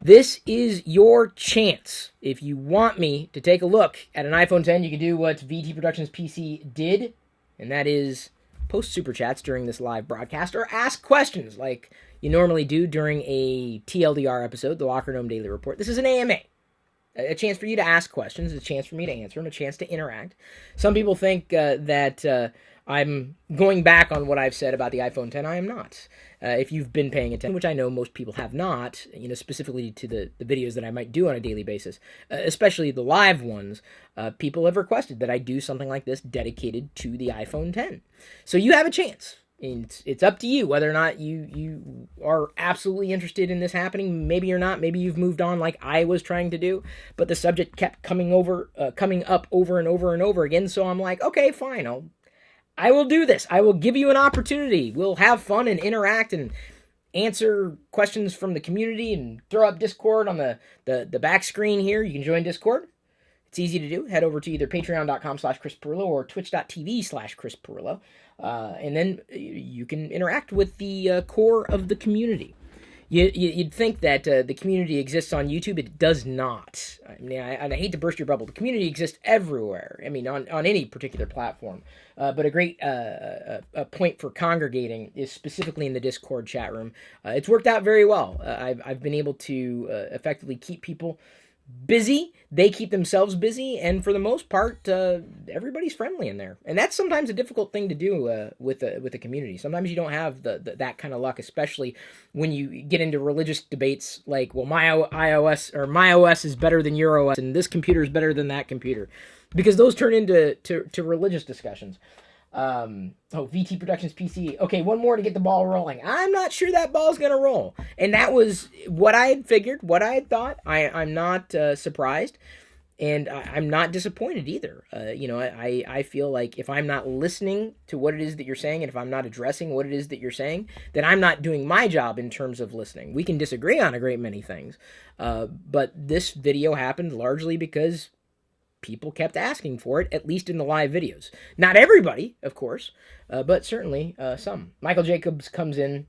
This is your chance. If you want me to take a look at an iPhone 10, you can do what VT Productions PC did, and that is post super chats during this live broadcast or ask questions like you normally do during a TLDR episode, the Locker Room Daily Report. This is an AMA. A chance for you to ask questions, a chance for me to answer them, a chance to interact. Some people think that I'm going back on what I've said about the iPhone 10. I am not. If you've been paying attention, which I know most people have not, specifically to the videos that I might do on a daily basis, especially the live ones, people have requested that I do something like this dedicated to the iPhone 10. So you have a chance. It's up to you whether or not you are absolutely interested in this happening. Maybe you're not. Maybe you've moved on like I was trying to do. But the subject kept coming up over and over and over again. So I'm like, okay, fine. I will do this. I will give you an opportunity. We'll have fun and interact and answer questions from the community and throw up Discord on the back screen here. You can join Discord. It's easy to do. Head over to either patreon.com/Chris Pirillo or twitch.tv/Chris Pirillo. And then you can interact with the core of the community. You'd think that the community exists on YouTube. It does not. I mean, I hate to burst your bubble. The community exists everywhere. I mean, on any particular platform. But a great a point for congregating is specifically in the Discord chat room. It's worked out very well. I've been able to effectively keep people busy. They keep themselves busy, and for the most part, everybody's friendly in there. And that's sometimes a difficult thing to do with the community. Sometimes you don't have that kind of luck, especially when you get into religious debates like, well, my OS is better than your OS, and this computer is better than that computer, because those turn into religious discussions. VT Productions PC. Okay, one more to get the ball rolling. I'm not sure that ball's gonna roll, and that was what I had figured, what I had thought. I'm not surprised, and I'm not disappointed either. I feel like if I'm not listening to what it is that you're saying, and if I'm not addressing what it is that you're saying, then I'm not doing my job in terms of listening. We can disagree on a great many things, but this video happened largely because people kept asking for it, at least in the live videos. Not everybody, of course, but certainly some. Michael Jacobs comes in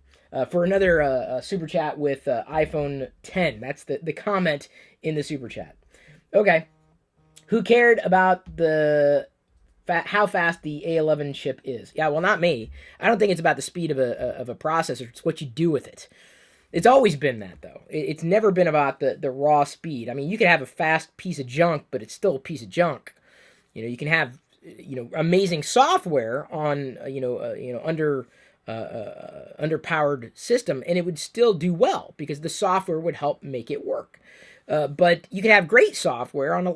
for another super chat with iPhone 10. That's the comment in the super chat. Okay. Who cared about how fast the A11 chip is? Yeah, well, not me. I don't think it's about the speed of a processor. It's what you do with it. It's always been that, though. It's never been about the raw speed. I mean, you can have a fast piece of junk, but it's still a piece of junk. You can have amazing software on underpowered system, and it would still do well because the software would help make it work. But you can have great software on a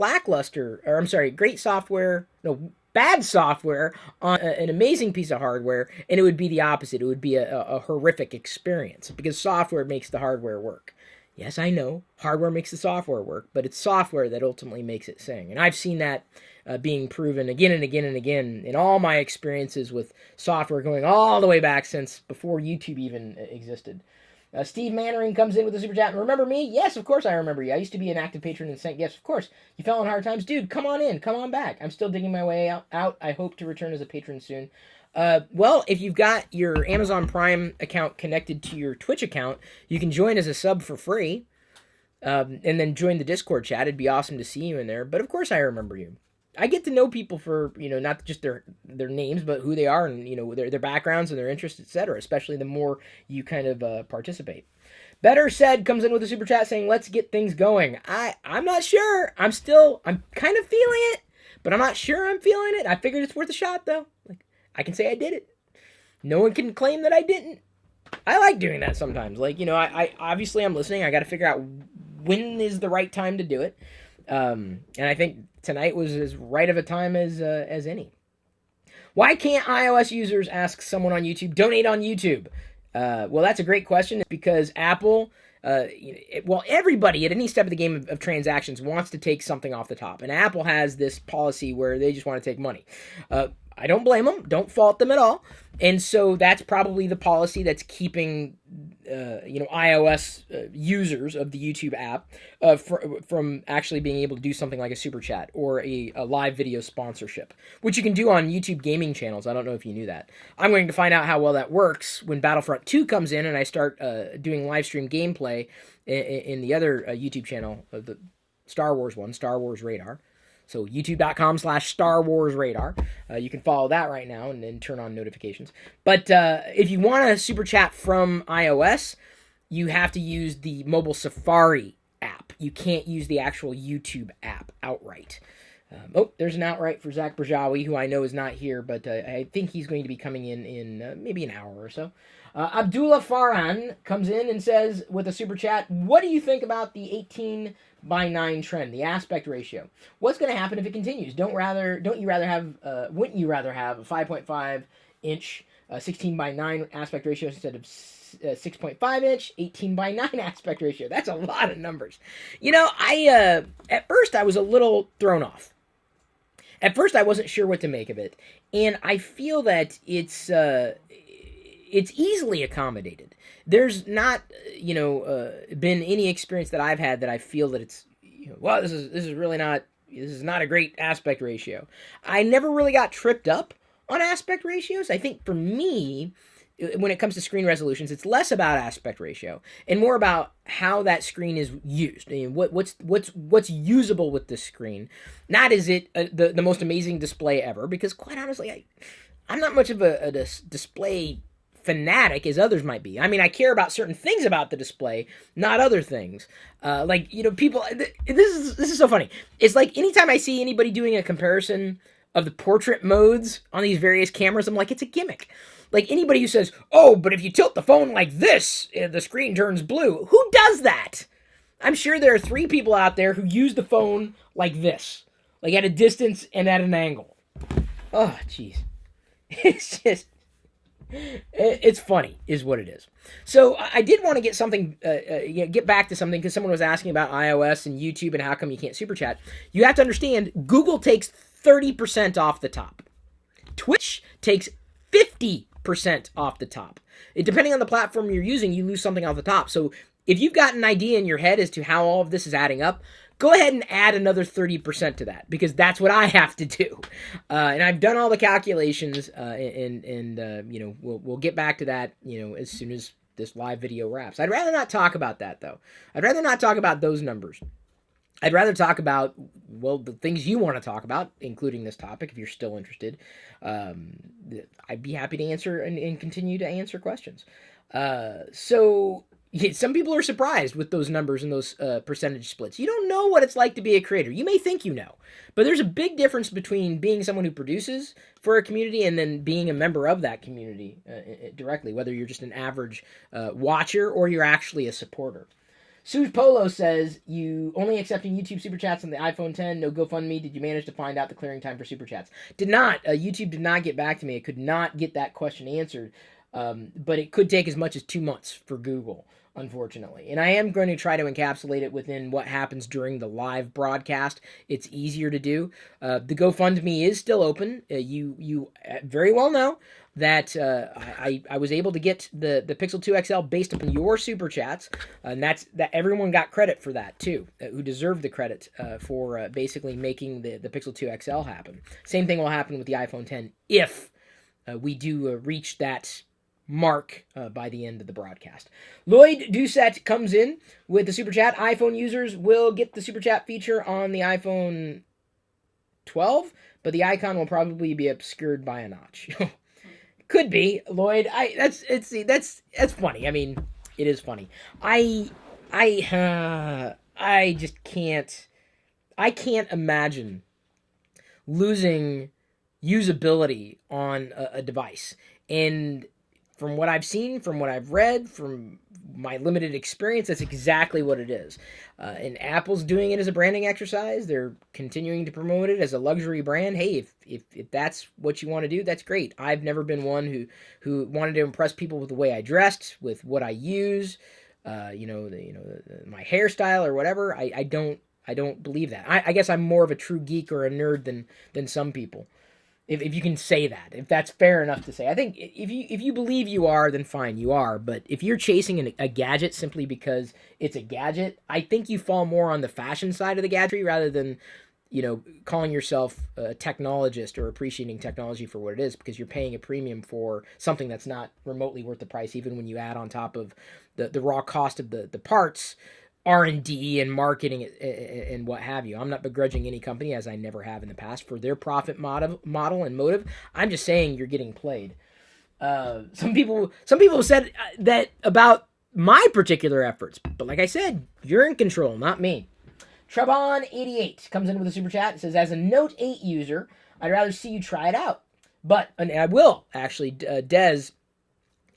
bad software on an amazing piece of hardware, and it would be the opposite. It would be a horrific experience because software makes the hardware work. Yes, I know, hardware makes the software work, but it's software that ultimately makes it sing. And I've seen that being proven again and again and again in all my experiences with software going all the way back since before YouTube even existed. Steve Mannering comes in with a super chat. Remember me? Yes, of course I remember you. I used to be an active patron and sent gifts. Of course. You fell on hard times. Dude, come on in. Come on back. I'm still digging my way out. I hope to return as a patron soon. Well, if you've got your Amazon Prime account connected to your Twitch account, you can join as a sub for free. And then join the Discord chat. It'd be awesome to see you in there. But of course I remember you. I get to know people for, not just their names, but who they are and, their backgrounds and their interests, etc., especially the more you kind of participate. Better Said comes in with a super chat saying, let's get things going. I'm not sure. I'm kind of feeling it, but I'm not sure I'm feeling it. I figured it's worth a shot, though. I can say I did it. No one can claim that I didn't. I like doing that sometimes. I obviously I'm listening. I got to figure out when is the right time to do it. And I think tonight was as right of a time as any. Why can't iOS users ask someone on YouTube, donate on YouTube? Well, that's a great question. It's because Apple, everybody at any step of the game of transactions wants to take something off the top. And Apple has this policy where they just want to take money. I don't blame them. Don't fault them at all. And so that's probably the policy that's keeping, iOS users of the YouTube app from actually being able to do something like a super chat or a live video sponsorship, which you can do on YouTube gaming channels. I don't know if you knew that. I'm going to find out how well that works when Battlefront 2 comes in and I start doing live stream gameplay in the other YouTube channel, the Star Wars one, Star Wars Radar. So youtube.com/Star Wars Radar. You can follow that right now and then turn on notifications. But if you want to super chat from iOS, you have to use the mobile Safari app. You can't use the actual YouTube app outright. There's an outright for Zach Brajawi, who I know is not here, but I think he's going to be coming in maybe an hour or so. Abdullah Farhan comes in and says with a super chat, what do you think about the 18:9 trend, the aspect ratio? What's going to happen if it continues? Wouldn't you rather have a 5.5 inch 16:9 aspect ratio instead of 6.5 inch 18:9 aspect ratio? That's a lot of numbers. I at first I was a little thrown off. At first I wasn't sure what to make of it, and I feel that it's easily accommodated. There's not, been any experience that I've had that I feel that it's, this is not a great aspect ratio. I never really got tripped up on aspect ratios. I think for me, when it comes to screen resolutions, it's less about aspect ratio and more about how that screen is used. I mean, what's usable with this screen. Not is it the most amazing display ever, because quite honestly, I'm not much of a display fanatic as others might be. I mean, I care about certain things about the display, not other things. People. This is so funny. It's like anytime I see anybody doing a comparison of the portrait modes on these various cameras, I'm like, it's a gimmick. Like anybody who says, "Oh, but if you tilt the phone like this, the screen turns blue." Who does that? I'm sure there are 3 people out there who use the phone like this, like at a distance and at an angle. Oh, jeez. It's just. It's funny, is what it is. So I did want to get something, get back to something, because someone was asking about iOS and YouTube and how come you can't super chat. You have to understand, Google takes 30% off the top. Twitch takes 50% off the top. Depending on the platform you're using, you lose something off the top. So if you've got an idea in your head as to how all of this is adding up, go ahead and add another 30% to that, because that's what I have to do. And I've done all the calculations, we'll get back to that, as soon as this live video wraps. I'd rather not talk about that, though. I'd rather not talk about those numbers. I'd rather talk about, the things you want to talk about, including this topic, if you're still interested. I'd be happy to answer and continue to answer questions. Some people are surprised with those numbers and those percentage splits. You don't know what it's like to be a creator. You may think you know, but there's a big difference between being someone who produces for a community and then being a member of that community directly, whether you're just an average watcher or you're actually a supporter. Suze Polo says, you only accepting YouTube Super Chats on the iPhone 10, no GoFundMe. Did you manage to find out the clearing time for Super Chats? Did not. YouTube did not get back to me. I could not get that question answered, but it could take as much as 2 months for Google, unfortunately. And I am going to try to encapsulate it within what happens during the live broadcast. It's easier to do. The GoFundMe is still open. You very well know that I was able to get the Pixel 2 XL based upon your super chats, and that everyone got credit for that too, who deserved the credit for basically making the Pixel 2 XL happen. Same thing will happen with the iPhone 10 if we do reach that mark by the end of the broadcast. Lloyd Doucette comes in with the super chat. iPhone users will get the super chat feature on the iPhone 12, but the icon will probably be obscured by a notch. Could be, Lloyd. That's funny. I mean, it is funny. I just can't. I can't imagine losing usability on a device. And from what I've seen, from what I've read, from my limited experience, that's exactly what it is. And Apple's doing it as a branding exercise. They're continuing to promote it as a luxury brand. Hey, if that's what you want to do, that's great. I've never been one who wanted to impress people with the way I dressed, with what I use, my hairstyle or whatever. I don't believe that. I guess I'm more of a true geek or a nerd than some people. If you can say that, if that's fair enough to say. I think if you believe you are, then fine, you are. But if you're chasing a gadget simply because it's a gadget, I think you fall more on the fashion side of the gadgetry rather than, calling yourself a technologist or appreciating technology for what it is, because you're paying a premium for something that's not remotely worth the price, even when you add on top of the raw cost of the parts, R&D and marketing and what have you. I'm not begrudging any company, as I never have in the past, for their profit model and motive. I'm just saying you're getting played. Some people have said that about my particular efforts, but like I said, you're in control, not me. Trebon88 comes in with a super chat. It says, as a Note 8 user, I'd rather see you try it out. But, and I will, actually,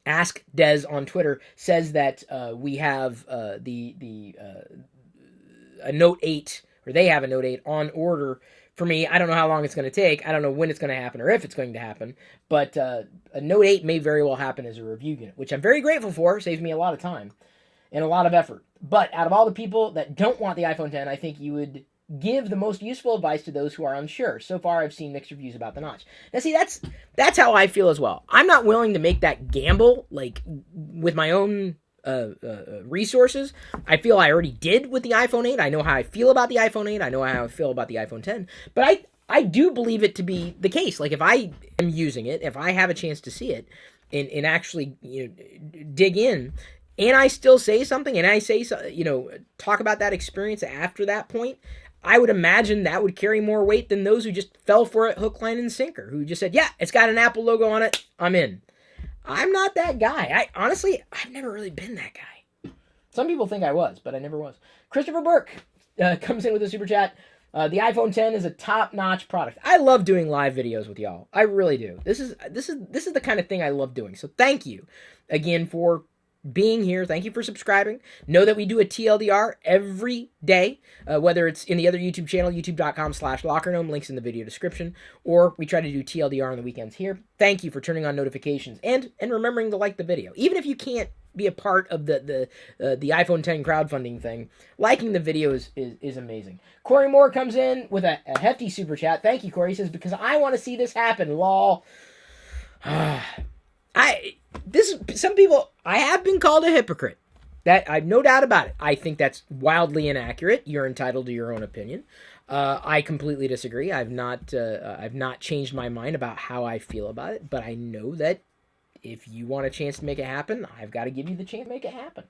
Ask Dez on Twitter says that we have a Note 8, or they have a Note 8 on order for me. I don't know how long it's going to take. I don't know when it's going to happen or if it's going to happen. But a Note 8 may very well happen as a review unit, which I'm very grateful for. Saves me a lot of time and a lot of effort. But out of all the people that don't want the iPhone X, I think you would give the most useful advice to those who are unsure. So far, I've seen mixed reviews about the notch. Now, see, that's how I feel as well. I'm not willing to make that gamble, like, with my own resources. I feel I already did with the iPhone 8. I know how I feel about the iPhone 8. I know how I feel about the iPhone X. But I do believe it to be the case. Like, if I am using it, if I have a chance to see it and actually dig in, and I still say something, and I say, talk about that experience after that point, I would imagine that would carry more weight than those who just fell for it hook, line, and sinker, who just said, yeah, it's got an Apple logo on it, I'm in. I'm not that guy. I've never really been that guy. Some people think I was, but I never was. Christopher Burke comes in with a super chat. The iPhone X is a top-notch product. I love doing live videos with y'all. I really do. This is the kind of thing I love doing. So thank you again for being here. Thank you for subscribing. Know that we do a TLDR every day, whether it's in the other YouTube channel, youtube.com/LockerGnome, links in the video description, or we try to do TLDR on the weekends here. Thank you for turning on notifications and remembering to like the video. Even if you can't be a part of the iPhone X crowdfunding thing, liking the video is amazing. Corey Moore comes in with a hefty super chat. Thank you, Corey. He says, because I want to see this happen, lol. Some people, I have been called a hypocrite. That I've no doubt about it. I think that's wildly inaccurate. You're entitled to your own opinion. I completely disagree. I've not changed my mind about how I feel about it. But I know that if you want a chance to make it happen, I've got to give you the chance to make it happen.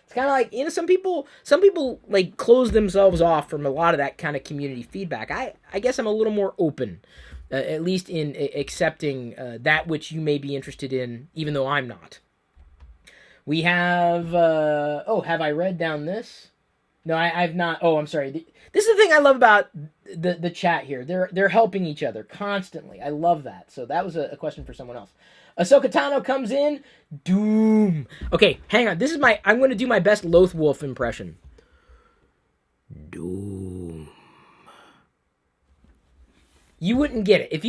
It's kind of like, some people like close themselves off from a lot of that kind of community feedback. I guess I'm a little more open. At least in accepting that which you may be interested in, even though I'm not. We have... have I read down this? No, I've not. Oh, I'm sorry. This is the thing I love about the chat here. They're helping each other constantly. I love that. So that was a question for someone else. Ahsoka Tano comes in. Doom. Okay, hang on. I'm going to do my best Loth Wolf impression. Doom. You wouldn't get it. If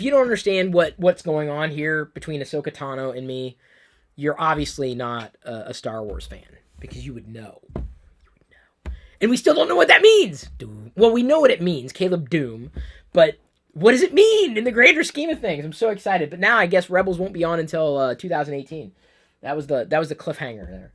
you don't understand what's going on here between Ahsoka Tano and me, you're obviously not a Star Wars fan, because you would know. And we still don't know what that means. Doom. Well, we know what it means, Caleb Doom, but what does it mean in the greater scheme of things? I'm so excited. But now I guess Rebels won't be on until 2018. That was the cliffhanger there.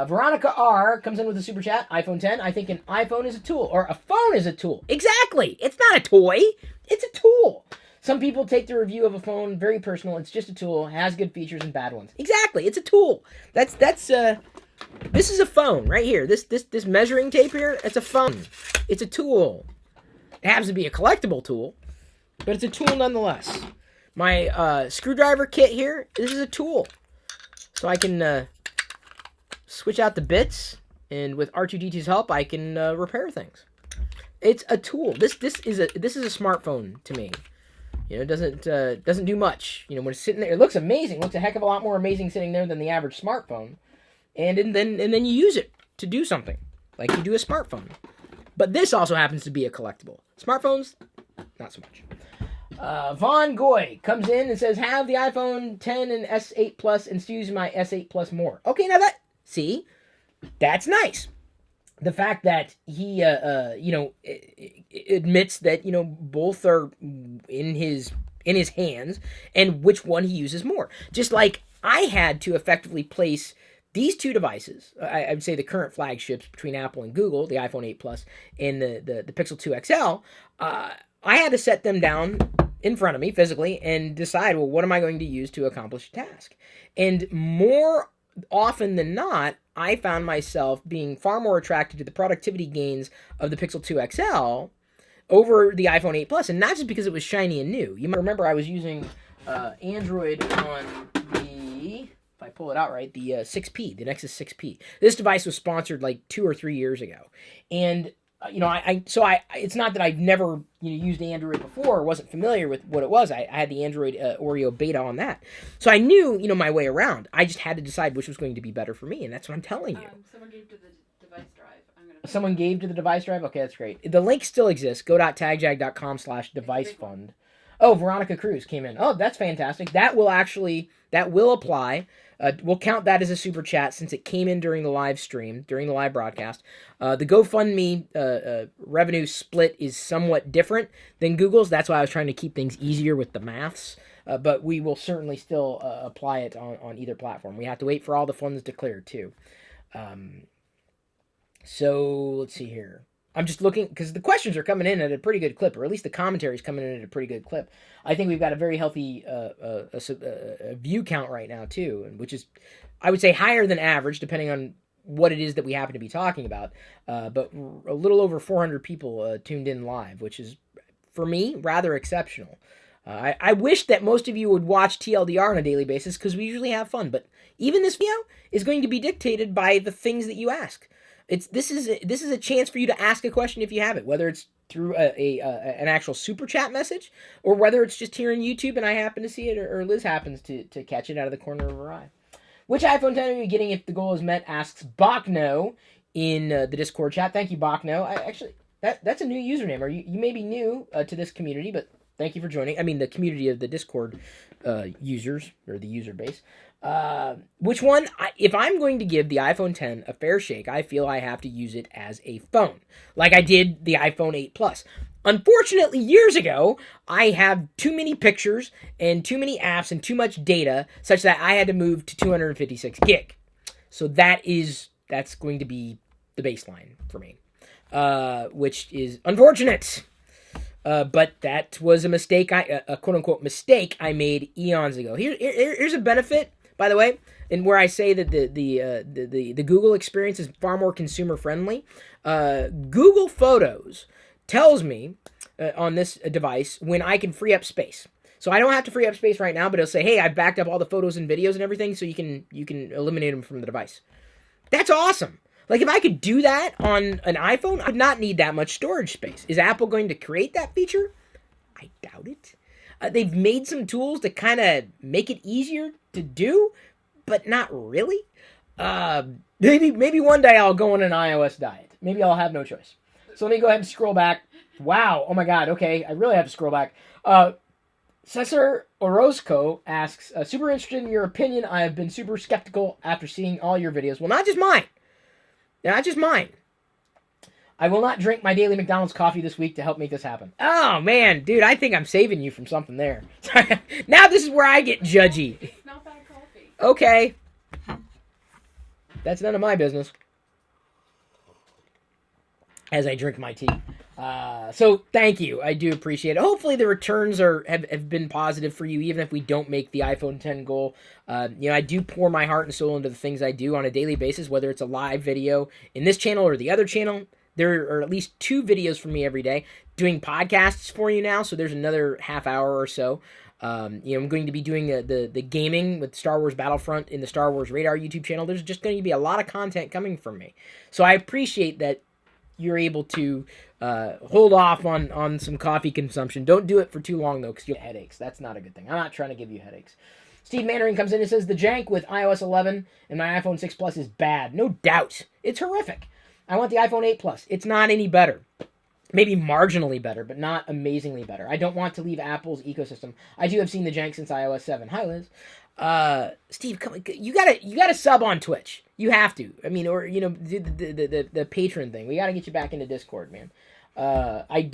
Veronica R comes in with a super chat. iPhone X. I think an iPhone is a tool, or a phone is a tool. Exactly. It's not a toy. It's a tool. Some people take the review of a phone very personal. It's just a tool. It has good features and bad ones. Exactly. It's a tool. This is a phone right here. This measuring tape here. It's a phone. It's a tool. It happens to be a collectible tool, but it's a tool nonetheless. My screwdriver kit here. This is a tool, so I can. Switch out the bits, and with R2-D2's help, I can repair things. It's a tool. This is a smartphone to me. It doesn't do much. When it's sitting there, it looks amazing. It looks a heck of a lot more amazing sitting there than the average smartphone. And then you use it to do something like you do a smartphone. But this also happens to be a collectible. Smartphones, not so much. Vaughn Goy comes in and says, have the iPhone X and S8 Plus and use my S8 Plus more. Okay, now see, that's nice. the fact that he, admits that, both are in his hands, and which one he uses more. Just like I had to effectively place these two devices, I would say the current flagships between Apple and Google, the iPhone 8 Plus and the Pixel 2 XL, I had to set them down in front of me physically and decide, well, what am I going to use to accomplish a task? And more often than not, I found myself being far more attracted to the productivity gains of the Pixel 2 XL over the iPhone 8 Plus, and not just because it was shiny and new. You might remember I was using Android on the, if I pull it out right, the 6P, the Nexus 6P. This device was sponsored like 2 or 3 years ago, and it's not that I've never used Android before or wasn't familiar with what it was. I had the Android Oreo beta on that, so I knew my way around. I just had to decide which was going to be better for me, and that's what I'm telling you. Someone gave to the device drive. Someone gave to the device drive? Okay, that's great. The link still exists. Go.tagjag.com/devicefund. Oh, Veronica Cruz came in. Oh, that's fantastic. That will apply. We'll count that as a super chat since it came in during the live stream, during the live broadcast. The GoFundMe revenue split is somewhat different than Google's. That's why I was trying to keep things easier with the maths. But we will certainly still apply it on either platform. We have to wait for all the funds declared, too. So let's see here. I'm just looking because the questions are coming in at a pretty good clip, or at least the commentary is coming in at a pretty good clip. I think we've got a very healthy view count right now too, which is, I would say, higher than average depending on what it is that we happen to be talking about. But a little over 400 people tuned in live, which is, for me, rather exceptional. I wish that most of you would watch TLDR on a daily basis because we usually have fun. But even this video is going to be dictated by the things that you ask. This is a chance for you to ask a question if you have it, whether it's through an actual super chat message or whether it's just here on YouTube and I happen to see it or Liz happens to catch it out of the corner of her eye. Which iPhone 10 are you getting if the goal is met? Asks Bachno in the Discord chat. Thank you, Bachno. That's a new username. Or you may be new to this community, but thank you for joining. I mean, the community of the Discord users or the user base. Which one? If I'm going to give the iPhone 10 a fair shake, I feel I have to use it as a phone, like I did the iPhone 8 Plus. Unfortunately, years ago, I have too many pictures and too many apps and too much data, such that I had to move to 256 gig. So that's going to be the baseline for me, which is unfortunate. But that was a mistake, a quote-unquote mistake I made eons ago. Here's a benefit, by the way, and where I say that the Google experience is far more consumer-friendly. Google Photos tells me on this device when I can free up space. So I don't have to free up space right now, but it'll say, hey, I've backed up all the photos and videos and everything, so you can eliminate them from the device. That's awesome. Like, if I could do that on an iPhone, I would not need that much storage space. Is Apple going to create that feature? I doubt it. They've made some tools to kind of make it easier to do, but not really. Maybe one day I'll go on an iOS diet. Maybe I'll have no choice. So let me go ahead and scroll back. Wow. Oh, my God. Okay. I really have to scroll back. Cesar Orozco asks, super interested in your opinion. I have been super skeptical after seeing all your videos. Well, not just mine. Not just mine. I will not drink my daily McDonald's coffee this week to help make this happen. Oh, man. Dude, I think I'm saving you from something there. Now this is where I get judgy. It's not bad coffee. Okay. That's none of my business. As I drink my tea. So thank you. I do appreciate it. Hopefully the returns have been positive for you, even if we don't make the iPhone 10 goal. I do pour my heart and soul into the things I do on a daily basis, whether it's a live video in this channel or the other channel. There are at least 2 videos from me every day doing podcasts for you now. So there's another half hour or so. I'm going to be doing the gaming with Star Wars Battlefront in the Star Wars Radar YouTube channel. There's just going to be a lot of content coming from me. So I appreciate that you're able to hold off on some coffee consumption. Don't do it for too long, though, because you'll get headaches. That's not a good thing. I'm not trying to give you headaches. Steve Mannering comes in and says, the jank with iOS 11 and my iPhone 6 Plus is bad. No doubt. It's horrific. I want the iPhone 8 Plus. It's not any better. maybe marginally better, but not amazingly better. I don't want to leave Apple's ecosystem. I too have seen the jank since iOS 7. Hi, Liz. Steve, you gotta sub on Twitch. You have to. I mean, or the patron thing. We gotta get you back into Discord, man. I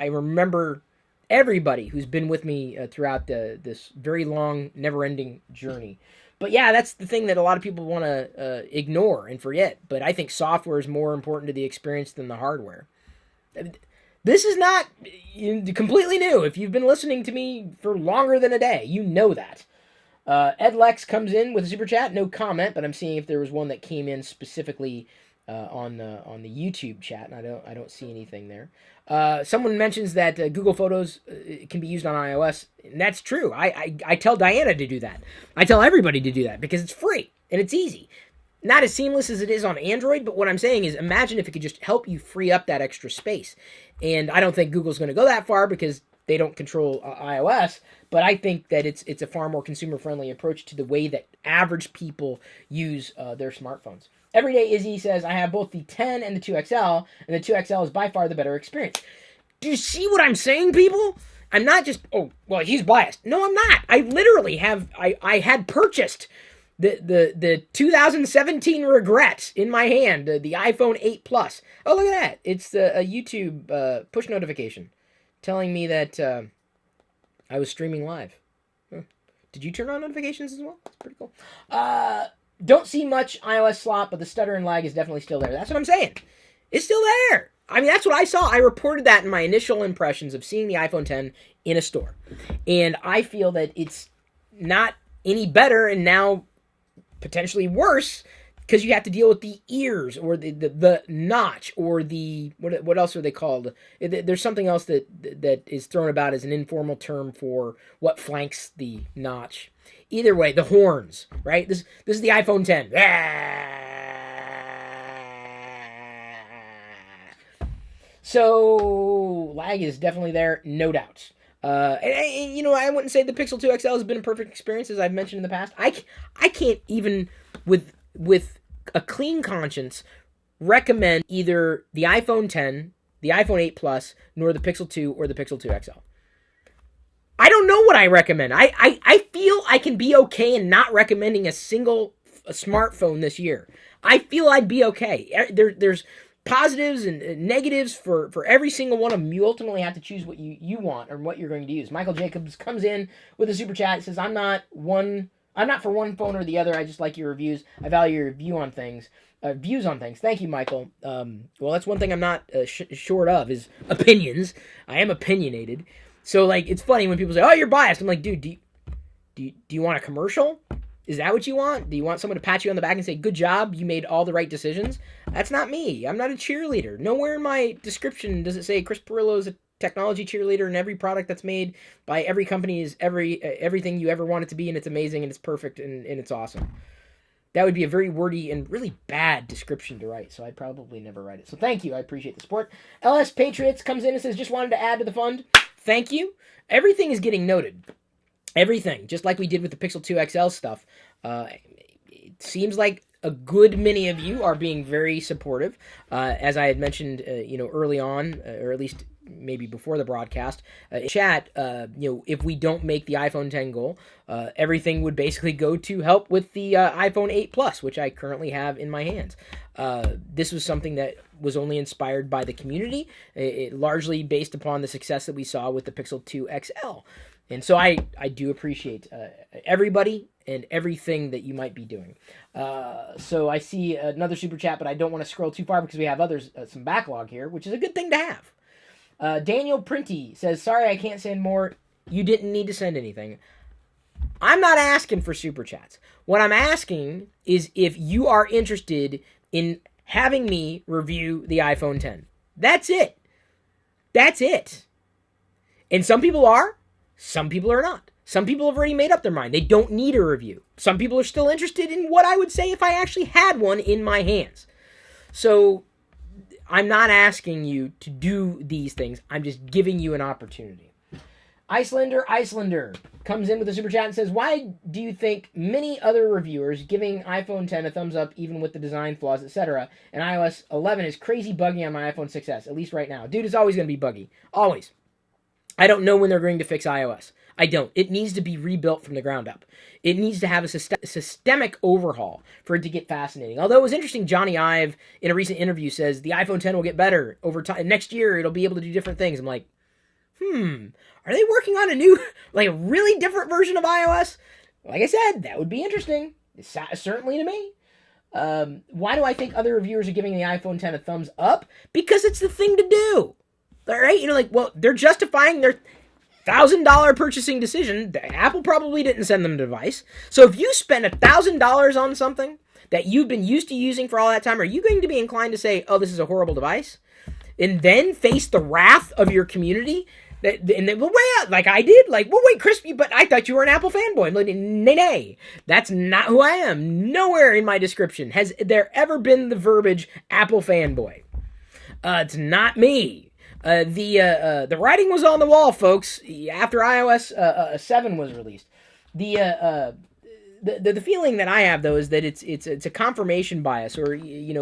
remember everybody who's been with me throughout this very long, never-ending journey. But yeah, that's the thing that a lot of people want to ignore and forget. But I think software is more important to the experience than the hardware. This is not completely new. If you've been listening to me for longer than a day, you know that. Ed Lex comes in with a super chat, no comment, but I'm seeing if there was one that came in specifically on the YouTube chat, and I don't see anything there. Someone mentions that Google Photos can be used on iOS, and that's true. I tell Diana to do that. I tell everybody to do that because it's free and it's easy. Not as seamless as it is on Android, but what I'm saying is imagine if it could just help you free up that extra space. And I don't think Google's going to go that far because they don't control iOS, but I think that it's a far more consumer-friendly approach to the way that average people use their smartphones. Everyday Izzy says, I have both the 10 and the 2XL, and the 2XL is by far the better experience. Do you see what I'm saying, people? I'm not just, oh, well, he's biased. No, I'm not. I literally have, I had purchased the 2017 regret in my hand, the iPhone 8 Plus. Oh, look at that. It's a YouTube push notification telling me that I was streaming live. Huh. Did you turn on notifications as well? That's pretty cool. Don't see much iOS slop, but the stutter and lag is definitely still there. That's what I'm saying. It's still there. I mean, that's what I saw. I reported that in my initial impressions of seeing the iPhone 10 in a store. And I feel that it's not any better and now potentially worse because you have to deal with the ears or the notch or the what else are they called? There's something else that is thrown about as an informal term for what flanks the notch. Either way, the horns, right? This is the iPhone 10. So lag is definitely there, no doubt. And I wouldn't say the Pixel 2 XL has been a perfect experience, as I've mentioned in the past. I can't even, with a clean conscience, recommend either the iPhone 10, the iPhone 8 Plus, nor the Pixel 2 or the Pixel 2 XL. I don't know what I recommend. I feel I can be okay in not recommending a single smartphone this year. I feel I'd be okay. There's positives and negatives for every single one of them. You ultimately have to choose what you want or what you're going to use. Michael Jacobs comes in with a super chat. Says, I'm not for one phone or the other. I just like your reviews. I value your views on things. Thank you, Michael. Well, that's one thing I'm not short of is opinions. I am opinionated. So, like, it's funny when people say, oh, you're biased. I'm like, dude, do you want a commercial? Is that what you want? Do you want someone to pat you on the back and say, good job, you made all the right decisions? That's not me. I'm not a cheerleader. Nowhere in my description does it say Chris Pirillo is a technology cheerleader and every product that's made by every company is everything you ever want it to be, and it's amazing and it's perfect and it's awesome. That would be a very wordy and really bad description to write, so I'd probably never write it. So thank you. I appreciate the support. LS Patriots comes in and says, just wanted to add to the fund. Thank you. Everything is getting noted. Everything. Just like we did with the Pixel 2 XL stuff. It seems like a good many of you are being very supportive. As I had mentioned, early on, or at least maybe before the broadcast, in chat, if we don't make the iPhone 10 goal, everything would basically go to help with the iPhone 8 Plus, which I currently have in my hands. This was something that was only inspired by the community, largely based upon the success that we saw with the Pixel 2 XL. And so I do appreciate everybody and everything that you might be doing. So I see another super chat, but I don't want to scroll too far because we have others, some backlog here, which is a good thing to have. Daniel Printy says, sorry, I can't send more. You didn't need to send anything. I'm not asking for super chats. What I'm asking is if you are interested in having me review the iPhone 10. That's it. That's it. And some people are, some people are not. Some people have already made up their mind. They don't need a review. Some people are still interested in what I would say if I actually had one in my hands. So I'm not asking you to do these things. I'm just giving you an opportunity. Icelander comes in with a super chat and says, why do you think many other reviewers giving iPhone 10 a thumbs up even with the design flaws, etc., and iOS 11 is crazy buggy on my iPhone 6s, at least right now? Dude, it's always going to be buggy. Always. I don't know when they're going to fix iOS. I don't. It needs to be rebuilt from the ground up. It needs to have a systemic overhaul for it to get fascinating. Although it was interesting, Johnny Ive in a recent interview says the iPhone 10 will get better over time. Next year, it'll be able to do different things. I'm like, are they working on a new, like a really different version of iOS? Like I said, that would be interesting. Certainly to me. Why do I think other reviewers are giving the iPhone 10 a thumbs up? Because it's the thing to do. All right? You know, like, well, they're justifying their $1,000 purchasing decision. Apple probably didn't send them the device. So if you spend $1,000 on something that you've been used to using for all that time, are you going to be inclined to say, oh, this is a horrible device? And then face the wrath of your community? And then, well, wait, like I did, like, well, wait, Chris, but I thought you were an Apple fanboy. I'm like, nay, that's not who I am. Nowhere in my description has there ever been the verbiage Apple fanboy. It's not me. The writing was on the wall, folks. After iOS 7 was released, the feeling that I have though is that it's a confirmation bias, or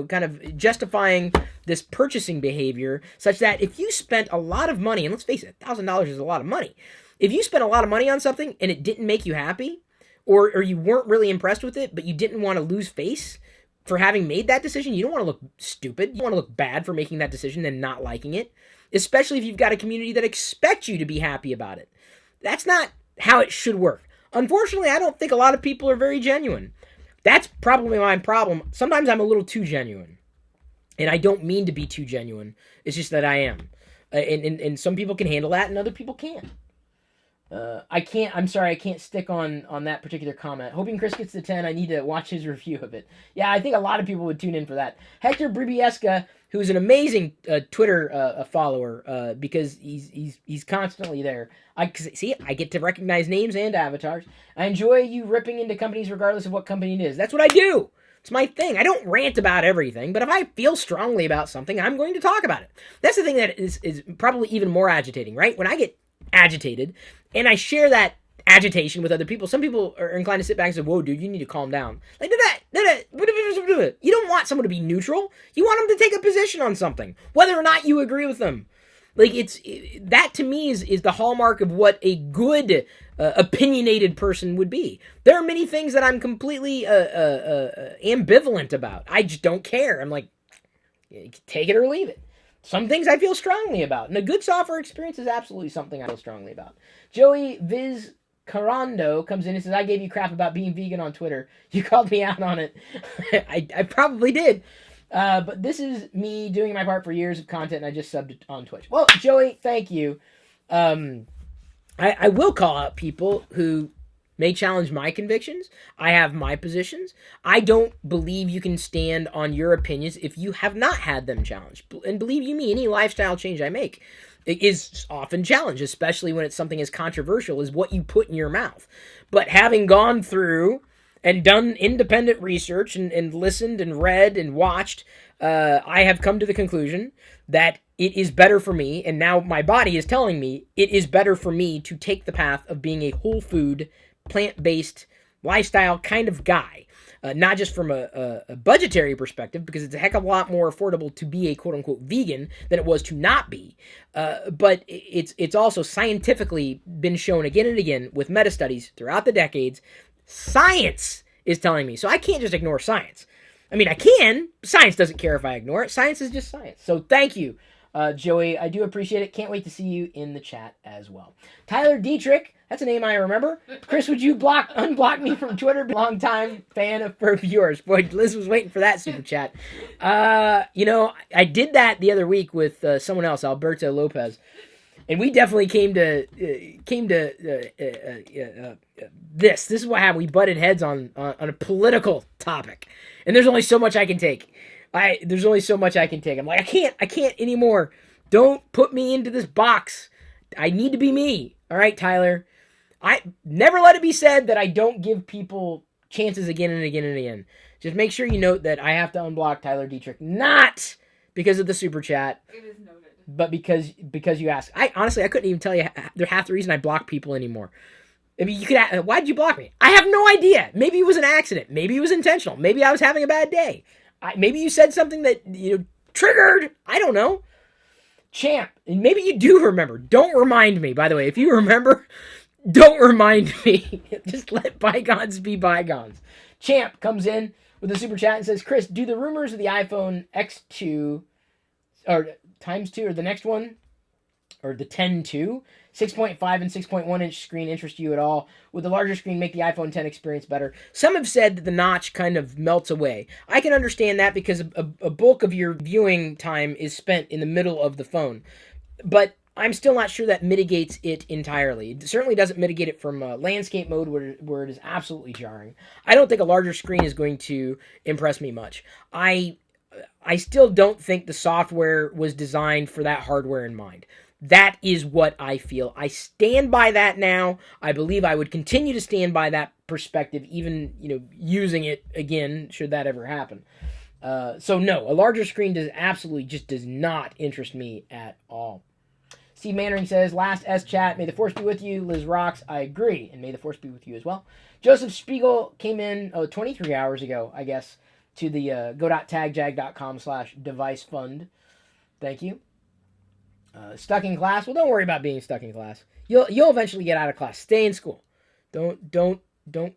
kind of justifying this purchasing behavior, such that if you spent a lot of money, and let's face it, $1,000 is a lot of money. If you spent a lot of money on something and it didn't make you happy, or you weren't really impressed with it, but you didn't want to lose face for having made that decision, you don't want to look stupid. You want to look bad for making that decision and not liking it, especially if you've got a community that expects you to be happy about it. That's not how it should work. Unfortunately, I don't think a lot of people are very genuine. That's probably my problem. Sometimes I'm a little too genuine. And I don't mean to be too genuine. It's just that I am. And some people can handle that and other people can't. I'm sorry, I can't stick on that particular comment. Hoping Chris gets the 10, I need to watch his review of it. Yeah, I think a lot of people would tune in for that. Hector Bribieska, who's an amazing Twitter follower, because he's constantly there. I get to recognize names and avatars. I enjoy you ripping into companies regardless of what company it is. That's what I do. It's my thing. I don't rant about everything, but if I feel strongly about something, I'm going to talk about it. That's the thing that is probably even more agitating, right? When I get agitated and I share that agitation with other people, some people are inclined to sit back and say, whoa, dude, you need to calm down. Like, you don't want someone to be neutral. You want them to take a position on something, whether or not you agree with them. Like, that to me is the hallmark of what a good opinionated person would be. There are many things that I'm completely ambivalent about. I just don't care. I'm like, take it or leave it. Some things I feel strongly about, and a good software experience is absolutely something I feel strongly about. Joey Viz Carando comes in and says, I gave you crap about being vegan on Twitter. You called me out on it. I probably did. But this is me doing my part for years of content, and I just subbed on Twitch. Well, Joey, thank you. I will call out people who may challenge my convictions. I have my positions. I don't believe you can stand on your opinions if you have not had them challenged. And believe you me, any lifestyle change I make is often challenged, especially when it's something as controversial as what you put in your mouth. But having gone through and done independent research and listened and read and watched, I have come to the conclusion that it is better for me, and now my body is telling me it is better for me to take the path of being a whole food, plant-based lifestyle kind of guy. Not just from a budgetary perspective, because it's a heck of a lot more affordable to be a quote-unquote vegan than it was to not be. But it's also scientifically been shown again and again with meta-studies throughout the decades. Science is telling me. So I can't just ignore science. I mean, I can. Science doesn't care if I ignore it. Science is just science. So thank you, Joey. I do appreciate it. Can't wait to see you in the chat as well. Tyler Dietrich. That's a name I remember. Chris, would you unblock me from Twitter? Long time fan of yours. Boy, Liz was waiting for that super chat. I did that the other week with someone else, Alberto Lopez. And we definitely came to this. This is what happened. We butted heads on a political topic, and there's only so much I can take. There's only so much I can take. I'm like, I can't anymore. Don't put me into this box. I need to be me. All right, Tyler. I never let it be said that I don't give people chances again and again and again. Just make sure you note that I have to unblock Tyler Dietrich, not because of the super chat. It is noted. but because you asked. I honestly, I couldn't even tell you half the reason I block people anymore. I mean, you could ask, why did you block me? I have no idea. Maybe it was an accident. Maybe it was intentional. Maybe I was having a bad day. Maybe you said something that triggered. I don't know. Champ, and maybe you do remember. Don't remind me, by the way. If you remember, don't remind me. Just let bygones be bygones. Champ comes in with a super chat and says, Chris, do the rumors of the iPhone X2 or times 2 or the next one or the 10-2, 6.5 and 6.1 inch screen interest you at all? Would the larger screen make the iPhone 10 experience better? Some have said that the notch kind of melts away. I can understand that because a bulk of your viewing time is spent in the middle of the phone. But I'm still not sure that mitigates it entirely. It certainly doesn't mitigate it from landscape mode where it is absolutely jarring. I don't think a larger screen is going to impress me much. I still don't think the software was designed for that hardware in mind. That is what I feel. I stand by that now. I believe I would continue to stand by that perspective, even using it again, should that ever happen. So no, a larger screen does not interest me at all. Steve Mannering says, last S-Chat, may the force be with you. Liz rocks. I agree, and may the force be with you as well. Joseph Spiegel came in 23 hours ago, I guess, to the go.tagjag.com/device fund. Thank you. Stuck in class? Well, don't worry about being stuck in class. You'll eventually get out of class. Stay in school. Don't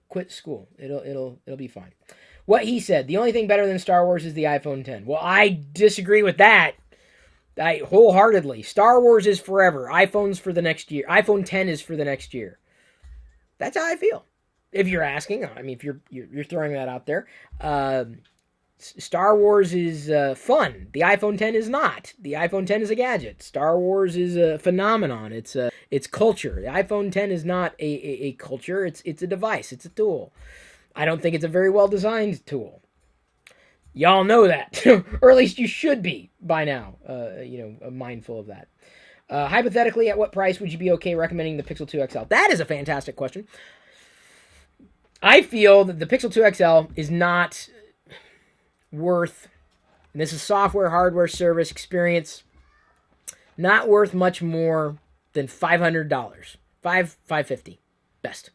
quit school. It'll be fine. What he said, the only thing better than Star Wars is the iPhone 10. Well, I disagree with that. I wholeheartedly. Star Wars is forever. iPhone's for the next year. iPhone 10 is for the next year. That's how I feel. If you're asking, I mean, if you're throwing that out there. Star Wars is fun. The iPhone 10 is not. The iPhone 10 is a gadget. Star Wars is a phenomenon. It's culture. The iPhone 10 is not a culture. It's a device. It's a tool. I don't think it's a very well designed tool. Y'all know that, or at least you should be by now. Mindful of that. Hypothetically, at what price would you be okay recommending the Pixel 2 XL? That is a fantastic question. I feel that the Pixel 2 XL is not worth, and this is software, hardware, service, experience, not worth much more than $500. $550 best.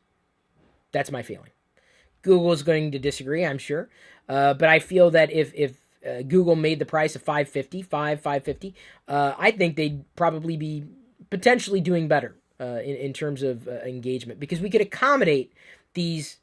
That's my feeling. Google is going to disagree, I'm sure, but I feel that if Google made the price of $550, I think they'd probably be potentially doing better in terms of engagement, because we could accommodate these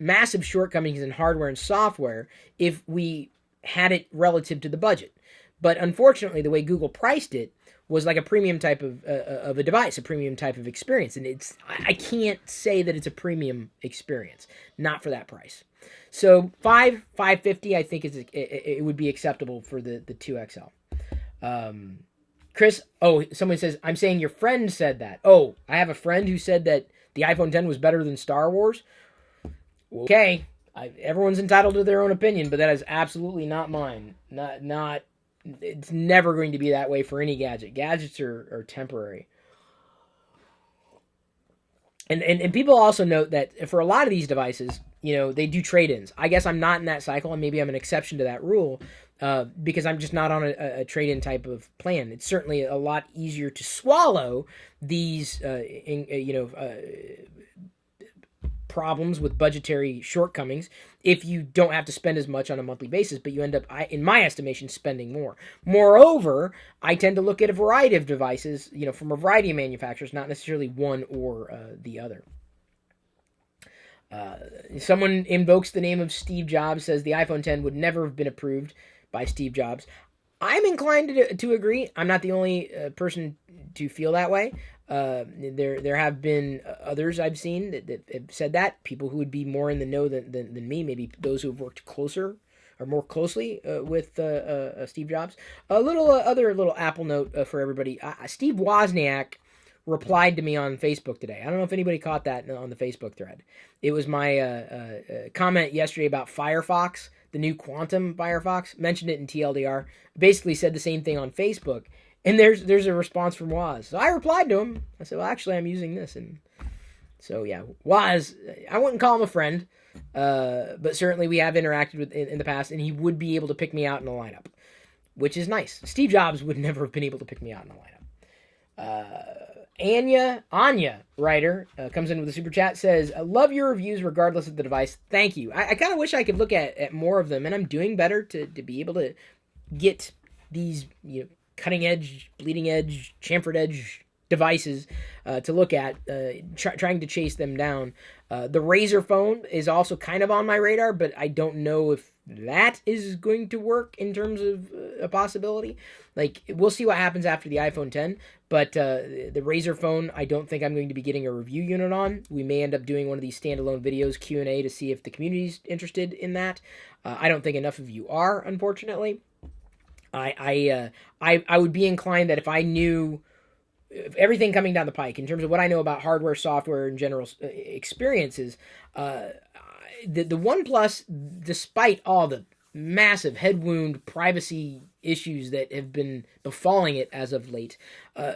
massive shortcomings in hardware and software if we had it relative to the budget. But unfortunately, the way Google priced it was like a premium type of a device, a premium type of experience, and I can't say that it's a premium experience, not for that price. So $550, I think it would be acceptable for the 2XL. Chris, someone says, I'm saying your friend said that. Oh, I have a friend who said that the iPhone 10 was better than Star Wars. Okay, everyone's entitled to their own opinion, but that is absolutely not mine. Not. It's never going to be that way for any gadget. Gadgets are temporary. And people also note that for a lot of these devices, they do trade-ins. I guess I'm not in that cycle, and maybe I'm an exception to that rule, because I'm just not on a trade-in type of plan. It's certainly a lot easier to swallow these, problems with budgetary shortcomings if you don't have to spend as much on a monthly basis, but you end up, in my estimation, spending more. Moreover, I tend to look at a variety of devices, from a variety of manufacturers, not necessarily one or the other. Someone invokes the name of Steve Jobs, says the iPhone 10 would never have been approved by Steve Jobs. I'm inclined to agree. I'm not the only person to feel that way. There have been others I've seen that have said that. People who would be more in the know than me, maybe those who have worked closer or more closely with Steve Jobs. Other little Apple note for everybody. Steve Wozniak replied to me on Facebook today. I don't know if anybody caught that on the Facebook thread. It was my comment yesterday about Firefox, the new Quantum Firefox. Mentioned it in TLDR. Basically said the same thing on Facebook. And there's a response from Woz. So I replied to him. I said, well, actually, I'm using this. And so, yeah, Woz, I wouldn't call him a friend, but certainly we have interacted with in the past, and he would be able to pick me out in a lineup. which is nice. Steve Jobs would never have been able to pick me out in the lineup. Anya writer comes in with a super chat, says, I love your reviews regardless of the device. Thank you. I kind of wish I could look at more of them, and I'm doing better to be able to get these cutting edge, bleeding edge, chamfered edge devices to look at, trying to chase them down. The Razer phone is also kind of on my radar, but I don't know if that is going to work in terms of a possibility. Like, we'll see what happens after the iPhone 10, but the Razer phone, I don't think I'm going to be getting a review unit on. We may end up doing one of these standalone videos, Q&A, to see if the community's interested in that. I don't think enough of you are, unfortunately. I would be inclined that if I knew everything coming down the pike in terms of what I know about hardware, software, and general experiences, the OnePlus, despite all the massive head wound privacy issues that have been befalling it as of late,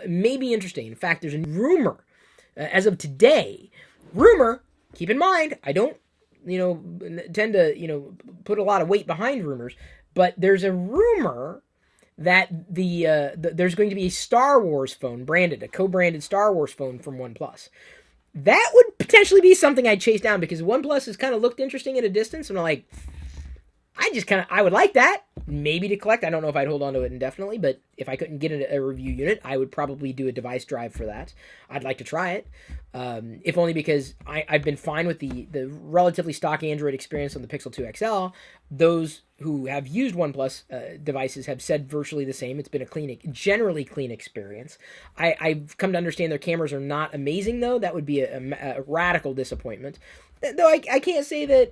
may be interesting. In fact, there's a rumor as of today. Keep in mind, I don't tend to put a lot of weight behind rumors, but there's a rumor that there's going to be a Star Wars phone a co-branded Star Wars phone from OnePlus. That would potentially be something I'd chase down, because OnePlus has kind of looked interesting at a distance, and I'm like, I would like that, maybe to collect. I don't know if I'd hold on to it indefinitely, but if I couldn't get a review unit, I would probably do a device drive for that. I'd like to try it, if only because I've been fine with the relatively stock Android experience on the Pixel 2 XL. Those who have used OnePlus devices have said virtually the same. It's been a generally clean experience. I've come to understand their cameras are not amazing, though. That would be a radical disappointment. Though I can't say that,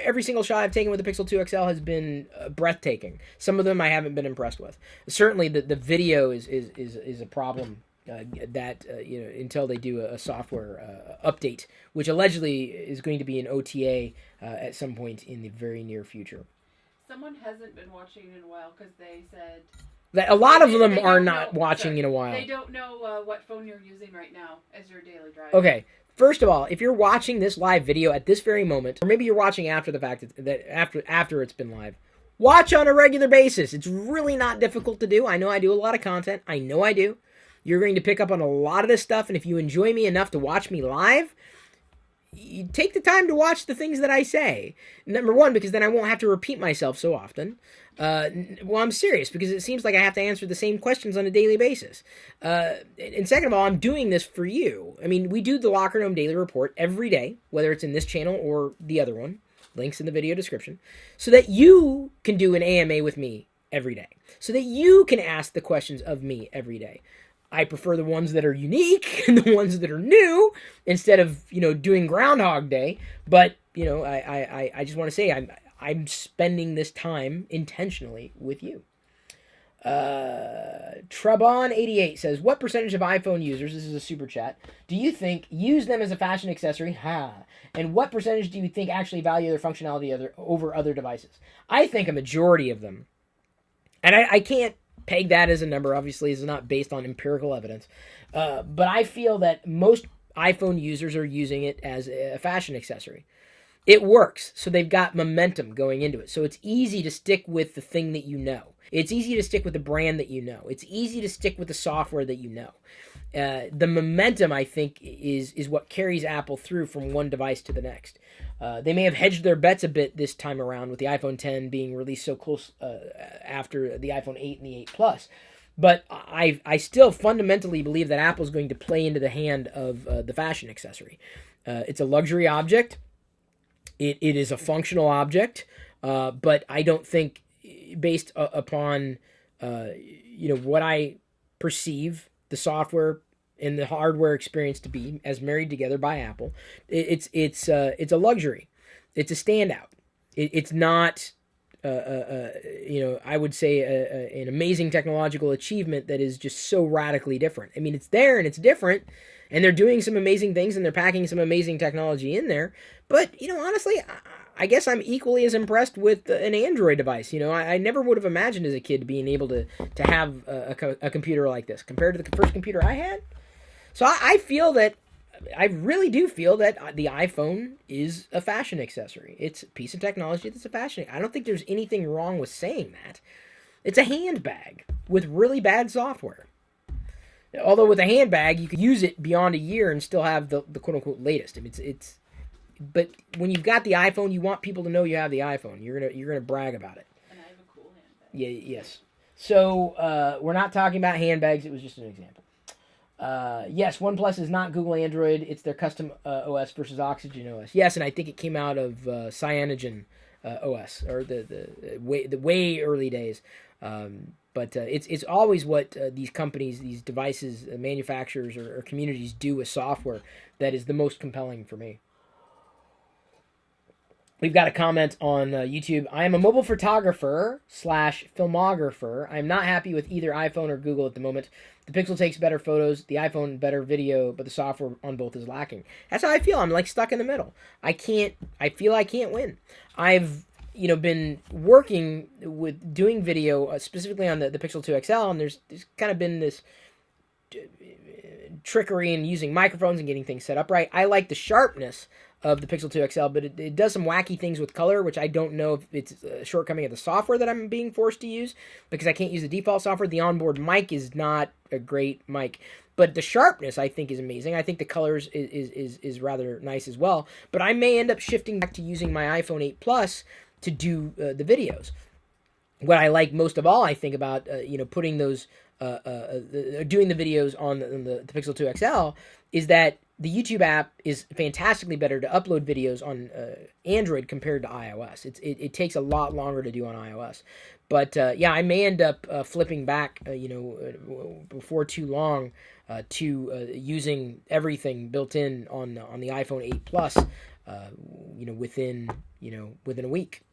every single shot I've taken with the Pixel 2 XL has been breathtaking. Some of them I haven't been impressed with. Certainly the video is a problem that until they do a software update, which allegedly is going to be an OTA at some point in the very near future. Someone hasn't been watching in a while because they said that a lot of them are not watching in a while. They don't know what phone you're using right now as your daily driver. Okay. First of all, if you're watching this live video at this very moment, or maybe you're watching after the fact that after it's been live, watch on a regular basis. It's really not difficult to do. I know I do a lot of content. I know I do. You're going to pick up on a lot of this stuff, and if you enjoy me enough to watch me live, you take the time to watch the things that I say. Number one, because then I won't have to repeat myself so often. Well, I'm serious, because it seems like I have to answer the same questions on a daily basis. And second of all, I'm doing this for you. I mean, we do the Locker Room Daily Report every day, whether it's in this channel or the other one. Links in the video description. So that you can do an AMA with me every day. So that you can ask the questions of me every day. I prefer the ones that are unique and the ones that are new, instead of, doing Groundhog Day. But, I just want to say I'm spending this time intentionally with you. Trabon88 says, what percentage of iPhone users, this is a super chat, do you think use them as a fashion accessory? And what percentage do you think actually value their functionality over other devices? I think a majority of them. And I can't peg that as a number, obviously. It's not based on empirical evidence. But I feel that most iPhone users are using it as a fashion accessory. It works, so they've got momentum going into it. So it's easy to stick with the thing that you know. It's easy to stick with the brand that you know. It's easy to stick with the software that you know. The momentum, I think, is what carries Apple through from one device to the next. They may have hedged their bets a bit this time around with the iPhone 10 being released so close after the iPhone 8 and the 8 Plus. But I still fundamentally believe that Apple's going to play into the hand of the fashion accessory. It's a luxury object. It is a functional object, but I don't think, based upon what I perceive the software and the hardware experience to be as married together by Apple, it's a luxury. It's a standout. It's not I would say an amazing technological achievement that is just so radically different. I mean, it's there and it's different, and they're doing some amazing things and they're packing some amazing technology in there. But, honestly, I guess I'm equally as impressed with an Android device. I never would have imagined as a kid being able to have a computer like this compared to the first computer I had. So I really do feel that the iPhone is a fashion accessory. It's a piece of technology that's a fashion. I don't think there's anything wrong with saying that. It's a handbag with really bad software. Although with a handbag, you could use it beyond a year and still have the quote-unquote latest. I mean, but when you've got the iPhone, you want people to know you have the iPhone. You're gonna brag about it. And I have a cool handbag. Yeah, yes. So we're not talking about handbags. It was just an example. Yes, OnePlus is not Google Android. It's their custom OS versus Oxygen OS. Yes, and I think it came out of Cyanogen OS, or the way early days. But it's always what these companies, these devices, manufacturers, or communities do with software that is the most compelling for me. We've got a comment on YouTube. I am a mobile photographer / filmographer. I'm not happy with either iPhone or Google at the moment. The Pixel takes better photos, the iPhone better video, but the software on both is lacking. That's how I feel. I'm like stuck in the middle. I feel I can't win. I've been working with doing video specifically on the Pixel 2 XL, and there's kind of been this trickery in using microphones and getting things set up right. I like the sharpness of the Pixel 2 XL, but it does some wacky things with color, which I don't know if it's a shortcoming of the software that I'm being forced to use, because I can't use the default software. The onboard mic is not a great mic, but the sharpness I think is amazing. I think the colors is rather nice as well, but I may end up shifting back to using my iPhone 8 Plus to do the videos. What I like most of all, I think, about putting those doing the videos on the Pixel 2 XL is that the YouTube app is fantastically better to upload videos on Android compared to iOS. It takes a lot longer to do on iOS. But I may end up flipping back, before too long to using everything built in on the iPhone 8 Plus, within a week.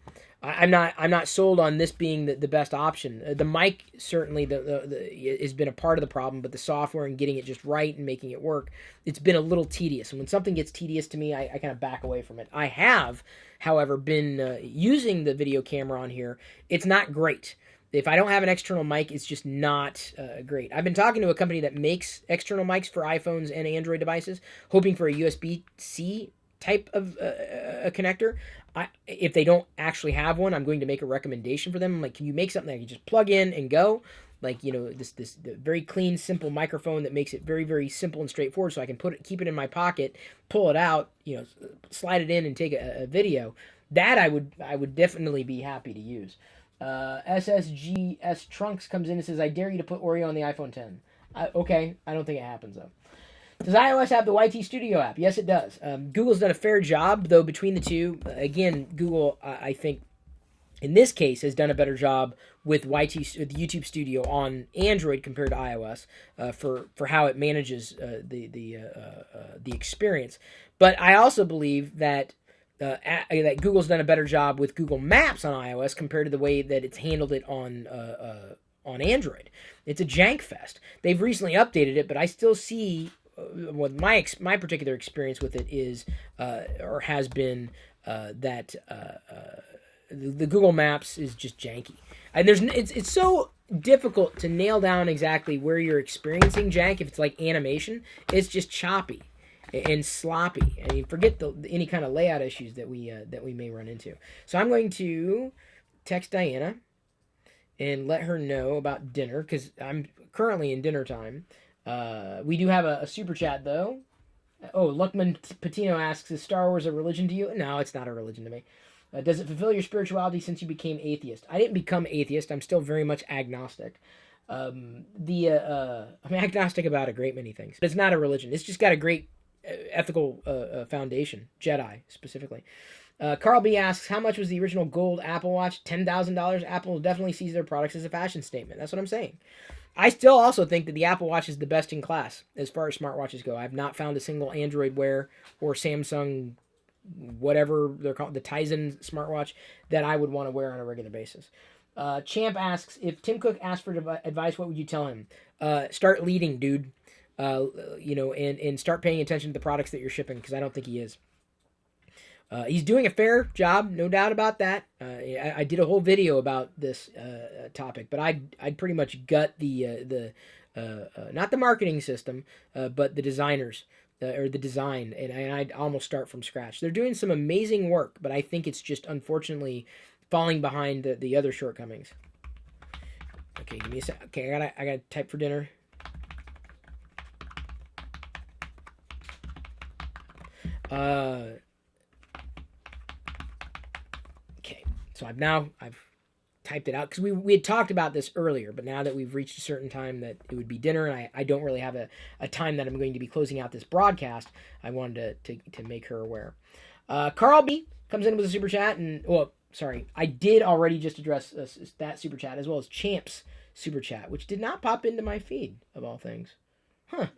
I'm not sold on this being the best option. The mic certainly has been a part of the problem, but the software and getting it just right and making it work, it's been a little tedious. And when something gets tedious to me, I kind of back away from it. I have, however, been using the video camera on here. It's not great. If I don't have an external mic, it's just not great. I've been talking to a company that makes external mics for iPhones and Android devices, hoping for a USB-C type of a connector. If they don't actually have one, I'm going to make a recommendation for them. I'm like, can you make something that you just plug in and go? Like, this very clean, simple microphone that makes it very, very simple and straightforward, so I can keep it in my pocket, pull it out, slide it in and take a video. That I would definitely be happy to use. SSGS Trunks comes in and says, I dare you to put Oreo on the iPhone 10. Okay, I don't think it happens, though. Does iOS have the YT Studio app? Yes, it does. Google's done a fair job, though, between the two. Again, Google, I think, in this case, has done a better job with the YouTube Studio on Android compared to iOS for how it manages the experience. But I also believe that Google's done a better job with Google Maps on iOS compared to the way that it's handled it on Android. It's a jank fest. They've recently updated it, but I still see. What my particular experience with it is, or has been, that the Google Maps is just janky, and it's so difficult to nail down exactly where you're experiencing jank. If it's like animation, it's just choppy and sloppy, and you forget any kind of layout issues that we may run into. So I'm going to text Diana and let her know about dinner, because I'm currently in dinner time. We do have a super chat, though. Oh, Luckman Patino asks, is Star Wars a religion to you? No, it's not a religion to me. Does it fulfill your spirituality since you became atheist? I didn't become atheist. I'm still very much agnostic. I'm agnostic about a great many things. But it's not a religion. It's just got a great ethical foundation. Jedi, specifically. Carl B asks, how much was the original gold Apple Watch? $10,000. Apple definitely sees their products as a fashion statement. That's what I'm saying. I still also think that the Apple Watch is the best in class as far as smartwatches go. I've not found a single Android Wear or Samsung, whatever they're called, the Tizen smartwatch, that I would want to wear on a regular basis. Champ asks, if Tim Cook asked for advice, what would you tell him? Start leading, dude. And start paying attention to the products that you're shipping, because I don't think he is. He's doing a fair job, no doubt about that. I did a whole video about this topic, but I'd pretty much gut the not the marketing system, but the designers or the design, and I'd almost start from scratch. They're doing some amazing work, but I think it's just unfortunately falling behind the other shortcomings. Okay, give me a sec. Okay, I gotta type for dinner. Okay, so I've typed it out because we had talked about this earlier, but now that we've reached a certain time that it would be dinner, and I don't really have a time that I'm going to be closing out this broadcast, I wanted to make her aware. Carl B comes in with a super chat, and I did already just address that super chat as well as Champ's super chat, which did not pop into my feed of all things. Huh.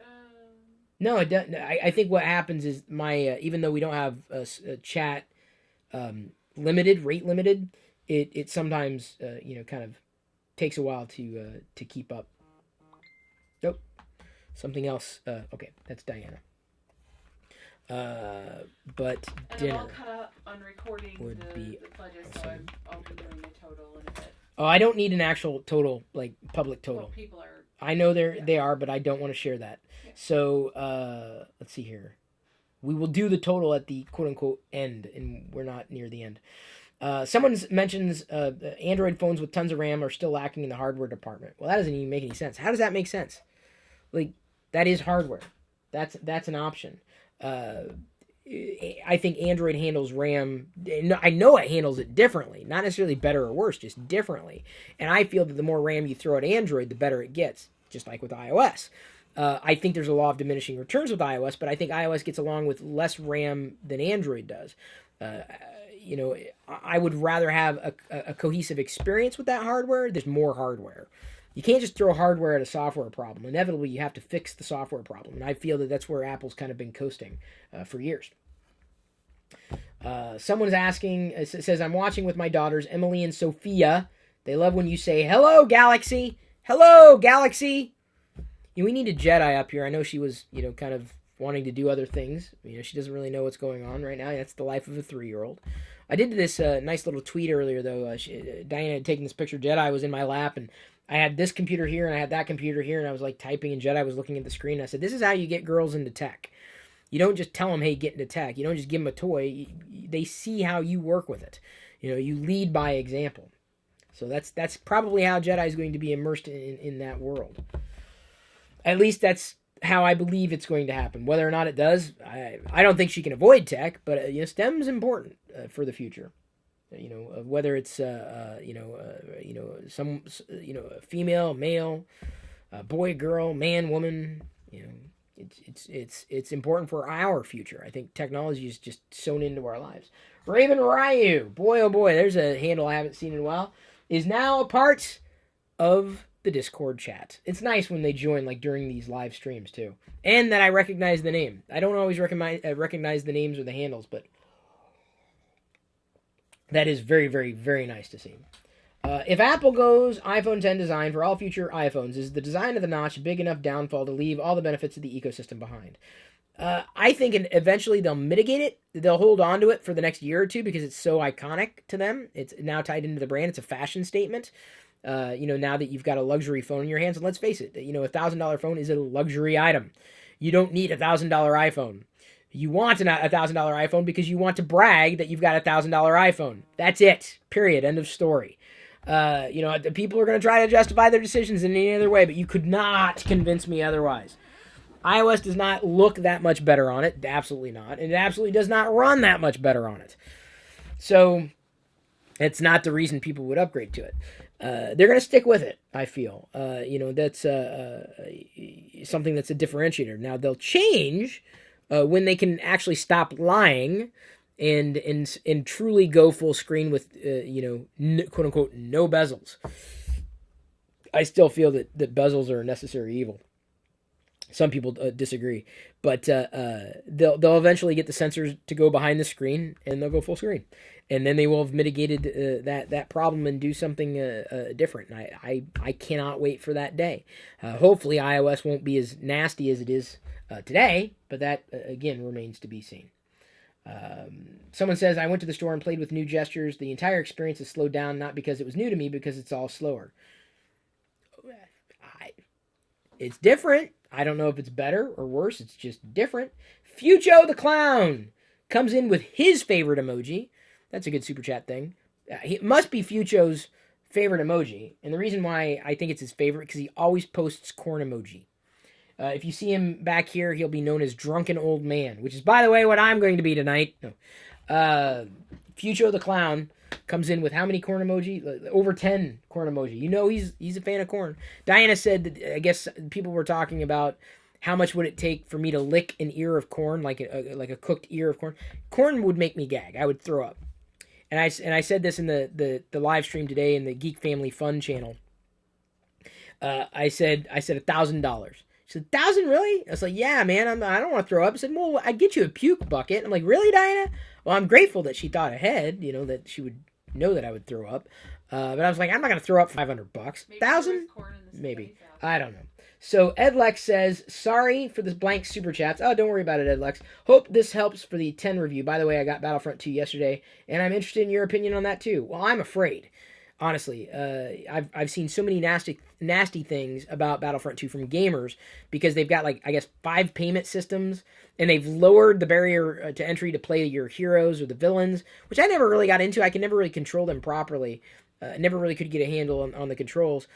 No, it doesn't. I think what happens is my even though we don't have a chat rate limited, it sometimes kind of takes a while to keep up. Nope, something else. Okay, that's Diana. But and dinner. I'll cut up on recording the pledges, awesome. So I'll be doing the total in a bit. Oh, I don't need an actual total, like public total. Well, people are. I know they are, but I don't want to share that. Yeah. So let's see here. We will do the total at the quote unquote end, and we're not near the end. Someone mentions Android phones with tons of RAM are still lacking in the hardware department. Well, that doesn't even make any sense. How does that make sense? Like, that is hardware. That's an option. I think Android handles RAM. I know it handles it differently, not necessarily better or worse, just differently. And I feel that the more RAM you throw at Android, the better it gets, just like with iOS. I think there's a law of diminishing returns with iOS, but I think iOS gets along with less RAM than Android does. I would rather have a cohesive experience with that hardware. There's more hardware. You can't just throw hardware at a software problem. Inevitably, you have to fix the software problem. And I feel that that's where Apple's kind of been coasting for years. Someone's asking, it says, I'm watching with my daughters, Emily and Sophia. They love when you say, hello, Galaxy. Hello, Galaxy. We need a Jedi up here. I know she was, kind of wanting to do other things. She doesn't really know what's going on right now. That's the life of a 3-year-old. I did this nice little tweet earlier, though. Diana had taken this picture. Jedi was in my lap, and I had this computer here, and I had that computer here, and I was like typing, and Jedi was looking at the screen. And I said, this is how you get girls into tech. You don't just tell them, hey, get into tech. You don't just give them a toy. They see how you work with it. You lead by example. So that's probably how Jedi is going to be immersed in that world. At least that's how I believe it's going to happen. Whether or not it does, I don't think she can avoid tech, but STEM's important for the future. Whether it's some female, male, boy, girl, man, woman. It's important for our future. I think technology is just sewn into our lives. Raven Ryu, boy oh boy, there's a handle I haven't seen in a while. Is now a part of the Discord chat. It's nice when they join, like during these live streams too, and that I recognize the name. I don't always recognize the names or the handles, but that is very, very, very nice to see. If Apple goes iPhone 10 design for all future iPhones, is the design of the notch a big enough downfall to leave all the benefits of the ecosystem behind? I think eventually they'll mitigate it. They'll hold on to it for the next year or two because it's so iconic to them. It's now tied into the brand. It's a fashion statement. Now that you've got a luxury phone in your hands, and let's face it, $1,000 phone is a luxury item. You don't need a $1,000 iPhone. You want a $1,000 iPhone because you want to brag that you've got a $1,000 iPhone. That's it. Period. End of story. People are going to try to justify their decisions in any other way, but you could not convince me otherwise. iOS does not look that much better on it. Absolutely not. And it absolutely does not run that much better on it. So it's not the reason people would upgrade to it. They're going to stick with it, I feel. That's something that's a differentiator. Now, they'll change when they can actually stop lying and truly go full screen with, quote unquote, no bezels. I still feel that bezels are a necessary evil. Some people disagree, but they'll eventually get the sensors to go behind the screen, and they'll go full screen, and then they will have mitigated that problem and do something different. And I cannot wait for that day. Hopefully, iOS won't be as nasty as it is today, but that again remains to be seen. Someone says, I went to the store and played with new gestures. The entire experience is slowed down, not because it was new to me, because it's all slower. It's different. I don't know if it's better or worse. It's just different. Fucho the Clown comes in with his favorite emoji. That's a good super chat thing. It must be Fucho's favorite emoji. And the reason why I think it's his favorite, because he always posts corn emoji. If you see him back here, he'll be known as Drunken Old Man, which is, by the way, what I'm going to be tonight. No. Fucho the Clown comes in with how many corn emoji? Over 10 corn emoji. You know he's a fan of corn. Diana said that, I guess people were talking about how much would it take for me to lick an ear of corn, like a cooked ear of corn. Corn would make me gag. I would throw up. And I said this in the live stream today in the Geek Family Fun channel. I said $1,000. She said, $1,000 really? I was like, yeah, man, I don't want to throw up. I said, well, I'd get you a puke bucket. I'm like, really, Diana? Well, I'm grateful that she thought ahead, that she would know that I would throw up. But I was like, I'm not going to throw up $500. $1,000? Maybe. I don't know. So Edlex says, sorry for this blank super chats. Oh, don't worry about it, Edlex. Hope this helps for the 10 review. By the way, I got Battlefront 2 yesterday, and I'm interested in your opinion on that too. Well, I'm afraid. Honestly, I've seen so many nasty things about Battlefront 2 from gamers because they've got 5 payment systems, and they've lowered the barrier to entry to play your heroes or the villains, which I never really got into. I can never really control them properly. Never really could get a handle on the controls.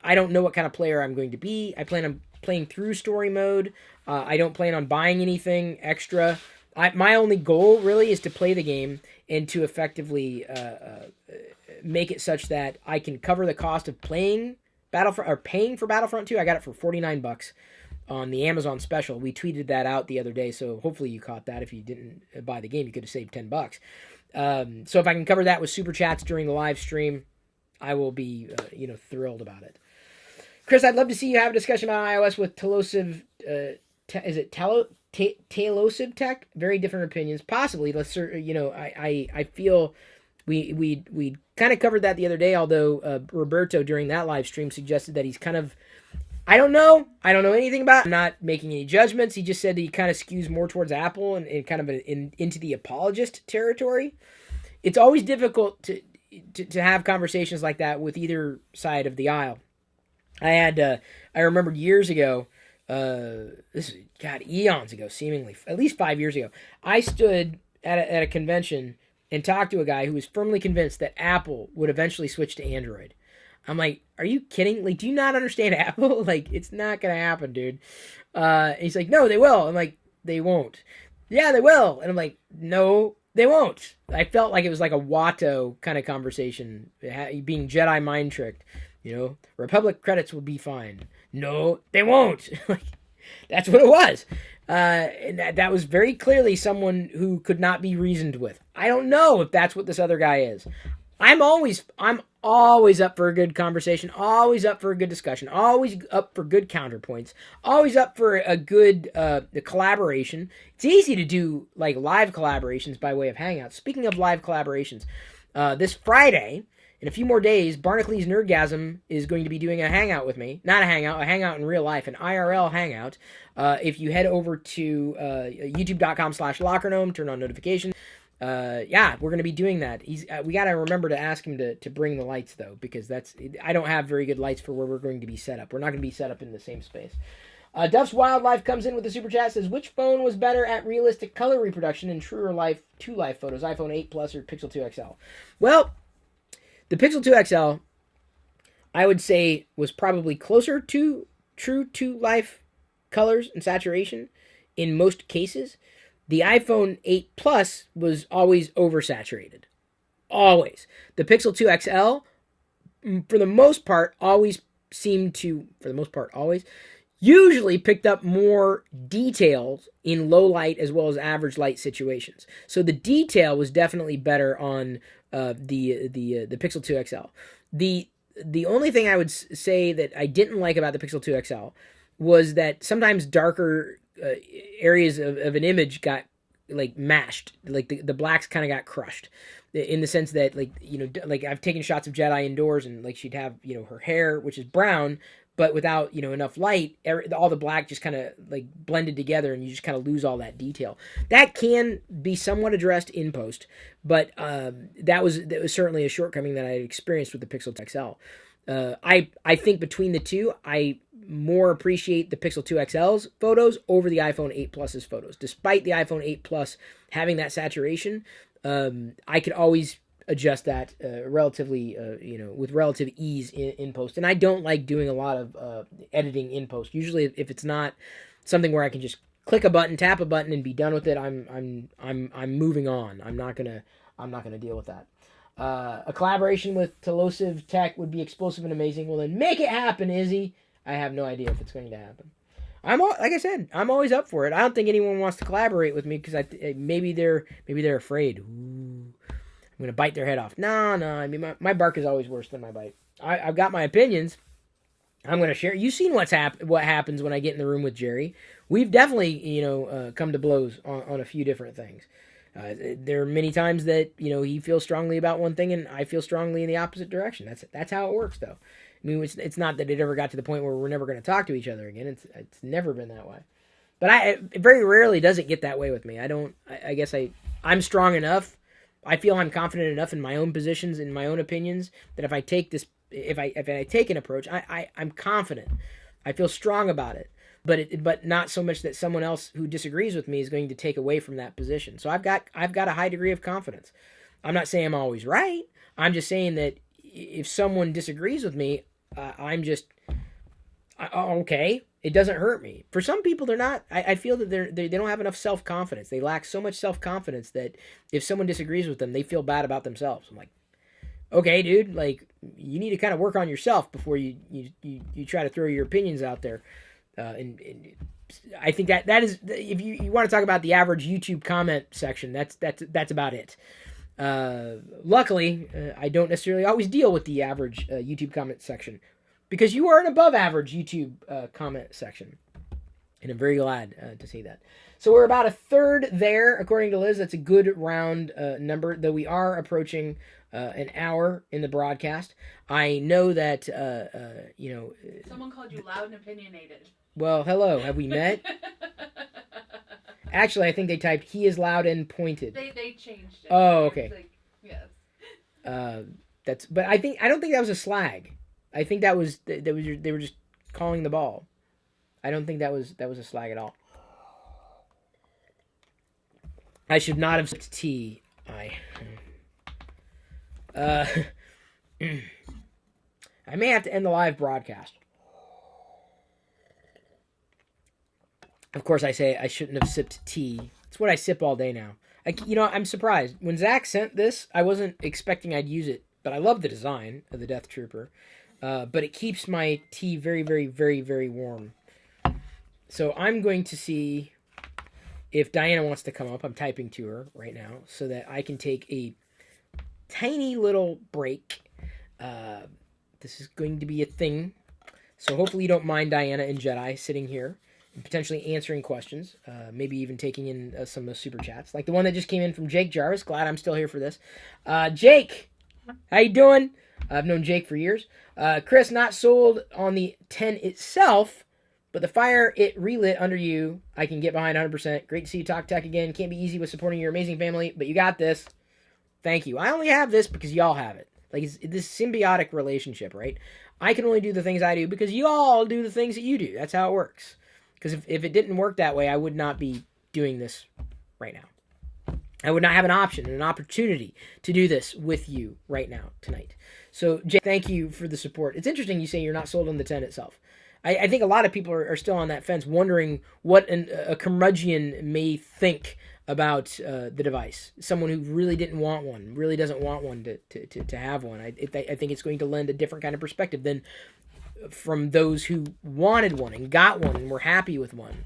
I don't know what kind of player I'm going to be. I plan on playing through story mode. I don't plan on buying anything extra. My only goal really is to play the game and to effectively make it such that I can cover the cost of playing Battlefront or paying for Battlefront 2. I got it for $49 on the Amazon special. We tweeted that out the other day, so hopefully you caught that. If you didn't buy the game, you could have saved $10. So if I can cover that with super chats during the live stream, I will be thrilled about it. Chris, I'd love to see you have a discussion about iOS with Telosive. Is it Telosive Tech? Very different opinions. Possibly. I feel we kind of covered that the other day. Although Roberto during that live stream suggested that he's kind of, I don't know anything about it. I'm not making any judgments. He just said that he kind of skews more towards Apple and kind of into the apologist territory. It's always difficult to have conversations like that with either side of the aisle. I remembered years ago, eons ago, seemingly, at least 5 years ago, I stood at a convention and talked to a guy who was firmly convinced that Apple would eventually switch to Android. I'm like, are you kidding? Like, do you not understand Apple? Like, it's not going to happen, dude. And he's like, no, they will. I'm like, they won't. Yeah, they will. And I'm like, no, they won't. I felt like it was like a Watto kind of conversation, being Jedi mind tricked. Republic credits will be fine. No, they won't. That's what it was. And that was very clearly someone who could not be reasoned with. I don't know if that's what this other guy is. I'm always up for a good conversation, always up for a good discussion, always up for good counterpoints, always up for a good collaboration. It's easy to do live collaborations by way of Hangouts. Speaking of live collaborations, this Friday, in a few more days, Barnacle Nerdgasm is going to be doing a hangout with me. Not a hangout in real life, an IRL hangout. If you head over to youtube.com/Lockernome, turn on notifications. We're going to be doing that. We got to remember to ask him to bring the lights, though, because I don't have very good lights for where we're going to be set up. We're not going to be set up in the same space. Duff's Wildlife comes in with the super chat, says, which phone was better at realistic color reproduction in truer life, 2-life photos, iPhone 8 Plus or Pixel 2 XL? Well, the Pixel 2 XL, I would say, was probably closer to true 2-life colors and saturation in most cases. The iPhone 8 Plus was always oversaturated. Always. The Pixel 2 XL, for the most part, usually picked up more details in low light as well as average light situations. So the detail was definitely better on the Pixel 2 XL. The only thing I would say that I didn't like about the Pixel 2 XL was that sometimes darker areas of an image got mashed, the blacks kind of got crushed, in the sense that I've taken shots of Jedi indoors and she'd have her hair, which is brown, but without enough light, all the black just kind of blended together, and you just kind of lose all that detail. That can be somewhat addressed in post, but that was certainly a shortcoming that I experienced with the Pixel XL. I think between the two, I more appreciate the Pixel 2 XL's photos over the iPhone 8 Plus's photos. Despite the iPhone 8 Plus having that saturation, I could always adjust that relatively, with relative ease in post. And I don't like doing a lot of editing in post. Usually, if it's not something where I can just click a button, tap a button, and be done with it, I'm moving on. I'm not gonna deal with that. A collaboration with Telosive Tech would be explosive and amazing. Well, then make it happen, Izzy. I have no idea if it's going to happen. Like I said, I'm always up for it. I don't think anyone wants to collaborate with me because maybe they're afraid. Ooh, I'm gonna bite their head off. No. I mean, my bark is always worse than my bite. I've got my opinions. I'm gonna share. You've seen what happens when I get in the room with Jerry. We've definitely come to blows on a few different things. There are many times that he feels strongly about one thing and I feel strongly in the opposite direction. That's how it works, though. I mean, it's not that it ever got to the point where we're never going to talk to each other again. It's never been that way. But it very rarely does it get that way with me. I guess I'm strong enough. I feel I'm confident enough in my own positions, in my own opinions, that if I take an approach, I'm confident. I feel strong about it. But not so much that someone else who disagrees with me is going to take away from that position. So I've got a high degree of confidence. I'm not saying I'm always right. I'm just saying that if someone disagrees with me, okay. It doesn't hurt me. For some people, they're not. I feel that they don't have enough self-confidence. They lack so much self-confidence that if someone disagrees with them, they feel bad about themselves. I'm like, okay, dude, like you need to kind of work on yourself before you try to throw your opinions out there. And I think that is, if you want to talk about the average YouTube comment section, that's about it. Luckily, I don't necessarily always deal with the average YouTube comment section because you are an above average YouTube comment section. And I'm very glad to see that. So we're about a third there, according to Liz. That's a good round number, though we are approaching an hour in the broadcast. I know that, someone called you loud and opinionated. Well, hello. Have we met? Actually, I think they typed, he is loud and pointed. They changed it. Oh, okay. Like, yes. But I don't think that was a slag. I think they were just calling the ball. I don't think that was a slag at all. I should not have sipped tea. I may have to end the live broadcast. Of course, I say I shouldn't have sipped tea. It's what I sip all day now. I'm surprised. When Zach sent this, I wasn't expecting I'd use it, but I love the design of the Death Trooper. But it keeps my tea very, very, very, very warm. So I'm going to see if Diana wants to come up. I'm typing to her right now so that I can take a tiny little break. This is going to be a thing. So hopefully you don't mind Diana and Jedi sitting here and potentially answering questions. Maybe even taking in some of the super chats. Like the one that just came in from Jake Jarvis. Glad I'm still here for this. Jake, how you doing? I've known Jake for years. Chris, not sold on the 10 itself, but the fire it relit under you, I can get behind 100%. Great to see you talk tech again. Can't be easy with supporting your amazing family, but you got this. Thank you. I only have this because y'all have it. Like, it's this symbiotic relationship, right? I can only do the things I do because y'all do the things that you do. That's how it works. Because if it didn't work that way, I would not be doing this right now. I would not have an option and an opportunity to do this with you right now, tonight. So, Jay, thank you for the support. It's interesting you say you're not sold on the 10 itself. I think a lot of people are still on that fence, wondering what a curmudgeon may think about the device. Someone who really didn't want one, really doesn't want one to have one. I think it's going to lend a different kind of perspective than from those who wanted one and got one and were happy with one.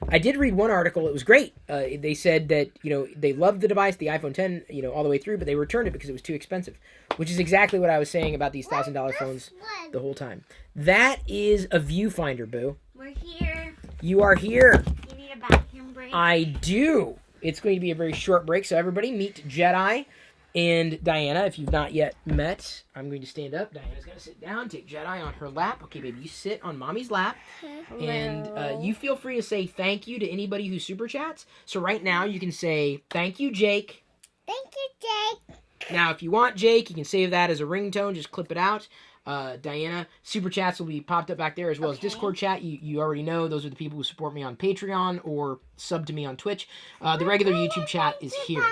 I did read one article. It was great. They said that, they loved the device, the iPhone 10, all the way through, but they returned it because it was too expensive, which is exactly what I was saying about these $1,000 phones the whole time. That is a viewfinder, Boo. We're here. You are here. You need a bathroom break? I do. It's going to be a very short break, so everybody meet Jedi and Diana. If you've not yet met, I'm going to stand up. Diana's going to sit down, take Jedi on her lap. Okay, baby, you sit on Mommy's lap. Hello. And you feel free to say thank you to anybody who super chats. So right now you can say, thank you, Jake. Thank you, Jake. Now, if you want Jake, you can save that as a ringtone. Just clip it out. Diana. Super chats will be popped up back there as well as Discord chat. You already know those are the people who support me on Patreon or sub to me on Twitch. The regular YouTube chat is here.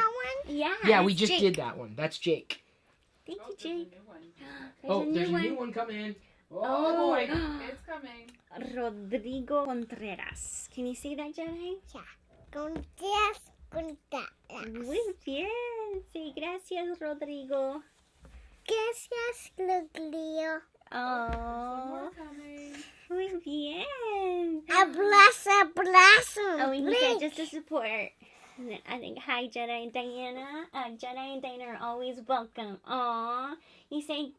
Yeah, we just did that one. That's Jake. Thank you, Jake. There's a new one coming in. Oh boy, it's coming. Rodrigo Contreras. Can you say that, Jedi? Contreras. Muy bien. Sí, gracias, Rodrigo. Gracias, Rodrigo. Oh, More coming. muy bien. Abrazo. Oh, he said just to support. And then I think, hi, Jedi and Diana. Jedi and Diana are always welcome. Aw. You say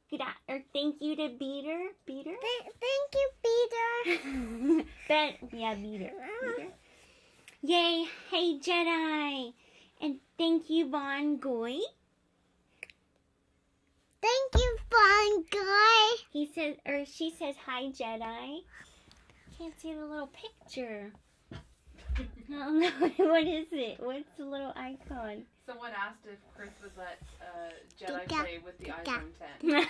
thank you to Beater. Beater? Thank you, Peter. Beater. Yay. Hey, Jedi. And thank you, Von Goy. Thank you, fun guy. He says, or she says, hi, Jedi. Can't see the little picture. I don't know. What is it? What's the little icon? Someone asked if Chris would let Jedi play with the iPhone 10.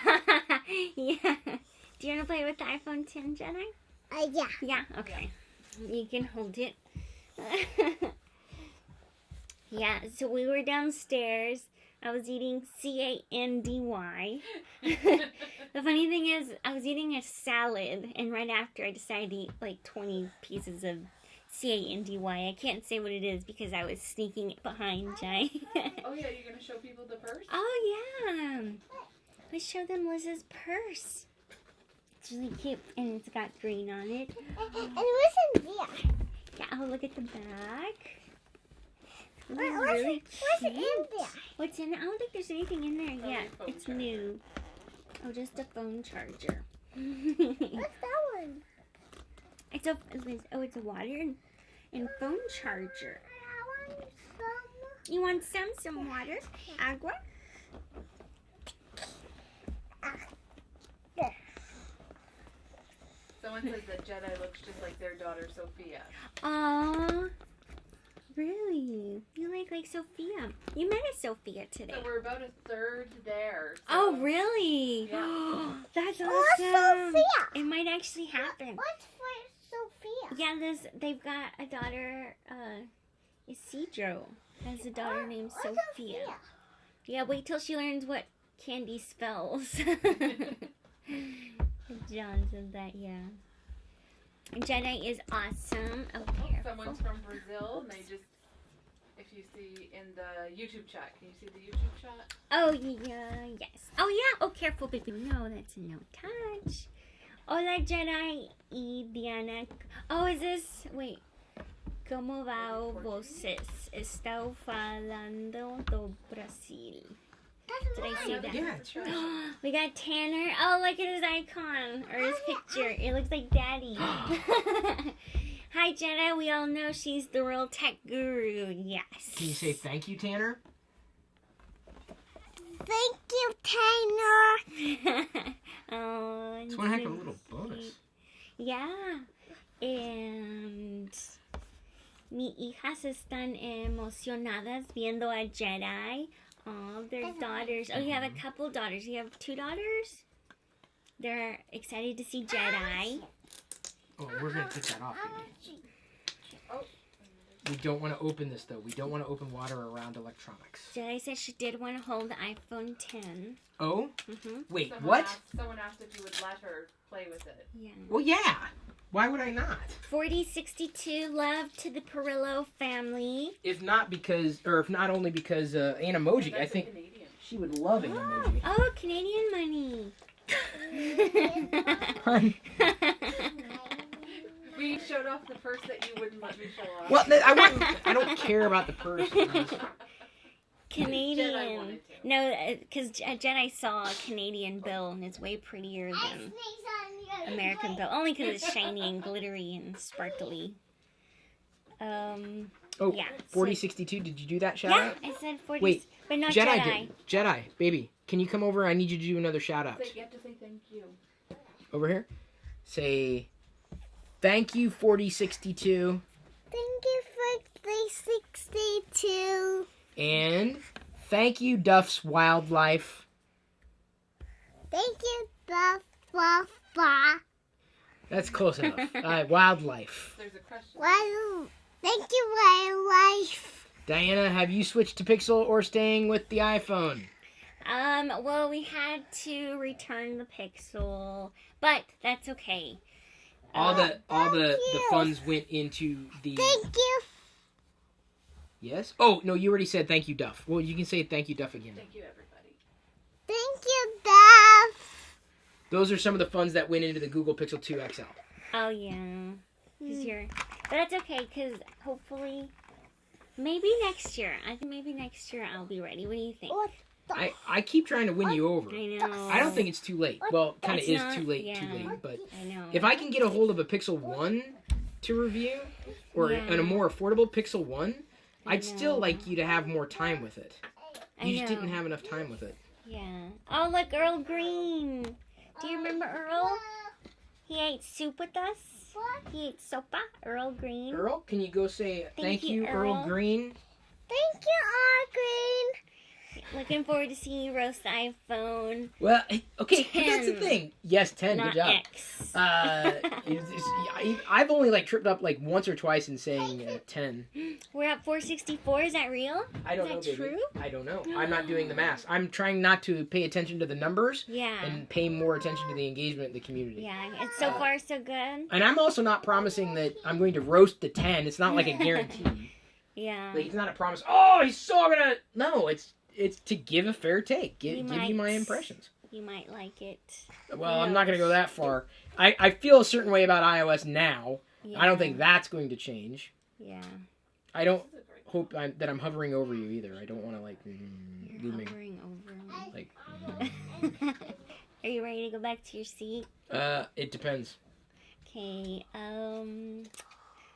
Yeah. Do you want to play with the iPhone 10, Jedi? Yeah. Yeah, okay. You can hold it. Yeah, so we were downstairs. I was eating candy. The funny thing is, I was eating a salad, and right after I decided to eat like 20 pieces of candy. I can't say what it is because I was sneaking it behind Jai. Oh yeah, you're gonna show people the purse? Oh yeah. Let's show them Liz's purse. It's really cute, and it's got green on it. And what's in there? Yeah, oh, look at the back. This is What's really in cute. there? What's in it? I don't think there's anything in there yet. phone It's charger. new. Oh, just a phone charger. What's that one? It's a water and phone charger. I want some. You want some water? Agua? Someone says that Jedi looks just like their daughter Sophia. Aww. Really? You look like Sophia. You met a Sophia today. So we're about a third there. So Oh, really? Yeah. That's awesome. What's Sophia? It might actually happen. What's for Sophia? Yeah, they've got a daughter, Isidro has a daughter named What's Sophia. Yeah, wait till she learns what candy spells. John said that, yeah. Jedi is awesome. Oh, careful. someone's from Brazil, and they just, if you see in the YouTube chat, can you see the YouTube chat? Oh, yeah, yes. Oh, yeah. Oh, careful, baby. No, that's no touch. Hola, Jedi y Diana. Oh, is this... Wait. Como va voces? Estou falando do Brasil. Did I say that? Yeah, it's right. We got Tanner. Oh, look at his icon or his picture. It looks like Daddy. Hi, Jenna. We all know she's the real tech guru. Yes. Can you say thank you, Tanner? Thank you, Tanner. Oh, It's one heck of a little bonus. yeah. And mis hijas están emocionadas viendo a Jedi. Oh, their daughters. Oh, you have a couple daughters. You have 2 daughters? They're excited to see Jedi. Oh, we're going to take that off, baby. Oh. We don't want to open this, though. We don't want to open water around electronics. Jedi said she did want to hold the iPhone 10. Oh? Mm-hmm. Wait, Someone what? Someone asked if you would let her play with it. Yeah. Well, yeah. Why would I not? 4062, love to the Pirillo family. If not because, or if not only because Animoji, I That's think Canadian. she would love Animoji. Oh, Canadian money. Hun. We showed off the purse that you wouldn't let me show off. Well, I don't care about the purse. Jedi Canadian. wanted to. No, because Jedi saw a Canadian bill and it's way prettier than American bill. Only because it's shiny and glittery and sparkly. Oh, yeah. 4062, did you do that shout Yeah, out? I said 40. Wait, but not Jedi Jedi. did. Jedi, baby, can you come over? I need you to do another shout out. You have to say thank you. Over here. Say, thank you, 4062. Thank you for 362. And thank you, Duff's Wildlife. Thank you, Buff That's close enough. Wildlife. There's a question. Well, thank you, my wife. Diana, have you switched to Pixel or staying with the iPhone? Well, we had to return the Pixel, but that's okay. All the you. funds went into the. Thank you. Yes. Oh no, you already said thank you, Duff. Well, you can say thank you, Duff again. Thank you, everybody. Thank you, Dad. Those are some of the funds that went into the Google Pixel 2 XL. Oh yeah, 'cause but that's okay, because hopefully, maybe next year. I think maybe next year I'll be ready. What do you think? What the? I keep trying to win you over. I know. I don't think it's too late. Well, kind of It's is not- too late, yeah. but I know. if I can get a hold of a Pixel 1 to review, or Yeah. and a more affordable Pixel 1, I I'd still know. like you to have more time with it. I You just know. didn't have enough time with it. Yeah. Oh, look, Earl Green. Do you remember Earl? He ate soup with us. He ate sopa. Earl Green. Earl, can you go say thank you, Earl Earl. Green? Thank you, Green. Looking forward to seeing you roast the iPhone. Well, okay, but that's the 10. thing. Yes, 10. Not Good job. X. I've only tripped up once or twice in saying 10. We're at 464. Is that real? I don't Is know, that baby. true? I don't know. I'm not doing the math. I'm trying not to pay attention to the numbers Yeah. and pay more attention to the engagement in the community. Yeah. It's so far so good. And I'm also not promising that I'm going to roast the 10. It's not like a guarantee. Yeah. It's not a promise. Oh, he's so gonna. No, it's to give a fair take. Give you my might. impressions. You might like it. Well, I'm not going to go that far. I feel a certain way about iOS now. Yeah. I don't think that's going to change. Yeah. I don't hope that I'm hovering over you either. I don't want to You're looming. hovering over Like, me. Are you ready to go back to your seat? it depends. Okay.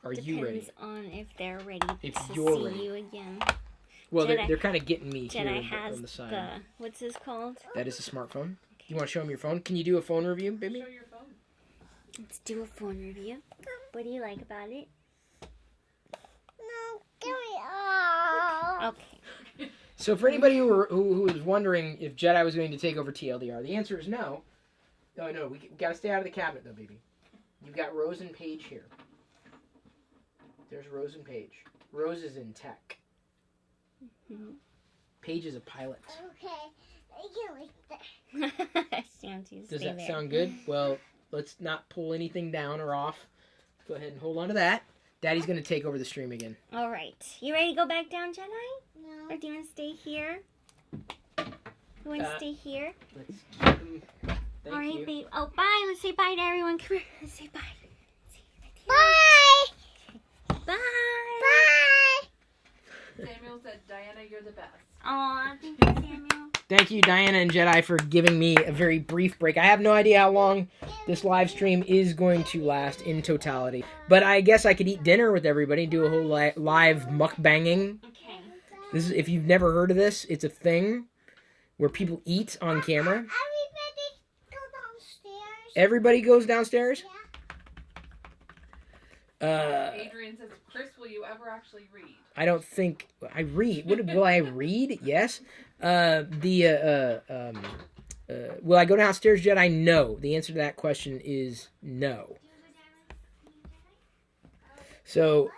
Are you ready? Depends on if they're ready If to you're see ready. you again. Well, Jedi- they're kind of getting me here Jedi on has the side. the what's this called? That is a smartphone. You want to show them your phone? Can you do a phone review, baby? Show your phone. Let's do a phone review. What do you like about it? No, give me all. Okay. So for anybody who was wondering if Jedi was going to take over TLDR, the answer is no. No, we got to stay out of the cabinet though, baby. You've got Rose and Paige here. There's Rose and Paige. Rose is in tech. Mhm. Paige is a pilot. Okay, I can like that. Does that sound good? Well, let's not pull anything down or off. Go ahead and hold on to that. Daddy's going to take over the stream again. All right. You ready to go back down, Jedi? No. Or do you want to stay here? You want to stay here? Let's keep them. Thank All right, you. babe. Oh, bye. Let's say bye to everyone. Come here. Let's say bye. Bye. Bye. Bye. Samuel said, Diana, you're the best. Aw, thank you, Samuel. Thank you, Diana and Jedi, for giving me a very brief break. I have no idea how long this live stream is going to last in totality. But I guess I could eat dinner with everybody, do a whole live mukbanging. Okay. This is, if you've never heard of this, it's a thing where people eat on camera. Everybody go downstairs. Everybody goes downstairs. Adrian says, Chris, will you ever actually read? I don't think I read. Will I read? Yes. Will I go downstairs, Jedi? No. The answer to that question is no. So,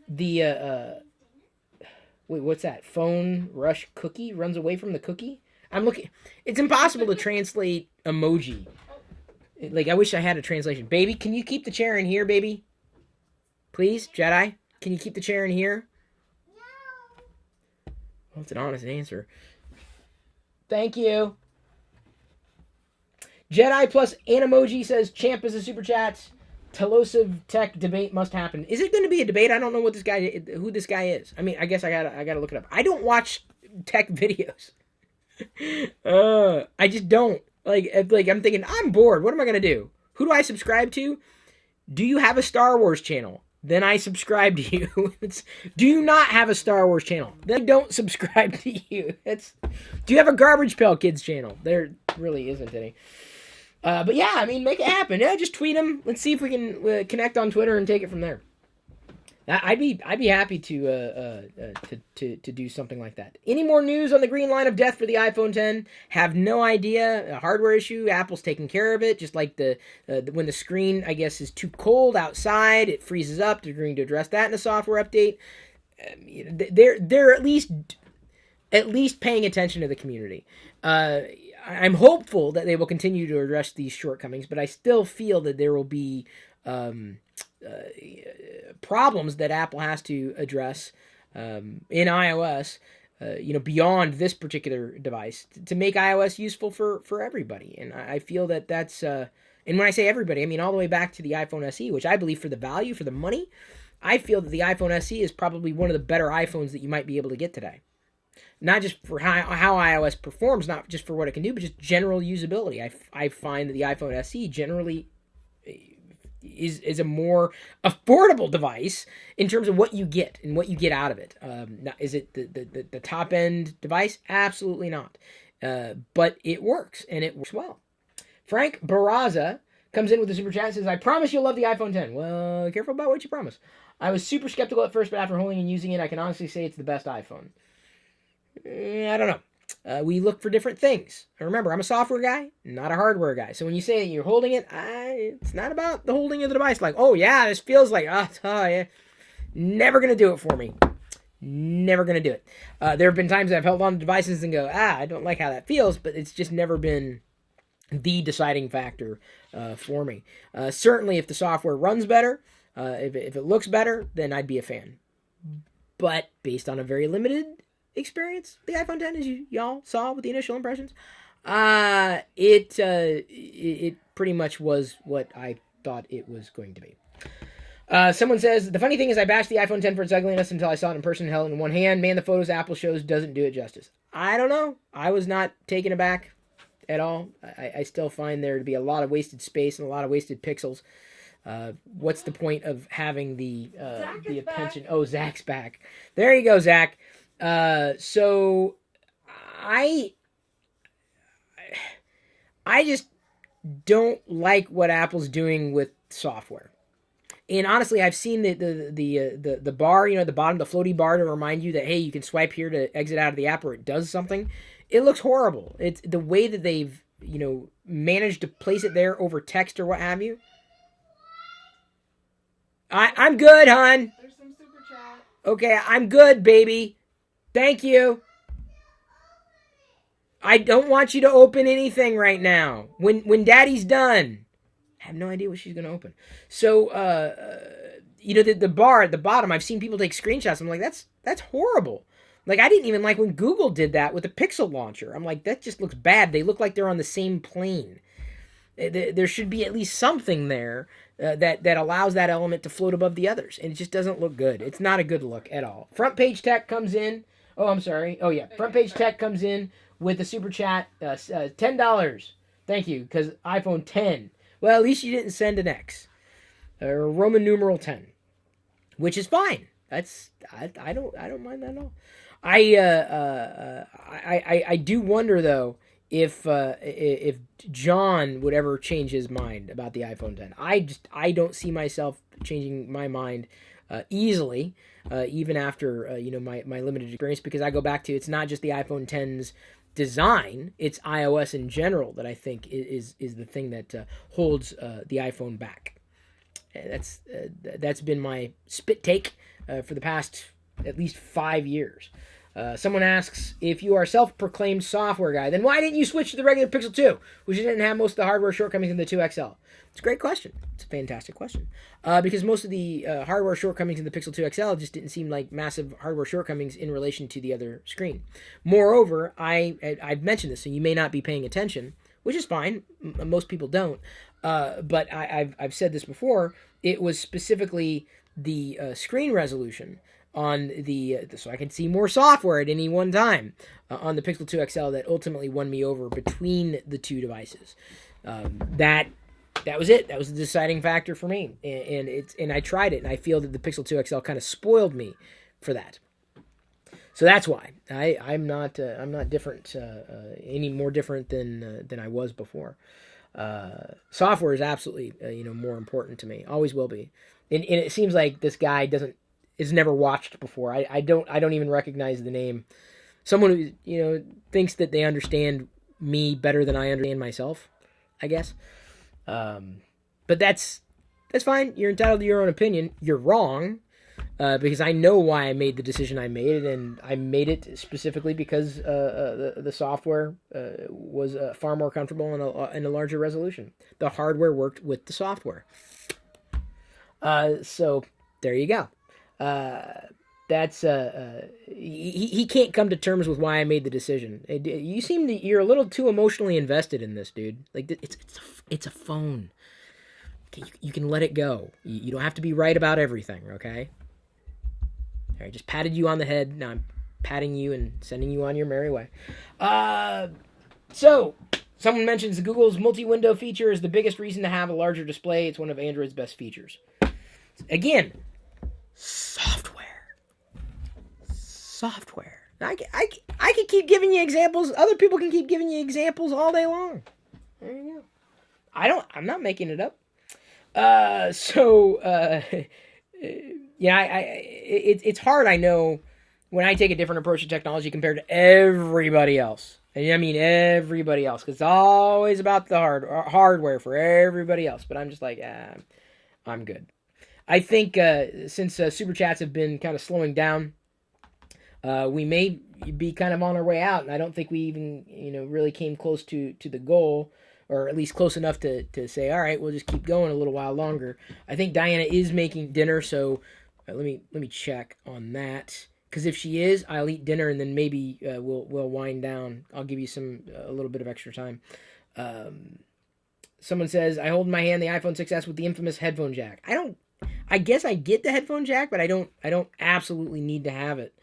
wait, what's that? Phone rush cookie runs away from the cookie? I'm looking. It's impossible to translate emoji. I wish I had a translation. Baby, can you keep the chair in here, baby? Please, Jedi? Can you keep the chair in here? Well, it's an honest answer. Thank you. Jedi plus Animoji says Champ is a super chat. Telosive tech debate must happen. Is it going to be a debate? I don't know who this guy is. I mean, I guess I gotta look it up. I don't watch tech videos. I just don't. I'm thinking, I'm bored. What am I going to do? Who do I subscribe to? Do you have a Star Wars channel? Then I subscribe to you. Do you not have a Star Wars channel? Then I don't subscribe to you. Do you have a Garbage Pail Kids channel? There really isn't any. But yeah, I mean, make it happen. Yeah, just tweet them. Let's see if we can connect on Twitter and take it from there. I'd be happy to do something like that. Any more news on the green line of death for the iPhone 10? Have no idea. A hardware issue. Apple's taking care of it. Just like when the screen, I guess, is too cold outside, it freezes up. They're going to address that in a software update. They're at least paying attention to the community. I'm hopeful that they will continue to address these shortcomings, but I still feel that there will be problems that Apple has to address in iOS, beyond this particular device to make iOS useful for everybody. And I feel that that's, and when I say everybody, I mean all the way back to the iPhone SE, which I believe for the value, for the money, I feel that the iPhone SE is probably one of the better iPhones that you might be able to get today. Not just for how iOS performs, not just for what it can do, but just general usability. I find that the iPhone SE generally is a more affordable device in terms of what you get and what you get out of it. Is it the top end device? Absolutely not. But it works, and it works well. Frank Barraza comes in with a super chat and says, I promise you'll love the iPhone 10. Well, careful about what you promise. I was super skeptical at first, but after holding and using it, I can honestly say it's the best iPhone. I don't know. We look for different things. Remember, I'm a software guy, not a hardware guy. So when you say that you're holding it, it's not about the holding of the device. Like, oh yeah, this feels like, yeah. Never going to do it for me. Never going to do it. There have been times I've held on to devices and go, I don't like how that feels, but it's just never been the deciding factor for me. Certainly if the software runs better, if it looks better, then I'd be a fan. But based on a very limited experience, the iPhone 10, as y'all saw with the initial impressions, it pretty much was what I thought it was going to be. Someone says, the funny thing is I bashed the iPhone 10 for its ugliness until I saw it in person and held it in one hand. Man, the photos Apple shows doesn't do it justice. I don't know. I was not taken aback at all. I still find there to be a lot of wasted space and a lot of wasted pixels. What's the point of having the attention? Back. Oh, Zach's back. There you go, Zach. So I just don't like what Apple's doing with software. And honestly, I've seen the bar, the bottom, the floaty bar to remind you that, hey, you can swipe here to exit out of the app or it does something. It looks horrible. It's the way that they've, managed to place it there over text or what have you. I'm good, hon. There's some super chat. Okay, I'm good, baby. Thank you. I don't want you to open anything right now. When Daddy's done. I have no idea what she's going to open. So, the bar at the bottom, I've seen people take screenshots. I'm like, that's horrible. Like, I didn't even like when Google did that with the Pixel launcher. I'm like, that just looks bad. They look like they're on the same plane. There should be at least something there that allows that element to float above the others. And it just doesn't look good. It's not a good look at all. Front Page Tech comes in. Oh, I'm sorry. Oh, yeah. Front Page Tech comes in with a super chat. $10. Thank you, because iPhone 10. Well, at least you didn't send an X. Or Roman numeral 10. Which is fine. I don't mind that at all. I do wonder, though, if John would ever change his mind about the iPhone 10. I don't see myself changing my mind easily, even after my limited experience, because I go back to, it's not just the iPhone 10's design, it's iOS in general that I think is the thing that holds the iPhone back. That's been my spit take for the past at least 5 years. Someone asks, if you are a self-proclaimed software guy, then why didn't you switch to the regular Pixel 2, which didn't have most of the hardware shortcomings in the 2 XL? It's a great question. It's a fantastic question. Because most of the hardware shortcomings in the Pixel 2 XL just didn't seem like massive hardware shortcomings in relation to the other screen. Moreover, I've mentioned this, so you may not be paying attention, which is fine. Most people don't. But I've said this before. It was specifically the screen resolution on so I can see more software at any one time on the Pixel 2 XL that ultimately won me over between the two devices. That was it. That was the deciding factor for me, and I tried it, and I feel that the Pixel 2 XL kind of spoiled me for that. So that's why I'm not different any more different than I was before. Software is absolutely more important to me. Always will be. And it seems like this guy doesn't is never watched before. I don't even recognize the name. Someone who, you know, thinks that they understand me better than I understand myself, I guess. But that's fine. You're entitled to your own opinion. You're wrong, because I know why I made the decision I made, and I made it specifically because the software was far more comfortable and a larger resolution. The hardware worked with the software. So there you go. That's he can't come to terms with why I made the decision. You're a little too emotionally invested in this, dude. Like it's a phone. Okay, you can let it go. You don't have to be right about everything, okay? All right, just patted you on the head. Now I'm patting you and sending you on your merry way. So someone mentions Google's multi-window feature is the biggest reason to have a larger display. It's one of Android's best features. Again, software. I can keep giving you examples. Other people can keep giving you examples all day long. There you go. I'm not making it up. It's hard, I know, when I take a different approach to technology compared to everybody else. And I mean everybody else, because it's always about the hardware for everybody else. But I'm just like, I'm good. I think since Super Chats have been kind of slowing down, we may be kind of on our way out. And I don't think we even, really came close to the goal, or at least close enough to say, all right, we'll just keep going a little while longer. I think Diana is making dinner, so let me check on that. Because if she is, I'll eat dinner, and then maybe we'll wind down. I'll give you a little bit of extra time. Someone says, I hold in my hand the iPhone 6s with the infamous headphone jack. I guess I get the headphone jack, but I don't absolutely need to have it.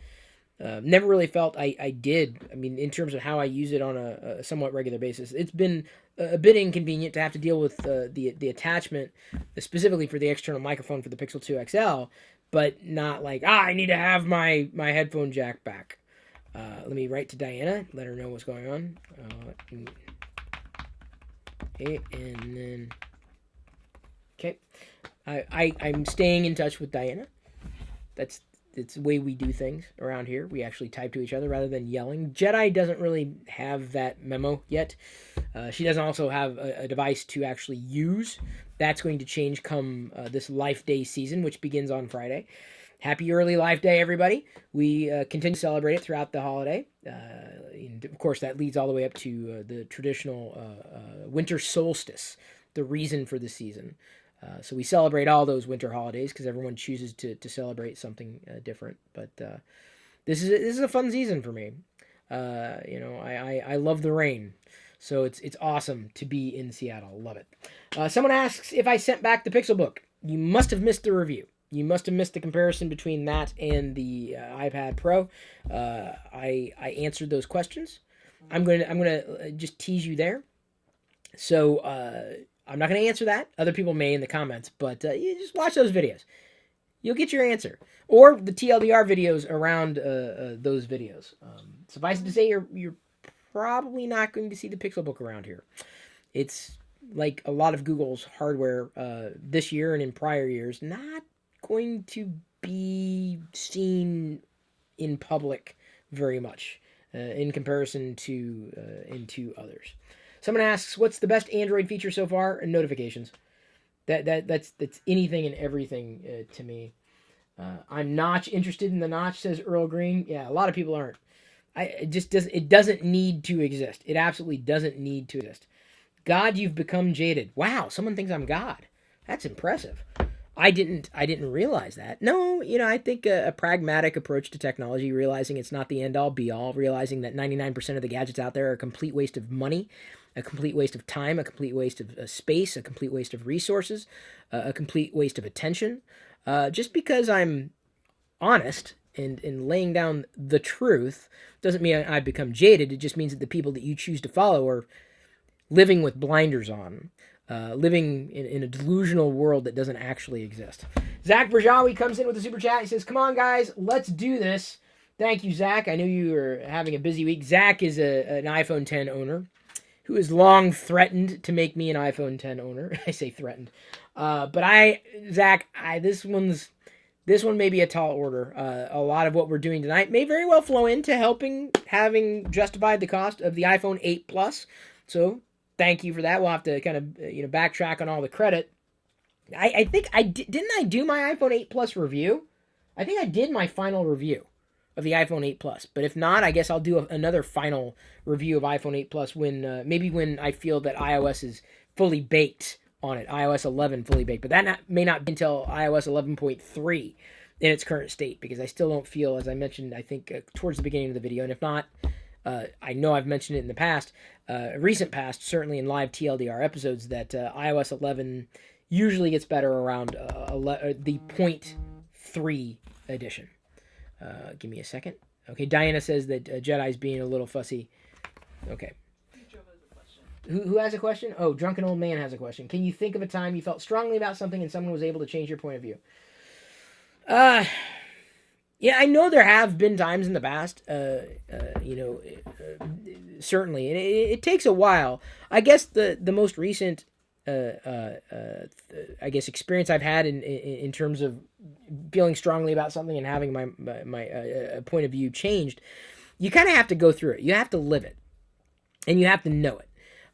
Never really felt I did. I mean, in terms of how I use it on a somewhat regular basis, it's been a bit inconvenient to have to deal with the attachment, specifically for the external microphone for the Pixel 2 XL, but not like, I need to have my headphone jack back. Let me write to Diana, let her know what's going on. Okay, and then, okay, I'm staying in touch with Diana. It's the way we do things around here. We actually type to each other rather than yelling. Jedi doesn't really have that memo yet. She doesn't also have a device to actually use. That's going to change come this Life Day season, which begins on Friday. Happy early Life Day, everybody. We continue to celebrate it throughout the holiday. And of course, that leads all the way up to the traditional winter solstice, the reason for the season. So we celebrate all those winter holidays because everyone chooses to celebrate something different. But this is a fun season for me. I love the rain, so it's awesome to be in Seattle. Love it. Someone asks if I sent back the Pixel Book. You must have missed the review. You must have missed the comparison between that and the iPad Pro. I answered those questions. I'm gonna just tease you there. So I'm not going to answer that. Other people may in the comments, but you just watch those videos. You'll get your answer. Or the TLDR videos around those videos. Suffice it to say, you're probably not going to see the Pixel Book around here. It's like a lot of Google's hardware this year and in prior years, not going to be seen in public very much in comparison to others. Someone asks, what's the best Android feature so far? And notifications. That's anything and everything to me. I'm not interested in the notch, says Earl Green. Yeah, a lot of people aren't. It doesn't need to exist. It absolutely doesn't need to exist. God, you've become jaded. Wow, someone thinks I'm God. That's impressive. I didn't realize that. No, I think a pragmatic approach to technology, realizing it's not the end-all, be-all, realizing that 99% of the gadgets out there are a complete waste of money, a complete waste of time, a complete waste of space, a complete waste of resources, a complete waste of attention. Just because I'm honest and laying down the truth doesn't mean I've become jaded. It just means that the people that you choose to follow are living with blinders on. Living in a delusional world that doesn't actually exist. Zach Berjawi comes in with a super chat. He says, come on, guys, let's do this. Thank you, Zach. I knew you were having a busy week. Zach is an iPhone 10 owner who has long threatened to make me an iPhone 10 owner. I say threatened. But Zach, this one's this one may be a tall order. A lot of what we're doing tonight may very well flow into having justified the cost of the iPhone 8 Plus. So thank you for that. We'll have to kind of backtrack on all the credit. I think didn't I do my iPhone 8 Plus review? I think I did my final review of the iPhone 8 Plus. But if not, I guess I'll do another final review of iPhone 8 Plus maybe when I feel that iOS is fully baked on it, iOS 11 fully baked. But that may not be until iOS 11.3 in its current state, because I still don't feel, as I mentioned, I think towards the beginning of the video, and if not, I know I've mentioned it in the past, recent past, certainly in live TLDR episodes, that iOS 11 usually gets better around the 0.3 edition. Give me a second. Okay, Diana says that Jedi's being a little fussy. Okay. Who has a question? Oh, Drunken Old Man has a question. Can you think of a time you felt strongly about something and someone was able to change your point of view? Yeah, I know there have been times in the past, certainly. And it takes a while. I guess the most recent, experience I've had in terms of feeling strongly about something and having my point of view changed, you kind of have to go through it. You have to live it. And you have to know it.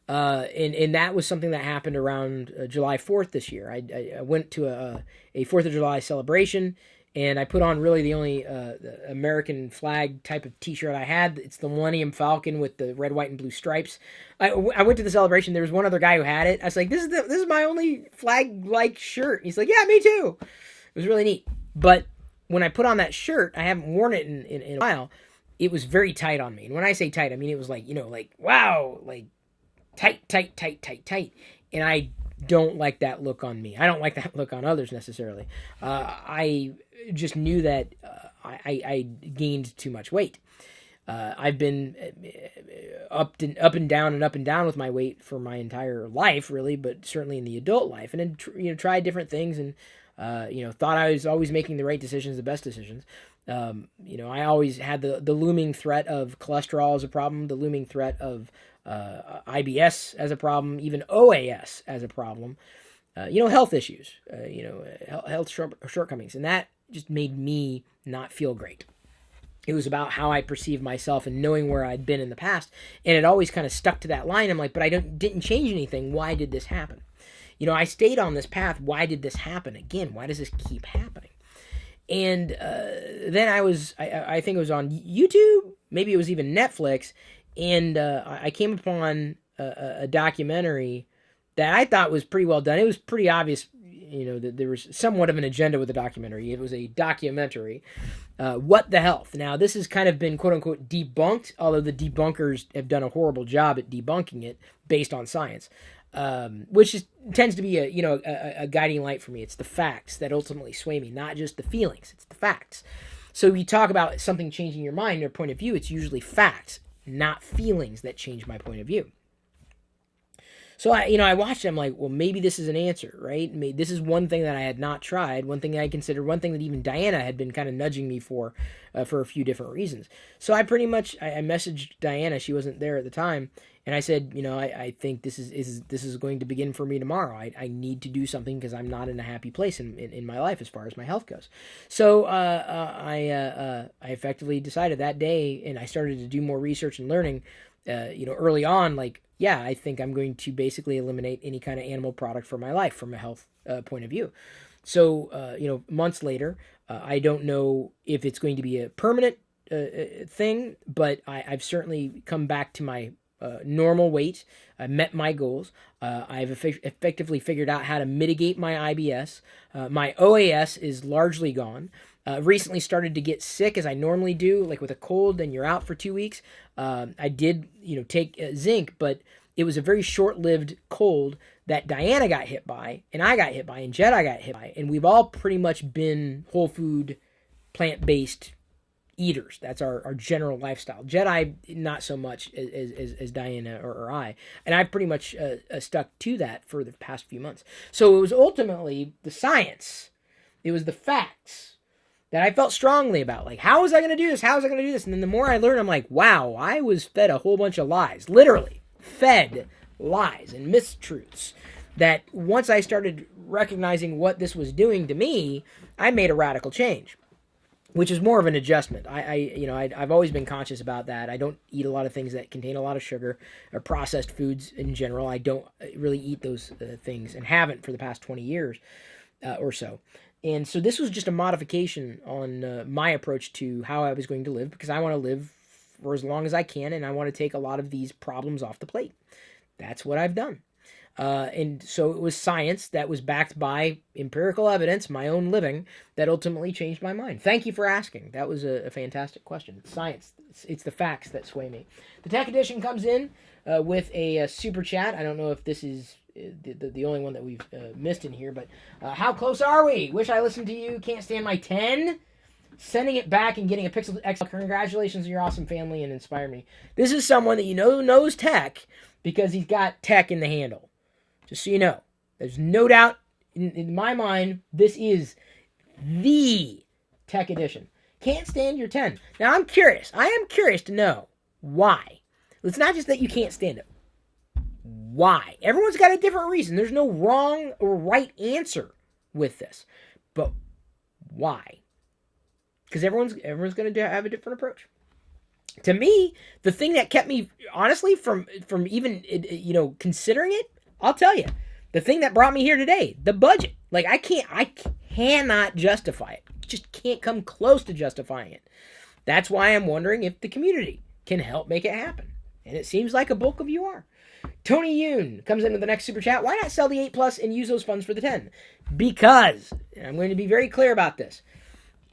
And that was something that happened around July 4th this year. I went to a 4th of July celebration, and I put on really the only American flag type of t-shirt I had. It's the Millennium Falcon with the red, white, and blue stripes. I went to the celebration. There was one other guy who had it. I was like, this is my only flag-like shirt. And he's like, yeah, me too. It was really neat. But when I put on that shirt, I haven't worn it in a while. It was very tight on me. And when I say tight, I mean it was like, wow, like tight. And I don't like that look on me. I don't like that look on others necessarily. I just knew that I gained too much weight. I've been up and down with my weight for my entire life, really, but certainly in the adult life. And then tried different things and thought I was always making the right decisions, the best decisions. I always had the looming threat of cholesterol as a problem, the looming threat of IBS as a problem, even OAS as a problem, health issues, health shortcomings. And that just made me not feel great. It was about how I perceived myself and knowing where I'd been in the past. And it always kind of stuck to that line. I'm like, but I didn't change anything. Why did this happen? I stayed on this path. Why did this happen? Again, why does this keep happening? And then I think it was on YouTube, maybe it was even Netflix, and I came upon a documentary that I thought was pretty well done. It was pretty obvious, that there was somewhat of an agenda with the documentary. It was a documentary. What the Health? Now, this has kind of been quote-unquote debunked, although the debunkers have done a horrible job at debunking it based on science. Which tends to be a guiding light for me. It's the facts that ultimately sway me, not just the feelings. It's the facts. So you talk about something changing your mind or point of view, it's usually facts, not feelings that change my point of view. So I watched it, I'm like, well, maybe this is an answer, right? Maybe this is one thing that I had not tried, one thing that I considered, one thing that even Diana had been kind of nudging me for a few different reasons. So I messaged Diana, she wasn't there at the time, and I said, I think this is going to begin for me tomorrow. I need to do something because I'm not in a happy place in my life as far as my health goes. So I effectively decided that day, and I started to do more research and learning, early on, I think I'm going to basically eliminate any kind of animal product for my life from a health point of view. So, months later, I don't know if it's going to be a permanent thing, but I've certainly come back to my normal weight. I met my goals. I've effectively figured out how to mitigate my IBS. My OAS is largely gone. Recently started to get sick as I normally do, like with a cold, and you're out for 2 weeks. I did, take zinc, but it was a very short-lived cold that Diana got hit by, and I got hit by, and Jedi got hit by, and we've all pretty much been whole food, plant-based eaters. That's our general lifestyle. Jedi, not so much as Diana or I, and I've pretty much stuck to that for the past few months. So it was ultimately the science. It was the facts that I felt strongly about. Like, how was I going to do this? How was I going to do this? And then the more I learned, I'm like, wow, I was fed a whole bunch of lies. Literally, fed lies and mistruths. that once I started recognizing what this was doing to me, I made a radical change, which is more of an adjustment. I've always been conscious about that. I don't eat a lot of things that contain a lot of sugar or processed foods in general. I don't really eat those things and haven't for the past 20 years or so. And so this was just a modification on my approach to how I was going to live, because I want to live for as long as I can, and I want to take a lot of these problems off the plate. That's what I've done. And so it was science that was backed by empirical evidence, my own living, that ultimately changed my mind. Thank you for asking. That was a fantastic question. It's science. It's the facts that sway me. The Tech Edition comes in with a super chat. I don't know if this is the only one that we've missed in here, but how close are we? Wish I listened to you. Can't stand my 10. Sending it back and getting a Pixel XL. Congratulations on your awesome family and inspire me. This is someone that you know knows tech because he's got tech in the handle. Just so you know, there's no doubt in my mind, this is the Tech Edition. Can't stand your 10. Now, I'm curious. I am curious to know why. It's not just that you can't stand it. Why? Everyone's got a different reason. There's no wrong or right answer with this. But why? Because everyone's going to have a different approach. To me, the thing that kept me, honestly, from even, considering it, I'll tell you, the thing that brought me here today, the budget. Like, I cannot justify it. Just can't come close to justifying it. That's why I'm wondering if the community can help make it happen. And it seems like a bulk of you are. Tony Yoon comes into the next super chat. Why not sell the 8 Plus and use those funds for the 10? Because, and I'm going to be very clear about this,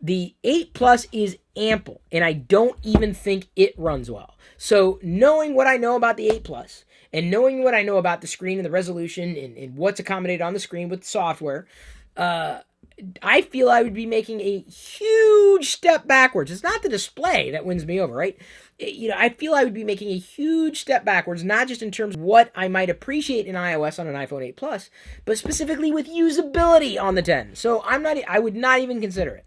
the 8 Plus is ample, and I don't even think it runs well. So knowing what I know about the 8 Plus, and knowing what I know about the screen and the resolution and what's accommodated on the screen with software, I feel I would be making a huge step backwards. It's not the display that wins me over, right? I feel I would be making a huge step backwards, not just in terms of what I might appreciate in iOS on an iPhone 8 Plus, but specifically with usability on the 10. So I would not even consider it.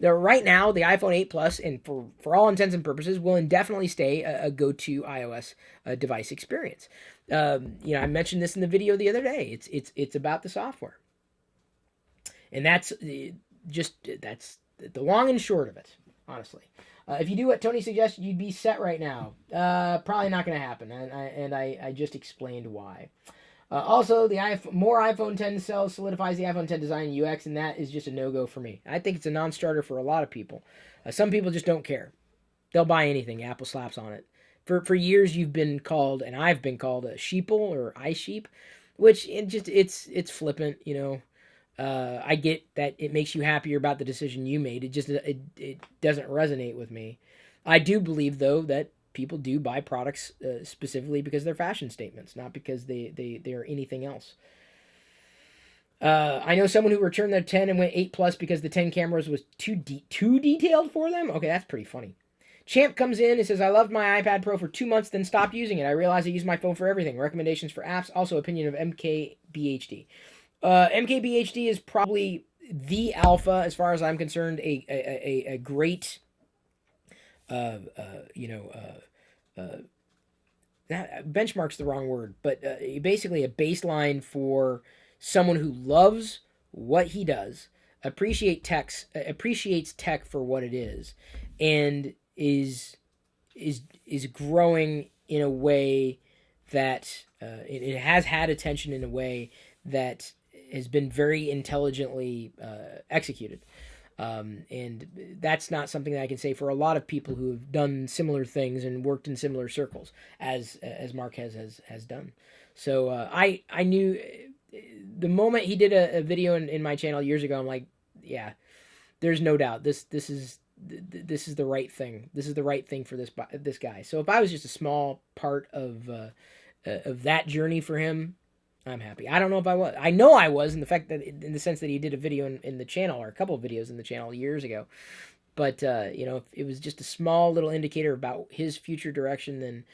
Right now, the iPhone 8 Plus, and for all intents and purposes, will indefinitely stay a go-to iOS device experience. I mentioned this in the video the other day. It's about the software, and that's the long and short of it. Honestly, if you do what Tony suggested, you'd be set right now. Probably not going to happen, and I just explained why. Also, more iPhone 10 sales solidifies the iPhone 10 design and UX, and that is just a no-go for me. I think it's a non-starter for a lot of people. Some people just don't care. They'll buy anything Apple slaps on it. For years, you've been called, and I've been called, a sheeple or iSheep, which it's flippant, I get that it makes you happier about the decision you made. It doesn't resonate with me. I do believe, though, that people do buy products specifically because they're fashion statements, not because they are anything else. I know someone who returned their 10 and went 8 Plus because the 10 cameras was too detailed for them. Okay, that's pretty funny. Champ comes in and says, I loved my iPad Pro for 2 months, then stopped using it. I realized I use my phone for everything. Recommendations for apps. Also, opinion of Mkbhd. Mkbhd is probably the alpha, as far as I'm concerned, a great benchmark's the wrong word, but basically a baseline for someone who loves what he does, appreciates tech for what it is, and is growing in a way that it has had attention in a way that has been very intelligently executed. And that's not something that I can say for a lot of people who have done similar things and worked in similar circles as Mark has done. So I knew the moment he did a video in my channel years ago, I'm like, yeah, there's no doubt this is the right thing. This is the right thing for this guy. So if I was just a small part of that journey for him, I'm happy. I don't know if I was. I know I was in the sense that he did a video in the channel, or a couple of videos in the channel years ago. But if it was just a small little indicator about his future direction, then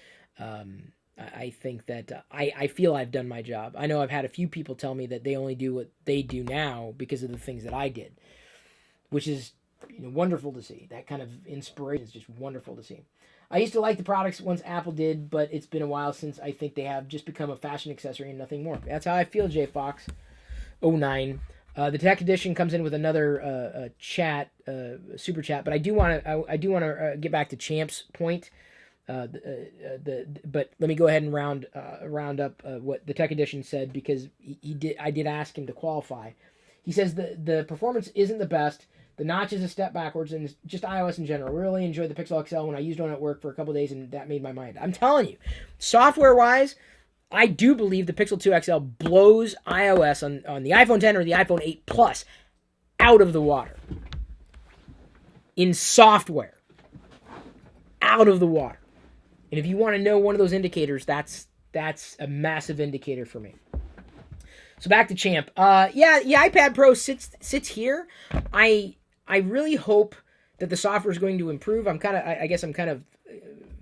I think that I feel I've done my job. I know I've had a few people tell me that they only do what they do now because of the things that I did, which is wonderful to see. That kind of inspiration is just wonderful to see. I used to like the products once Apple did, but it's been a while since I think they have just become a fashion accessory and nothing more. That's how I feel, J Fox 09. The Tech Edition comes in with another chat, super chat, but I do want to get back to Champ's point. But let me go ahead and round up what the Tech Edition said, because I did ask him to qualify. He says the performance isn't the best. The notch is a step backwards, and just iOS in general. Really enjoyed the Pixel XL when I used one at work for a couple days, and that made my mind. I'm telling you, software-wise, I do believe the Pixel 2 XL blows iOS on the iPhone 10 or the iPhone 8 Plus out of the water. In software. Out of the water. And if you want to know one of those indicators, that's a massive indicator for me. So back to Champ. Yeah, the iPad Pro sits here. I really hope that the software is going to improve. I guess I'm kind of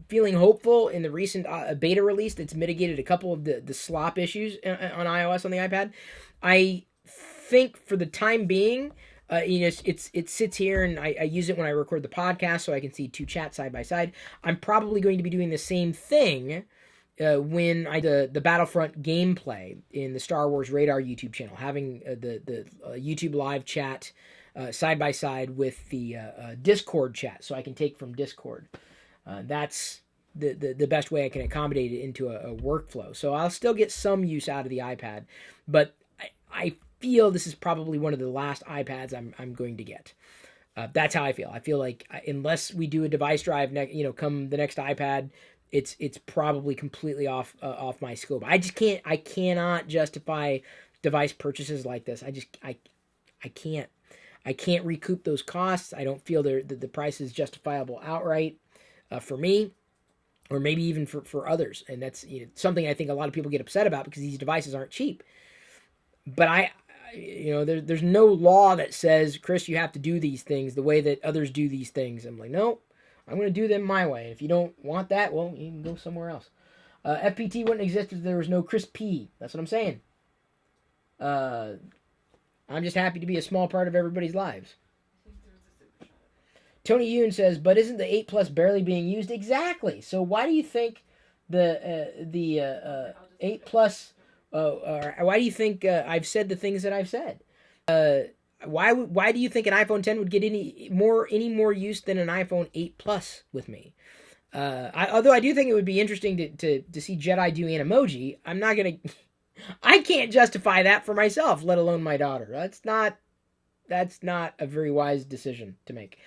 feeling hopeful in the recent beta release that's mitigated a couple of the slop issues on iOS on the iPad. I think for the time being, it sits here, and I use it when I record the podcast so I can see two chats side by side. I'm probably going to be doing the same thing when I do the Battlefront gameplay in the Star Wars Radar YouTube channel, having the YouTube live chat side by side with the Discord chat, so I can take from Discord. That's the best way I can accommodate it into a workflow. So I'll still get some use out of the iPad, but I feel this is probably one of the last iPads I'm going to get. That's how I feel. I feel like unless we do a device drive, come the next iPad, it's probably completely off my scope. I cannot justify device purchases like this. I can't recoup those costs. I don't feel the price is justifiable outright for me, or maybe even for others. And that's something I think a lot of people get upset about, because these devices aren't cheap. But there's no law that says, Chris, you have to do these things the way that others do these things. I'm like, no, I'm going to do them my way. If you don't want that, well, you can go somewhere else. FPT wouldn't exist if there was no Chris P. That's what I'm saying. I'm just happy to be a small part of everybody's lives. Tony Yoon says, but isn't the 8 Plus barely being used? Exactly. So why do you think the 8 Plus... why do you think I've said the things that I've said? Why do you think an iPhone 10 would get any more use than an iPhone 8 Plus with me? Although I do think it would be interesting to see Jedi do Animoji. I can't justify that for myself, let alone my daughter. That's not a very wise decision to make.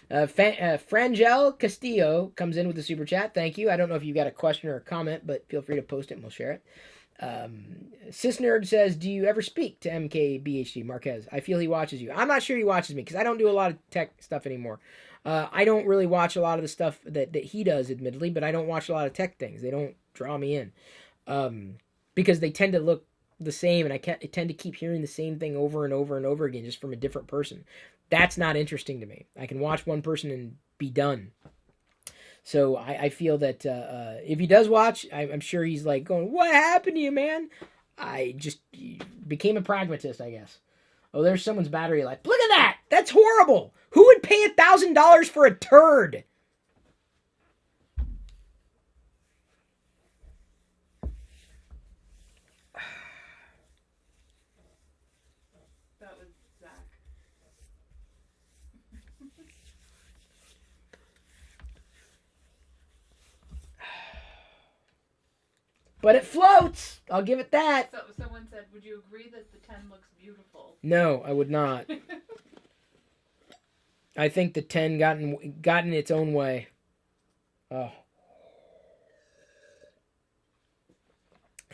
Frangel Castillo comes in with a super chat. Thank you. I don't know if you got a question or a comment, but feel free to post it and we'll share it. Cisnerd says, do you ever speak to Mkbhd Marquez? I feel he watches you. I'm not sure he watches me, because I don't do a lot of tech stuff anymore. I don't really watch a lot of the stuff that he does, admittedly, but I don't watch a lot of tech things. They don't draw me in, because they tend to look the same, and I tend to keep hearing the same thing over and over and over again, just from a different person. That's not interesting to me. I can watch one person and be done. So I feel that if he does watch, I'm sure he's like going, what happened to you, man? I just became a pragmatist, I guess. Oh, there's someone's battery life. Look at that! That's horrible! Who would pay $1,000 for a turd? That was Zach. But it floats! I'll give it that. So someone said, would you agree that the 10 looks beautiful? No, I would not. I think the 10 got in its own way. Oh.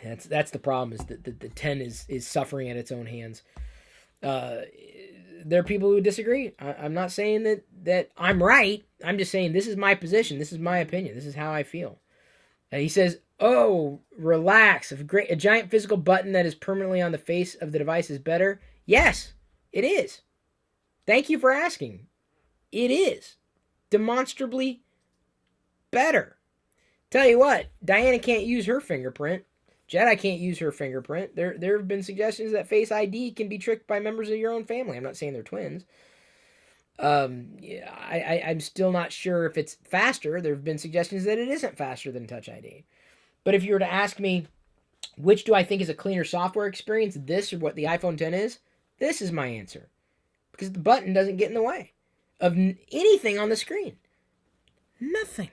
That's the problem, is that the 10 is suffering at its own hands. There are people who disagree. I'm not saying that I'm right. I'm just saying this is my position. This is my opinion. This is how I feel. He says, oh, relax. A giant physical button that is permanently on the face of the device is better. Yes, it is. Thank you for asking. It is. Demonstrably better. Tell you what, Diana can't use her fingerprint. Jedi can't use her fingerprint. There have been suggestions that Face ID can be tricked by members of your own family. I'm not saying they're twins. I'm still not sure if it's faster. There have been suggestions that it isn't faster than Touch ID. But if you were to ask me, which do I think is a cleaner software experience, this or what the iPhone 10 is, this is my answer. Because the button doesn't get in the way of anything on the screen. Nothing.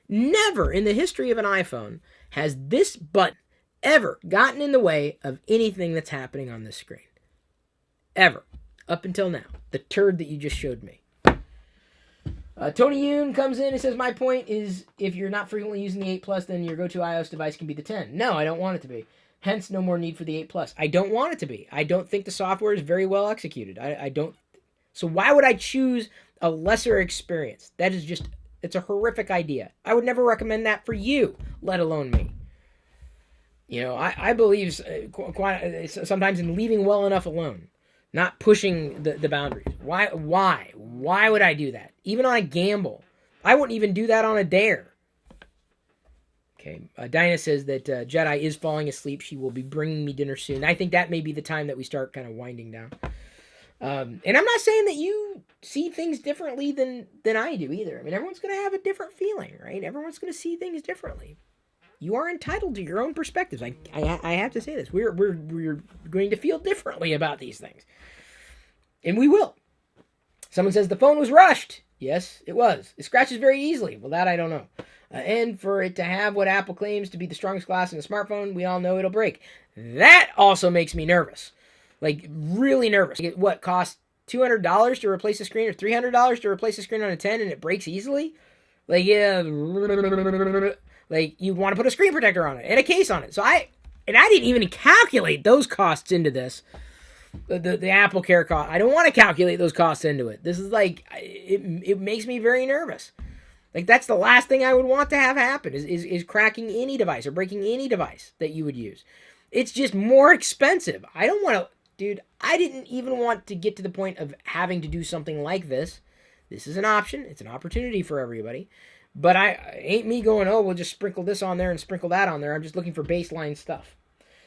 Never in the history of an iPhone has this button ever gotten in the way of anything that's happening on this screen. Ever. Up until now. The turd that you just showed me. Tony Yoon comes in and says, my point is, if you're not frequently using the 8 Plus, then your go-to iOS device can be the 10. No, I don't want it to be. Hence, no more need for the 8 Plus. I don't want it to be. I don't think the software is very well executed. I don't. So why would I choose a lesser experience? That is just, it's a horrific idea. I would never recommend that for you, let alone me. You know, I believe sometimes in leaving well enough alone. Not pushing the boundaries. Why would I do that? Even on a gamble. I wouldn't even do that on a dare. Okay. Dinah says that Jedi is falling asleep. She will be bringing me dinner soon. I think that may be the time that we start kind of winding down. And I'm not saying that you see things differently than I do either. I mean, everyone's going to have a different feeling, right? Everyone's going to see things differently. You are entitled to your own perspectives. I have to say this. We're going to feel differently about these things. And we will. Someone says the phone was rushed. Yes, it was. It scratches very easily. Well, that I don't know. And for it to have what Apple claims to be the strongest glass in a smartphone, we all know it'll break. That also makes me nervous. Like, really nervous. What, cost $200 to replace the screen or $300 to replace the screen on a 10 and it breaks easily? Like, yeah. Like, you want to put a screen protector on it and a case on it. So I didn't even calculate those costs into this. The Apple Care cost. I don't want to calculate those costs into it. This is like, it makes me very nervous. Like, that's the last thing I would want to have happen is cracking any device or breaking any device that you would use. It's just more expensive. I don't want to, dude, I didn't even want to get to the point of having to do something like this. This is an option. It's an opportunity for everybody. But I ain't me going, oh, we'll just sprinkle this on there and sprinkle that on there. I'm just looking for baseline stuff.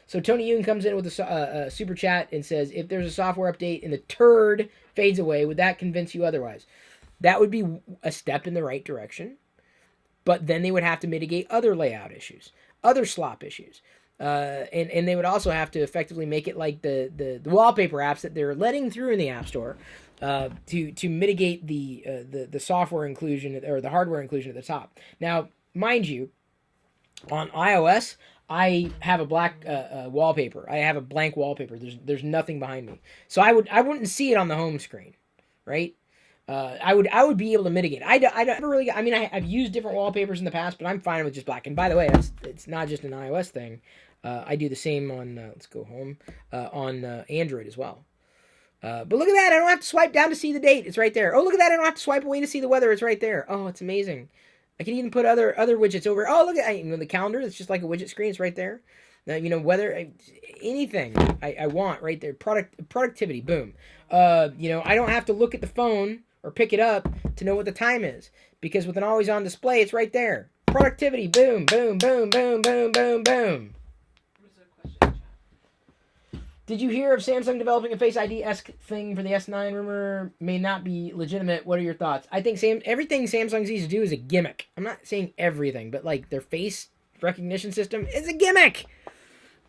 So Tony Yoon comes in with a super chat and says, if there's a software update and the turd fades away, would that convince you otherwise? That would be a step in the right direction. But then they would have to mitigate other layout issues, other slop issues. And they would also have to effectively make it like the wallpaper apps that they're letting through in the App Store. To mitigate the software inclusion or the hardware inclusion at the top. Now, mind you, on iOS, I have a black wallpaper. I have a blank wallpaper. There's nothing behind me, so I wouldn't see it on the home screen, right? I would be able to mitigate. I never really. I mean, I've used different wallpapers in the past, but I'm fine with just black. And by the way, it's not just an iOS thing. I do the same on let's go home on Android as well. But look at that. I don't have to swipe down to see the date. It's right there. Oh, look at that. I don't have to swipe away to see the weather. It's right there. Oh, it's amazing. I can even put other widgets over. Oh, look at the calendar. It's just like a widget screen. It's right there. Weather, anything I want right there. Productivity. Boom. I don't have to look at the phone or pick it up to know what the time is because with an always on display, it's right there. Productivity. Boom, boom, boom, boom, boom, boom, boom. Did you hear of Samsung developing a Face ID-esque thing for the S9? Rumor may not be legitimate. What are your thoughts? I think everything Samsung sees to do is a gimmick. I'm not saying everything, but like their face recognition system is a gimmick.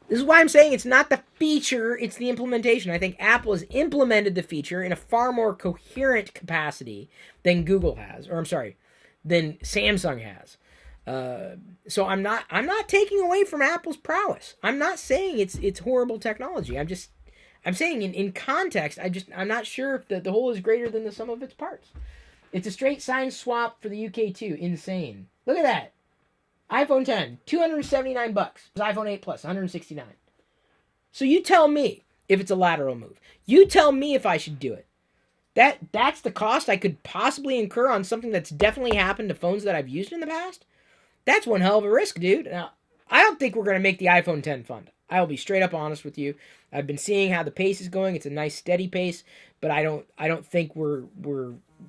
This is why I'm saying it's not the feature, it's the implementation. I think Apple has implemented the feature in a far more coherent capacity than Google has, than Samsung has. So I'm not taking away from Apple's prowess. I'm not saying it's horrible technology. I'm saying in context, I'm not sure if the whole is greater than the sum of its parts. It's a straight sign swap for the UK too. Insane. Look at that. iPhone 10, $279. iPhone 8 Plus, $169. So you tell me if it's a lateral move. You tell me if I should do it. That's the cost I could possibly incur on something that's definitely happened to phones that I've used in the past. That's one hell of a risk, dude. Now, I don't think we're going to make the iPhone 10 fund. I'll be straight up honest with you. I've been seeing how the pace is going. It's a nice steady pace, but I don't think we're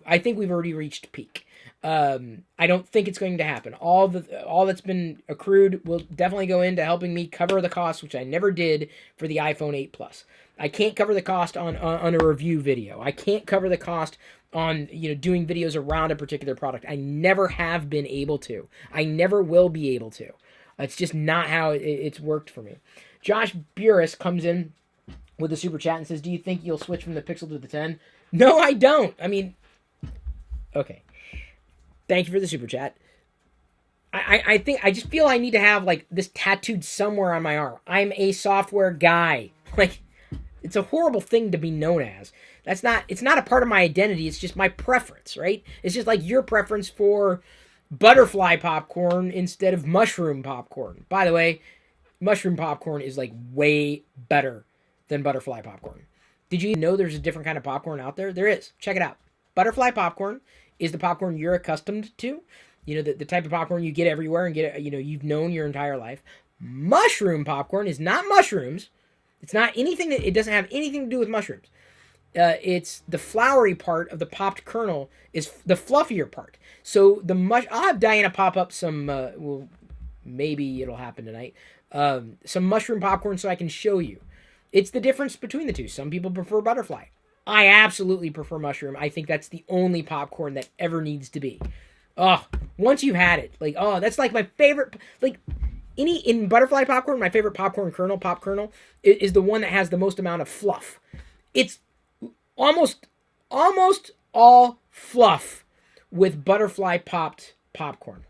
I think we've already reached peak. I don't think it's going to happen. All that's been accrued will definitely go into helping me cover the cost, which I never did for the iPhone 8 Plus. I can't cover the cost on a review video. I can't cover the cost on doing videos around a particular product. I never have been able to. I never will be able to. It's just not how it's worked for me. Josh Burris comes in with a super chat and says, "Do you think you'll switch from the Pixel to the 10?" No, I don't. I mean, okay. Thank you for the super chat. I think I just feel I need to have like this tattooed somewhere on my arm. I'm a software guy. Like, it's a horrible thing to be known as. It's not a part of my identity. It's just my preference, right? It's just like your preference for butterfly popcorn instead of mushroom popcorn. By the way, mushroom popcorn is like way better than butterfly popcorn. Did you know there's a different kind of popcorn out there? There is. Check it out. Butterfly popcorn is the popcorn you're accustomed to. The type of popcorn you get everywhere and you've known your entire life. Mushroom popcorn is not mushrooms. It's not anything it doesn't have anything to do with mushrooms. It's the floury part of the popped kernel is the fluffier part. So I'll have Diana pop up some, maybe it'll happen tonight, some mushroom popcorn so I can show you. It's the difference between the two. Some people prefer butterfly. I absolutely prefer mushroom. I think that's the only popcorn that ever needs to be. Oh, once you've had it, that's like my favorite, in butterfly popcorn, my favorite popcorn kernel, pop kernel, is the one that has the most amount of fluff. It's almost all fluff with butterfly popped popcorn.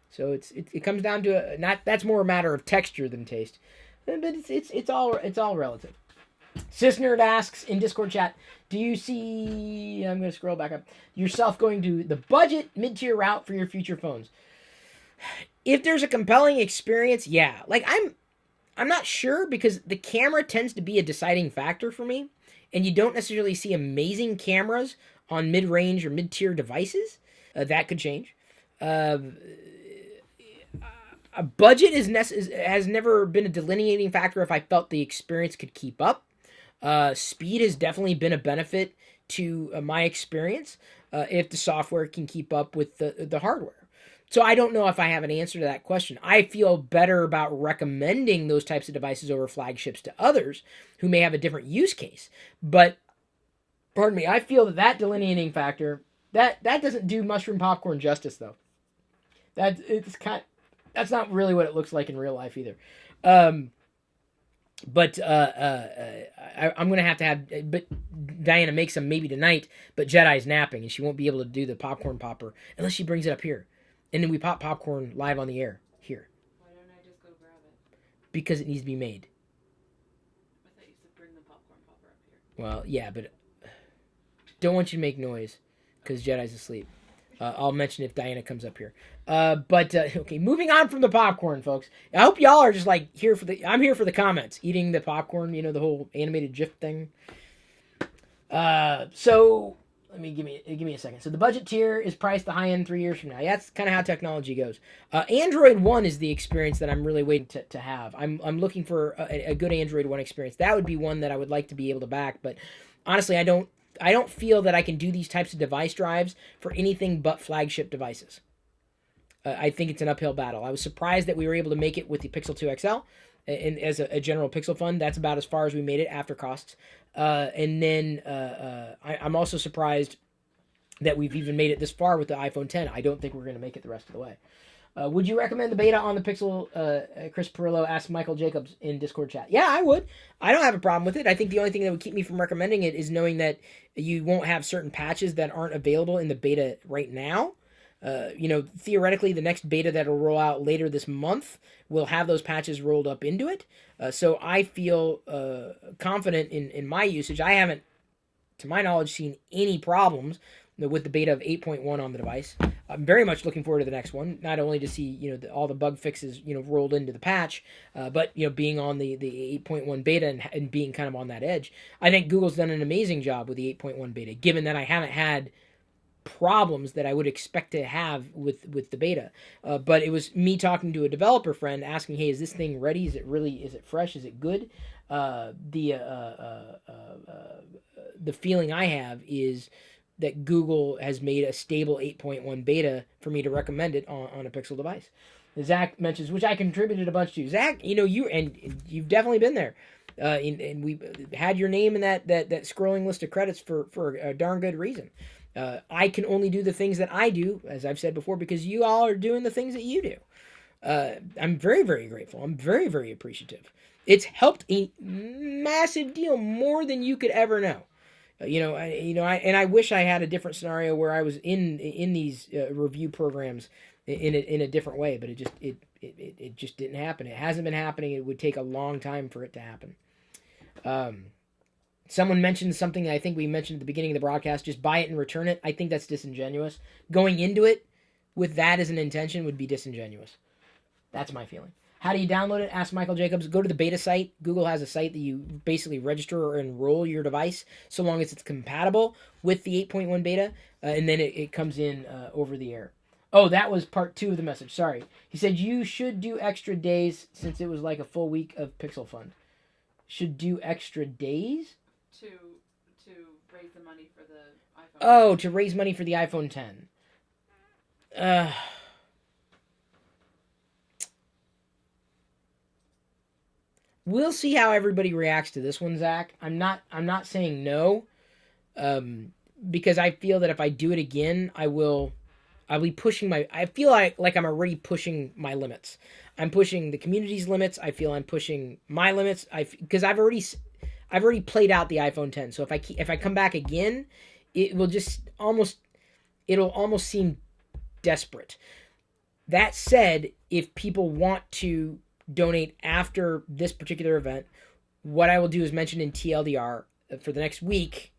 So it comes down to that's more a matter of texture than taste, but it's all relative. Sysnerd asks in Discord chat, do you see, I'm going to scroll back up, yourself going to the budget mid-tier route for your future phones? If there's a compelling experience, yeah. I'm not sure because the camera tends to be a deciding factor for me, and you don't necessarily see amazing cameras on mid-range or mid-tier devices. That could change. A budget has never been a delineating factor if I felt the experience could keep up. Speed has definitely been a benefit to my experience if the software can keep up with the hardware. So I don't know if I have an answer to that question. I feel better about recommending those types of devices over flagships to others who may have a different use case. But, pardon me, I feel that delineating factor, that doesn't do mushroom popcorn justice, though. That's not really what it looks like in real life either. I'm going to have, but Diana makes them maybe tonight, but Jedi's napping and she won't be able to do the popcorn popper unless she brings it up here. And then we pop popcorn live on the air here. Why don't I just go grab it? Because it needs to be made. I thought you said bring the popcorn popper up here. Well, yeah, but don't want you to make noise because Jedi's asleep. I'll mention if Diana comes up here. Okay, moving on from the popcorn, folks. I hope y'all are just I'm here for the comments, eating the popcorn, the whole animated GIF thing. So give me a second. So the budget tier is priced the high end 3 years from now. Yeah, that's kind of how technology goes. Android One is the experience that I'm really waiting to have. I'm looking for a good Android One experience. That would be one that I would like to be able to back, but honestly, I don't feel that I can do these types of device drives for anything but flagship devices. I think it's an uphill battle. I was surprised that we were able to make it with the Pixel 2 XL. And as a general Pixel fund, that's about as far as we made it after costs. And then I'm also surprised that we've even made it this far with the iPhone 10. I don't think we're going to make it the rest of the way. Would you recommend the beta on the Pixel? Chris Pirillo asked Michael Jacobs in Discord chat. Yeah, I would. I don't have a problem with it. I think the only thing that would keep me from recommending it is knowing that you won't have certain patches that aren't available in the beta right now. Theoretically, the next beta that will roll out later this month will have those patches rolled up into it. So I feel confident in my usage. I haven't, to my knowledge, seen any problems with the beta of 8.1 on the device. I'm very much looking forward to the next one, not only to see all the bug fixes rolled into the patch, but being on the 8.1 beta and being kind of on that edge. I think Google's done an amazing job with the 8.1 beta, given that I haven't had problems that I would expect to have with the beta. But it was me talking to a developer friend asking, hey, is this thing ready? Is it fresh? Is it good? The feeling I have is that Google has made a stable 8.1 beta for me to recommend it on a Pixel device. Zach mentions, which I contributed a bunch to. Zach, you've definitely been there. And we had your name in that scrolling list of credits for a darn good reason. I can only do the things that I do, as I've said before, because you all are doing the things that you do. I'm very, very grateful. I'm very, very appreciative. It's helped a massive deal, more than you could ever know. I wish I had a different scenario where I was in these review programs in a different way, but it just didn't happen. It hasn't been happening. It would take a long time for it to happen. Someone mentioned something I think we mentioned at the beginning of the broadcast, just buy it and return it. I think that's disingenuous. Going into it with that as an intention would be disingenuous. That's my feeling. How do you download it? Ask Michael Jacobs. Go to the beta site. Google has a site that you basically register or enroll your device so long as it's compatible with the 8.1 beta, and then it comes in over the air. Oh, that was part 2 of the message. Sorry. He said you should do extra days since it was like a full week of Pixel Fund. Should do extra days? To raise the money for the iPhone. Oh, to raise money for the iPhone 10. We'll see how everybody reacts to this one, Zach. I'm not saying no, because I feel that if I do it again, I'll be pushing I feel like I'm already pushing my limits. I'm pushing the community's limits. I feel I'm pushing my limits. Because I've already played out the iPhone 10. So if I come back again, it'll almost seem desperate. That said, if people want to donate after this particular event, what I will do is mention in TLDR for the next week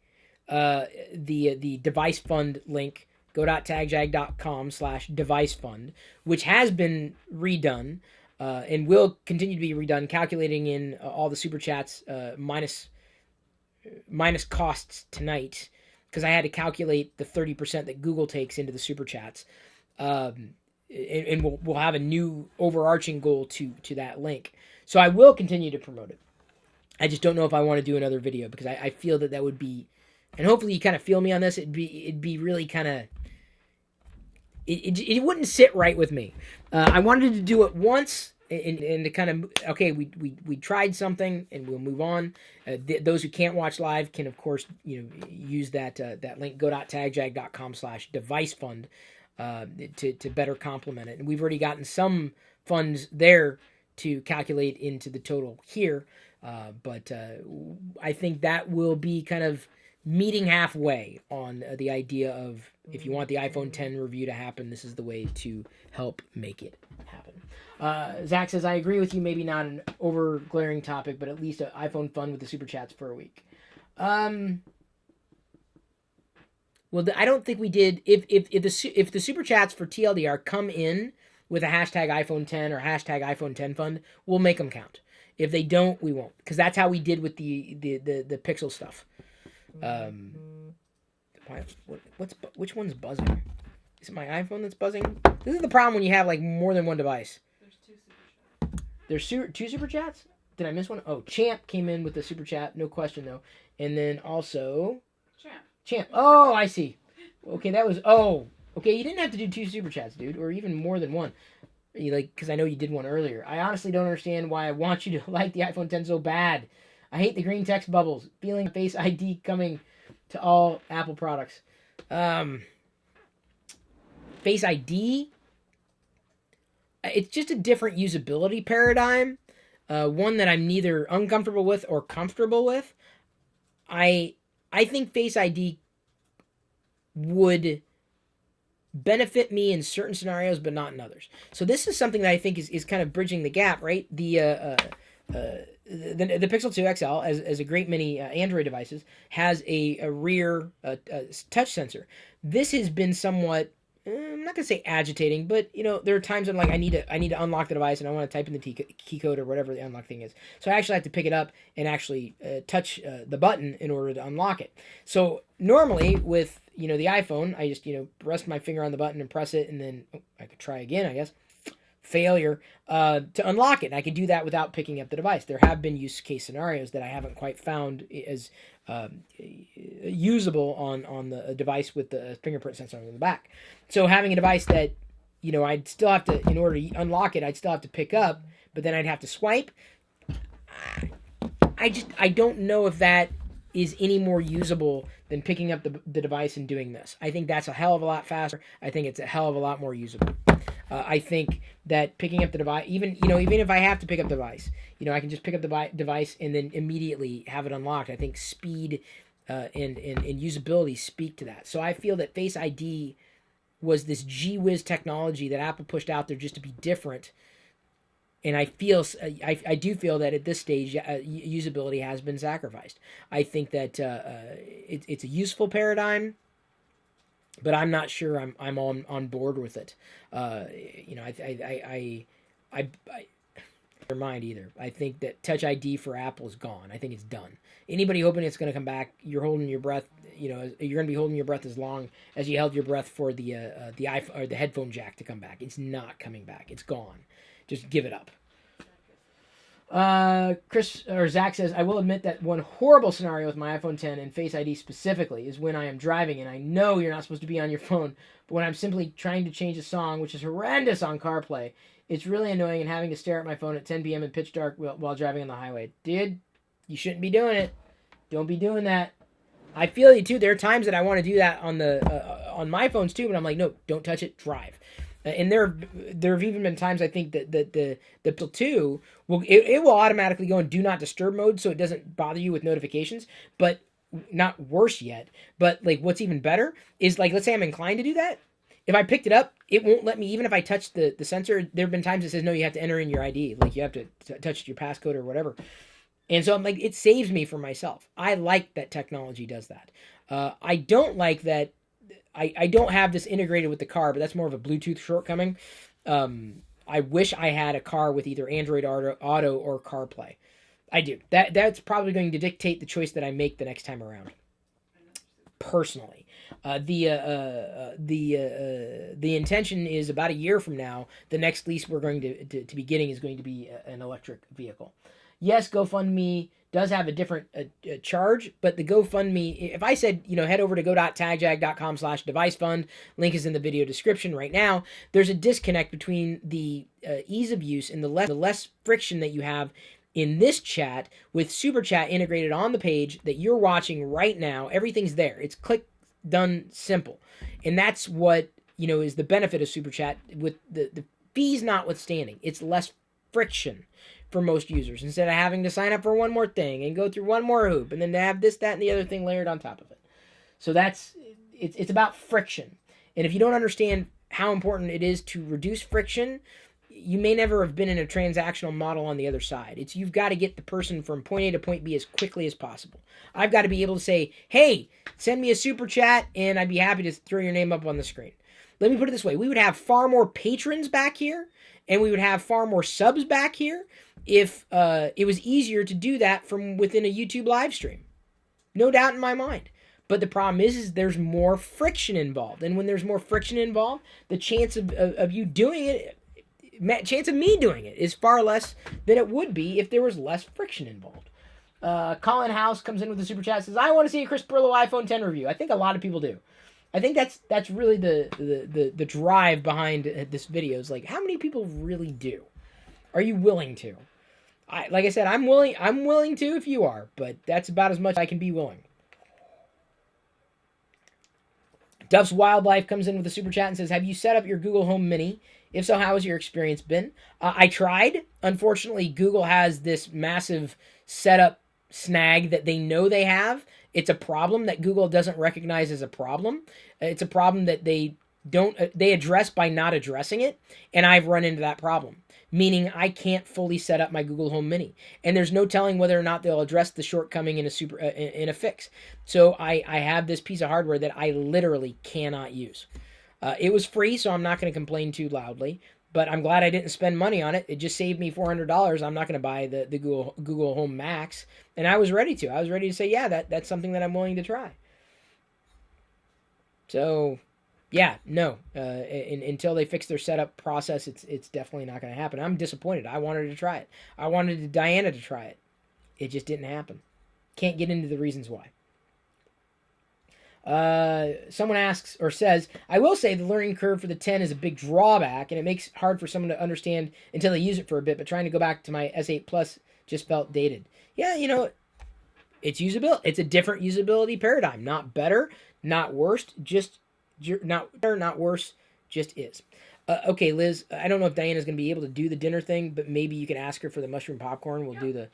the device fund link, go.tagjag.com/device fund, which has been redone and will continue to be redone, calculating in all the super chats minus costs tonight, because I had to calculate the 30% that Google takes into the super chats. And we'll have a new overarching goal to that link. So I will continue to promote it. I just don't know if I want to do another video, because I feel that would be, and hopefully you kind of feel me on this, it'd be really kind of, it wouldn't sit right with me. I wanted to do it once and to kind of, okay, we tried something and we'll move on. Those who can't watch live can of course use that link, go.tagjag.com/device fund. To better complement it. And we've already gotten some funds there to calculate into the total here, but I think that will be kind of meeting halfway on the idea of, if you want the iPhone 10 review to happen, this is the way to help make it happen. Zach says, I agree with you, maybe not an over glaring topic, but at least an iPhone fund with the super chats for a week. Well, I don't think we did. If the super chats for TLDR come in with a hashtag iPhone 10 or hashtag iPhone 10 fund, we'll make them count. If they don't, we won't, because that's how we did with the Pixel stuff. Which one's buzzing? Is it my iPhone that's buzzing? This is the problem when you have like more than one device. There's 2 super chats. There's 2 super chats? Did I miss one? Oh, Champ came in with the super chat, no question though, and then also Champ. Oh, I see. Okay, that was... Oh, okay, you didn't have to do 2 super chats, dude, or even more than one. Because I know you did one earlier. I honestly don't understand why I want you to like the iPhone 10 so bad. I hate the green text bubbles. Feeling Face ID coming to all Apple products. Face ID? It's just a different usability paradigm. One that I'm neither uncomfortable with or comfortable with. I think Face ID would benefit me in certain scenarios, but not in others. So this is something that I think is kind of bridging the gap, right? The Pixel 2 XL, as a great many Android devices, has a rear touch sensor. This has been somewhat, I'm not gonna say agitating, but there are times when I need to unlock the device and I want to type in the key code or whatever the unlock thing is. So I actually have to pick it up and actually touch the button in order to unlock it. So normally with the iPhone, I just rest my finger on the button and press it, and then I could try again, I guess. Failure to unlock it. And I could do that without picking up the device. There have been use case scenarios that I haven't quite found as usable on the device with the fingerprint sensor on the back. So having a device that, I'd still have to, in order to unlock it, I'd still have to pick up, but then I'd have to swipe. I don't know if that is any more usable than picking up the device and doing this. I think that's a hell of a lot faster. I think it's a hell of a lot more usable. I think that picking up the device, even if I have to pick up the device, I can just pick up the device and then immediately have it unlocked. I think speed and usability speak to that. So I feel that Face ID was this gee whiz technology that Apple pushed out there just to be different. And I do feel that at this stage, usability has been sacrificed. I think that it's a useful paradigm, but I'm not sure I'm on board with it. I never mind either. I think that Touch ID for Apple is gone. I think it's done. Anybody hoping it's going to come back, you're holding your breath. You're going to be holding your breath as long as you held your breath for the iPhone or the headphone jack to come back. It's not coming back. It's gone. Just give it up. Zach says, I will admit that one horrible scenario with my iPhone 10 and Face ID specifically is when I am driving and I know you're not supposed to be on your phone, but when I'm simply trying to change a song, which is horrendous on CarPlay, it's really annoying and having to stare at my phone at 10 p.m. in pitch dark while driving on the highway. Dude, you shouldn't be doing it. Don't be doing that. I feel you too. There are times that I want to do that on my phones too, but I'm like, no, don't touch it. Drive. And there have even been times I think that the Pixel 2 will automatically go in do not disturb mode, so it doesn't bother you with notifications. But not worse yet. But like what's even better is like, let's say I'm inclined to do that. If I picked it up, it won't let me, even if I touch the sensor. There have been times it says no, you have to enter in your ID, like you have to touch your passcode or whatever. And so I'm like, it saves me from myself. I like that technology does that. I don't like that. I don't have this integrated with the car, but that's more of a Bluetooth shortcoming. I wish I had a car with either Android Auto or CarPlay. I do. That's probably going to dictate the choice that I make the next time around. Personally, the intention is about a year from now, the next lease we're going to be getting is going to be an electric vehicle. Yes, GoFundMe does have a different charge, but the GoFundMe, if I said, head over to go.tagjag.com/device-fund, link is in the video description right now, there's a disconnect between the ease of use and the less friction that you have in this chat with Super Chat integrated on the page that you're watching right now. Everything's there. It's click, done, simple. And that's what, is the benefit of Super Chat with the fees notwithstanding. It's less friction for most users instead of having to sign up for one more thing and go through one more hoop and then to have this, that, and the other thing layered on top of it. So it's about friction. And if you don't understand how important it is to reduce friction, you may never have been in a transactional model on the other side. You've got to get the person from point A to point B as quickly as possible. I've got to be able to say, hey, send me a super chat, and I'd be happy to throw your name up on the screen. Let me put it this way. We would have far more patrons back here, and we would have far more subs back here if it was easier to do that from within a YouTube live stream. No doubt in my mind. But the problem is there's more friction involved. And when there's more friction involved, the chance of you doing it, chance of me doing it is far less than it would be if there was less friction involved. Colin House comes in with a super chat, says, I want to see a Chris Pirillo iPhone 10 review. I think a lot of people do. I think that's really the drive behind this video is like, how many people really do? Are you willing to? Like I said, I'm willing to if you are, but that's about as much I can be willing. Duff's Wildlife comes in with a super chat and says, have you set up your Google Home Mini? If so, how has your experience been? I tried. Unfortunately, Google has this massive setup snag that they know they have. It's a problem that Google doesn't recognize as a problem. It's a problem that they address by not addressing it, and I've run into that problem, meaning I can't fully set up my Google Home Mini, and there's no telling whether or not they'll address the shortcoming in a fix. So I have this piece of hardware that I literally cannot use. It was free, so I'm not going to complain too loudly, but I'm glad I didn't spend money on it. It just saved me $400. I'm not going to buy the Google Home Max, and I was ready to. I was ready to say, yeah, that's something that I'm willing to try. So, yeah, no. Until they fix their setup process, it's definitely not going to happen. I'm disappointed. I wanted to try it. I wanted Diana to try it. It just didn't happen. Can't get into the reasons why. Someone asks or says, I will say the learning curve for the 10 is a big drawback, and it makes it hard for someone to understand until they use it for a bit, but trying to go back to my S8 Plus just felt dated. Yeah, you know, it's usability. It's a different usability paradigm. Not better, not worse, just not better, not worse, just is. Okay, Liz, I don't know if Diana's going to be able to do the dinner thing, but maybe you can ask her for the mushroom popcorn. We'll do that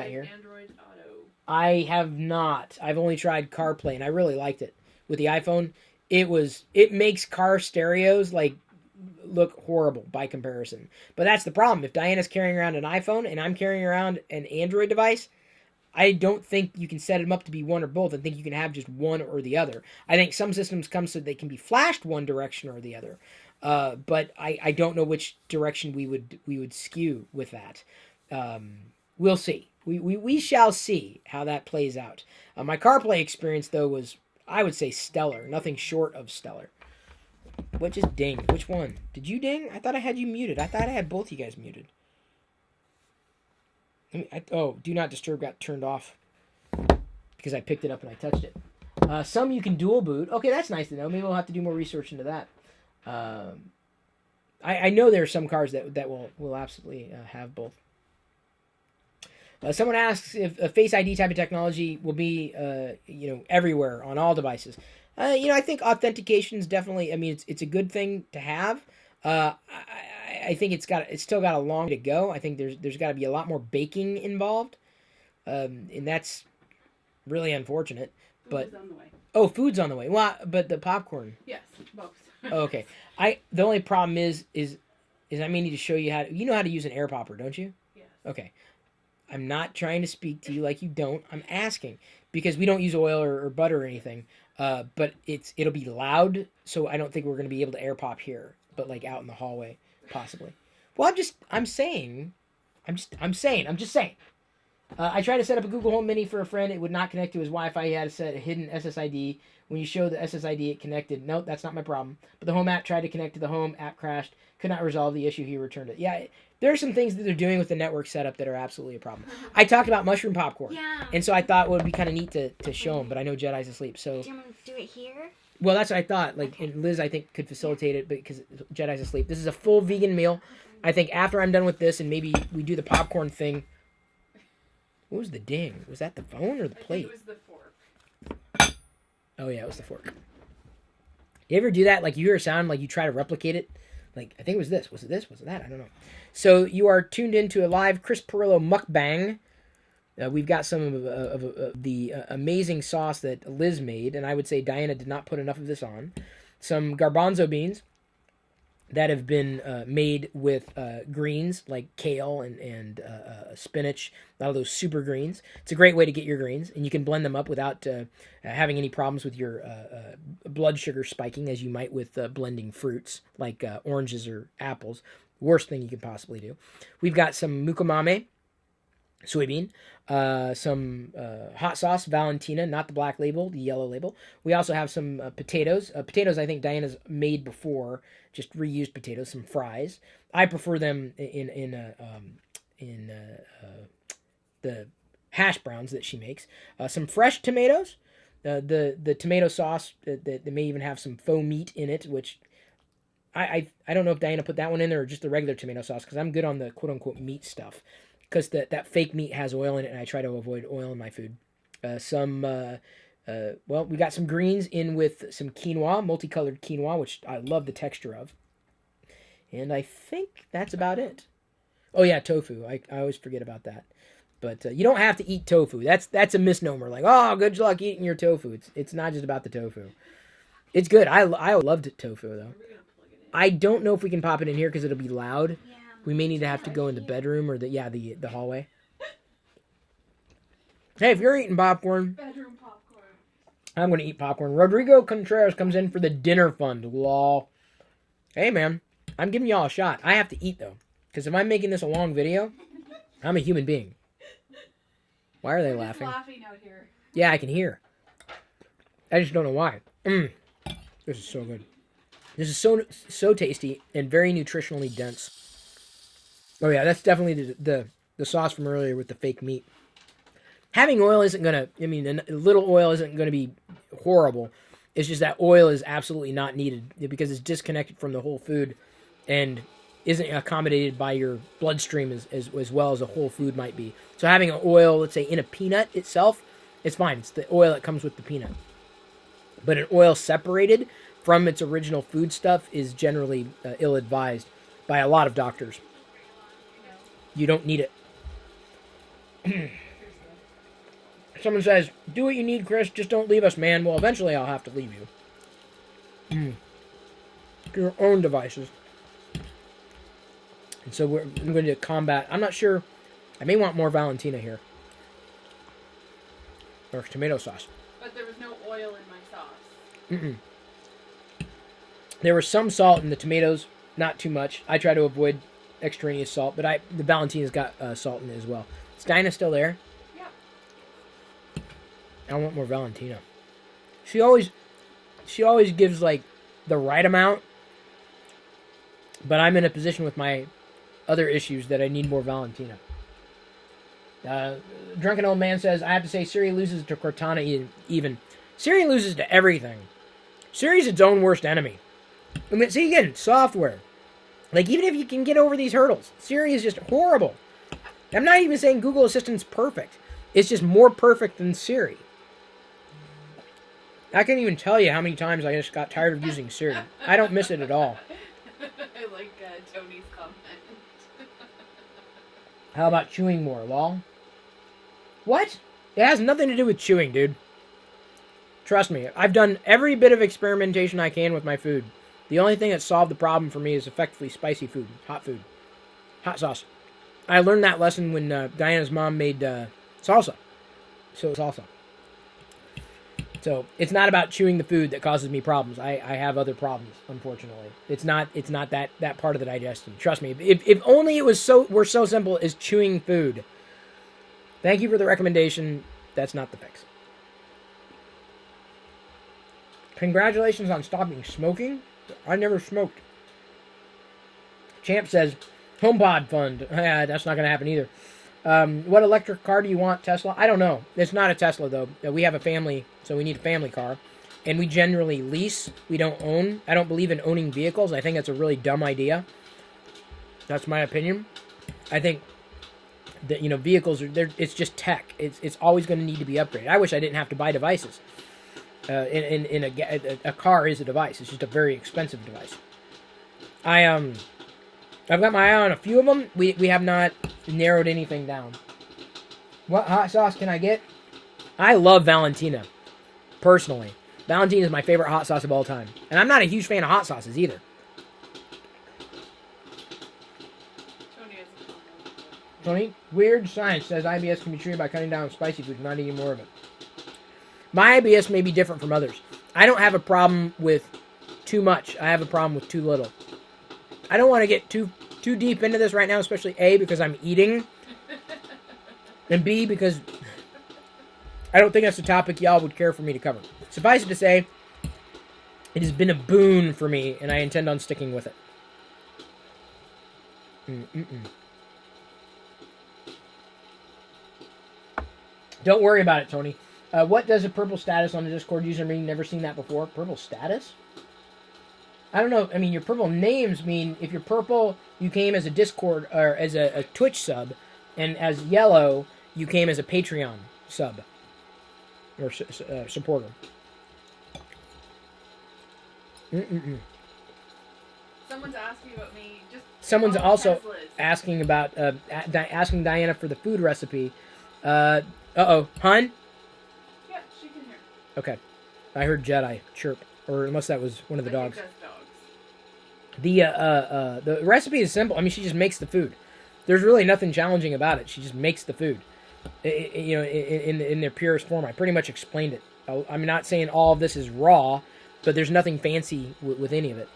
here. Android Auto? I have not. I've only tried CarPlay, and I really liked it. With the iPhone, it makes car stereos like look horrible by comparison. But that's the problem. If Diana's carrying around an iPhone and I'm carrying around an Android device, I don't think you can set them up to be one or both. I think you can have just one or the other. I think some systems come so they can be flashed one direction or the other. But I don't know which direction we would skew with that. We'll see. We shall see how that plays out. My CarPlay experience, though, was, I would say, stellar. Nothing short of stellar. What just dinged? Which one? Did you ding? I thought I had you muted. I thought I had both you guys muted. Do not disturb got turned off because I picked it up and I touched it. Some you can dual boot. Okay, that's nice to know. Maybe we'll have to do more research into that. I know there are some cars that will absolutely have both. Someone asks if a Face ID type of technology will be everywhere on all devices. I think authentication is definitely. I mean, it's a good thing to have. I think it's still got a long way to go. I think there's got to be a lot more baking involved, and that's really unfortunate. Food's on the way. Oh, food's on the way. Well, but the popcorn. Yes, both. Okay. The only problem is I may need to show you how to use an air popper, don't you? Yes. Okay. I'm not trying to speak to you like you don't. I'm asking because we don't use oil or butter or anything. But it'll be loud, so I don't think we're going to be able to air pop here, but like out in the hallway, possibly. Well, I'm just saying. I tried to set up a Google Home Mini for a friend. It would not connect to his Wi-Fi. He had to set a hidden SSID. When you show the SSID, it connected. Nope, that's not my problem. But the Home app tried to connect to the Home app, crashed. Could not resolve the issue. He returned it. Yeah, there are some things that they're doing with the network setup that are absolutely a problem. I talked about mushroom popcorn. Yeah. And so I thought it would be kind of neat to show him, but I know Jedi's asleep. So. Do you want to do it here? Well, that's what I thought. And Liz, I think, could facilitate it because Jedi's asleep. This is a full vegan meal. I think after I'm done with this and maybe we do the popcorn thing. What was the ding? Was that the phone or the plate? I think it was the fork. Oh, yeah, it was the fork. You ever do that? Like, you hear a sound, like you try to replicate it? Like, I think it was this. Was it this? Was it that? I don't know. So, you are tuned into a live Chris Pirillo mukbang. We've got some of the amazing sauce that Liz made, and I would say Diana did not put enough of this on. Some garbanzo beans that have been made with greens like kale and spinach, a lot of those super greens. It's a great way to get your greens, and you can blend them up without having any problems with your blood sugar spiking, as you might with blending fruits like oranges or apples. Worst thing you could possibly do. We've got some Mkbhd soybean, some hot sauce, Valentina, not the black label, the yellow label. We also have some potatoes. Potatoes I think Diana's made before, just reused potatoes, some fries. I prefer them in the hash browns that she makes. Some fresh tomatoes. The tomato sauce that may even have some faux meat in it, which I don't know if Diana put that one in there or just the regular tomato sauce, because I'm good on the quote-unquote meat stuff. Because that fake meat has oil in it, and I try to avoid oil in my food. We got some greens in with some quinoa, multicolored quinoa, which I love the texture of. And I think that's about it. Oh yeah, tofu. I always forget about that. But you don't have to eat tofu. That's a misnomer. Like, oh, good luck eating your tofu. It's not just about the tofu. It's good. I loved tofu though. I don't know if we can pop it in here because it'll be loud. Yeah. We may need to have to go in the bedroom or the hallway. Hey, if you're eating popcorn, Bedroom popcorn. I'm going to eat popcorn. Rodrigo Contreras comes in for the dinner fund. Lol. Hey, man. I'm giving y'all a shot. I have to eat, though. Because if I'm making this a long video, I'm a human being. Why are they laughing? Laughing out here. Yeah, I can hear. I just don't know why. This is so good. This is so tasty and very nutritionally dense. Oh yeah, that's definitely the sauce from earlier with the fake meat. Having oil isn't going to, I mean, a little oil isn't going to be horrible. It's just that oil is absolutely not needed because it's disconnected from the whole food and isn't accommodated by your bloodstream as well as a whole food might be. So having an oil, let's say, in a peanut itself, it's fine. It's the oil that comes with the peanut. But an oil separated from its original food stuff is generally ill-advised by a lot of doctors. You don't need it. Someone says, do what you need, Chris. Just don't leave us, man. Well, eventually I'll have to leave you. To your own devices. And so I'm going to combat. I'm not sure. I may want more Valentina here. Or tomato sauce. But there was no oil in my sauce. Mm-mm. There was some salt in the tomatoes. Not too much. I try to avoid extraneous salt. But the Valentina's got salt in it as well. Is Dinah still there? Yeah. I want more Valentina. She always gives like the right amount. But I'm in a position with my other issues that I need more Valentina. Drunken Old Man says, I have to say Siri loses to Cortana even. Siri loses to everything. Siri's its own worst enemy. I mean, see again, software. Like, even if you can get over these hurdles, Siri is just horrible. I'm not even saying Google Assistant's perfect. It's just more perfect than Siri. I can't even tell you how many times I just got tired of using Siri. I don't miss it at all. I like Tony's comment. How about chewing more, lol? What? It has nothing to do with chewing, dude. Trust me, I've done every bit of experimentation I can with my food. The only thing that solved the problem for me is effectively spicy food, hot sauce. I learned that lesson when Diana's mom made salsa. So it's not about chewing the food that causes me problems. I have other problems, unfortunately. It's not that part of the digestion. Trust me. If only it was were so simple as chewing food. Thank you for the recommendation. That's not the fix. Congratulations on stopping smoking. I never smoked. Champ says, HomePod fund. That's not going to happen either. What electric car do you want, Tesla? I don't know. It's not a Tesla, though. We have a family, so we need a family car. And we generally lease. We don't own. I don't believe in owning vehicles. I think that's a really dumb idea. That's my opinion. I think that, vehicles it's just tech. It's always going to need to be upgraded. I wish I didn't have to buy devices. A car is a device. It's just a very expensive device. I've got my eye on a few of them. We have not narrowed anything down. What hot sauce can I get? I love Valentina. Personally. Valentina is my favorite hot sauce of all time. And I'm not a huge fan of hot sauces either. Tony, weird science says IBS can be treated by cutting down spicy food and not eating more of it. My IBS may be different from others. I don't have a problem with too much. I have a problem with too little. I don't want to get too deep into this right now, especially A, because I'm eating, and B, because I don't think that's a topic y'all would care for me to cover. Suffice it to say, it has been a boon for me, and I intend on sticking with it. Don't worry about it, Tony. What does a purple status on the Discord user mean? Never seen that before. Purple status? I don't know. I mean, your purple names mean if you're purple, you came as a Discord or as a Twitch sub, and as yellow, you came as a Patreon sub or supporter. Someone's asking about me. Someone's also asking about asking Diana for the food recipe. Hun? Yeah, she can hear. Okay. I heard Jedi chirp, or unless that was one of the dogs. That's dogs. The recipe is simple. I mean, she just makes the food. There's really nothing challenging about it. She just makes the food. In their purest form. I pretty much explained it. I'm not saying all of this is raw, but there's nothing fancy with any of it.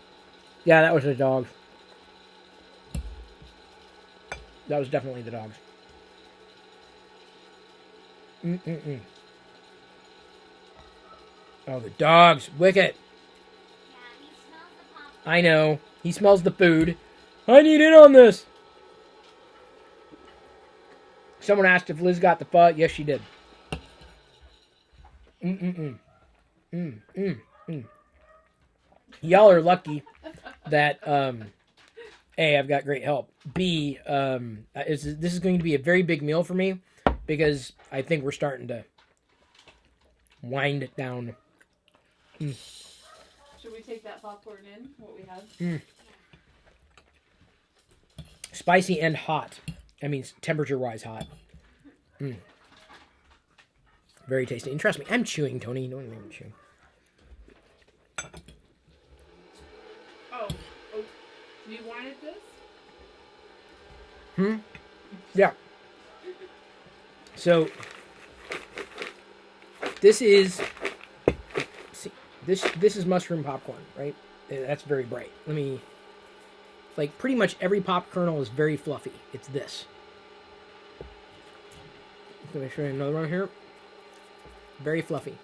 Yeah, that was the dogs. That was definitely the dogs. Oh, the dogs. Wicket. I know. He smells the food. I need in on this. Someone asked if Liz got the pho. Yes, she did. Y'all are lucky that A, I've got great help. B, this is going to be a very big meal for me because I think we're starting to wind it down. Should we take that popcorn in? What we have? Spicy and hot. I mean, temperature-wise hot. Very tasty. And trust me, I'm chewing, Tony. You don't even make me chew. Oh, you wanted this? Yeah. So this is this is mushroom popcorn, right? That's very bright. Like pretty much every pop kernel is very fluffy. It's this. Let me show you another one here. Very fluffy.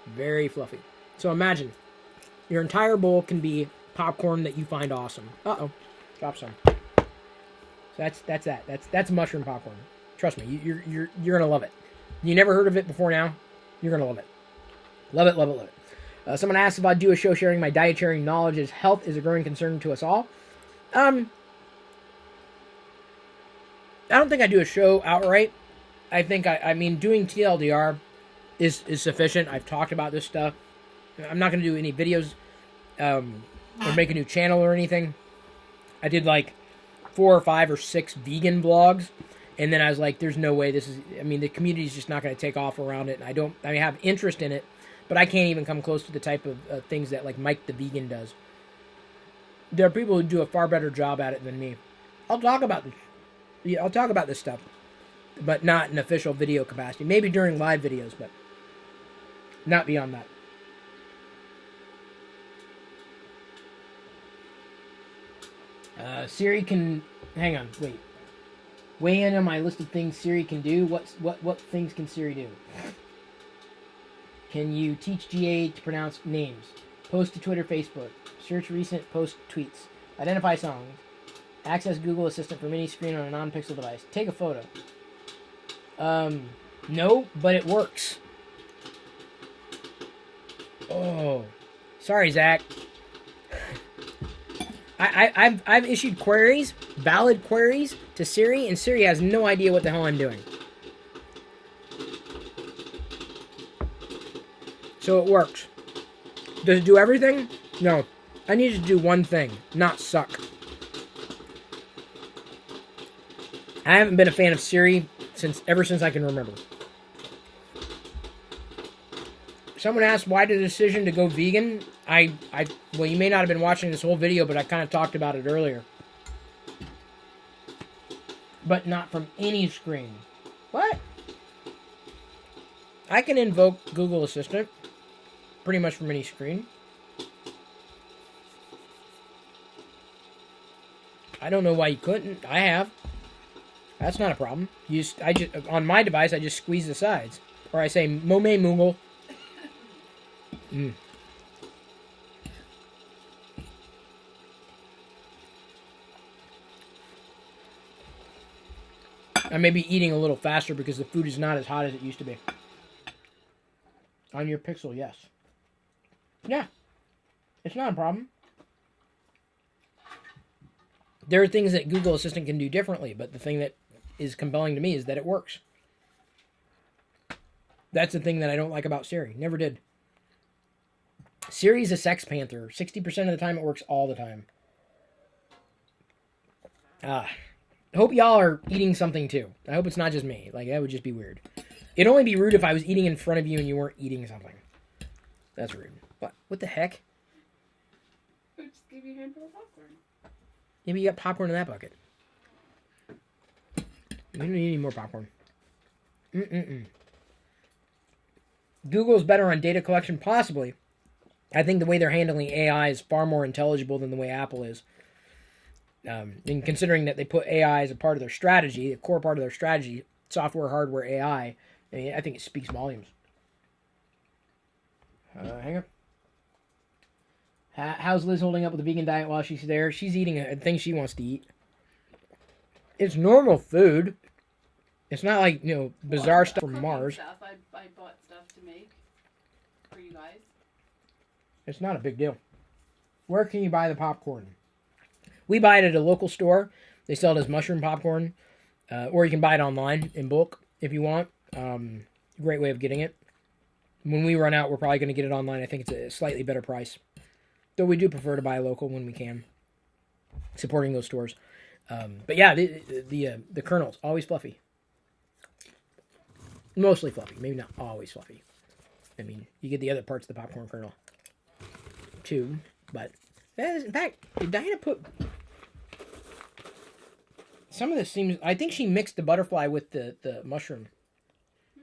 Very fluffy. So imagine your entire bowl can be popcorn that you find awesome. Uh-oh. Drop some. So that's mushroom popcorn. Trust me, you're gonna love it. You never heard of it before now? You're gonna love it. Love it, love it, love it. Someone asked if I'd do a show sharing my dietary knowledge as health is a growing concern to us all. I don't think I do a show outright. I think I mean doing TLDR is sufficient. I've talked about this stuff. I'm not gonna do any videos or make a new channel or anything. I did like 4 or 5 or 6 vegan vlogs, and then I was like, there's no way this is, I mean, the community's just not going to take off around it, and I have interest in it, but I can't even come close to the type of things that like Mkbhd does. There are people who do a far better job at it than me. I'll talk about this stuff, but not in official video capacity. Maybe during live videos, but not beyond that. Siri can... Hang on, wait. Weigh in on my list of things Siri can do. What things can Siri do? Can you teach GA to pronounce names? Post to Twitter, Facebook. Search recent post tweets. Identify songs. Access Google Assistant from any screen on a non-pixel device. Take a photo. No, but it works. Oh. Sorry, Zach. I've issued queries, valid queries, to Siri, and Siri has no idea what the hell I'm doing. So it works. Does it do everything? No. I need it to do one thing, not suck. I haven't been a fan of Siri ever since I can remember. Someone asked why the decision to go vegan. Well, you may not have been watching this whole video, but I kind of talked about it earlier. But not from any screen. What? I can invoke Google Assistant pretty much from any screen. I don't know why you couldn't. I have. That's not a problem. On my device, I just squeeze the sides. Or I say, Mome Moogle. I may be eating a little faster because the food is not as hot as it used to be. On your Pixel, yes. Yeah. It's not a problem. There are things that Google Assistant can do differently, but the thing that is compelling to me is that it works. That's the thing that I don't like about Siri. Never did. Siri's a sex panther. 60% of the time it works all the time. I hope y'all are eating something too. I hope it's not just me. Like, that would just be weird. It'd only be rude if I was eating in front of you and you weren't eating something. That's rude. What the heck? I just gave you a handful of popcorn. Maybe you got popcorn in that bucket. We don't need any more popcorn. Google's better on data collection, possibly. I think the way they're handling AI is far more intelligible than the way Apple is. And considering that they put AI as a part of their strategy, a core part of their strategy, software, hardware, AI, I mean, I think it speaks volumes. Hang on. How's Liz holding up with the vegan diet while she's there? She's eating a thing she wants to eat. It's normal food. It's not like, bizarre stuff from Mars. Stuff. I bought stuff guys. It's not a big deal. Where can you buy the popcorn? We buy it at a local store. They sell it as mushroom popcorn. Or you can buy it online in bulk if you want. Great way of getting it. When we run out, we're probably going to get it online. I think it's a slightly better price. Though we do prefer to buy local when we can. Supporting those stores. But yeah, the kernel's always fluffy. Mostly fluffy. Maybe not always fluffy. I mean, you get the other parts of the popcorn kernel too. But, in fact, did Diana put... Some of this seems... I think she mixed the butterfly with the mushroom.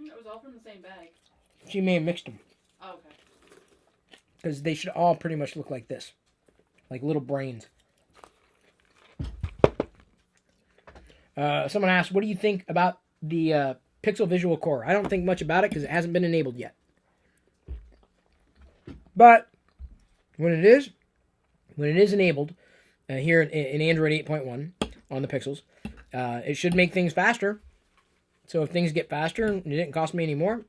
It was all from the same bag. She may have mixed them. Oh, okay. Because they should all pretty much look like this. Like little brains. Someone asked, what do you think about the Pixel Visual Core? I don't think much about it because it hasn't been enabled yet. But when it is enabled here in Android 8.1 on the Pixels, it should make things faster. So if things get faster and it didn't cost me any more,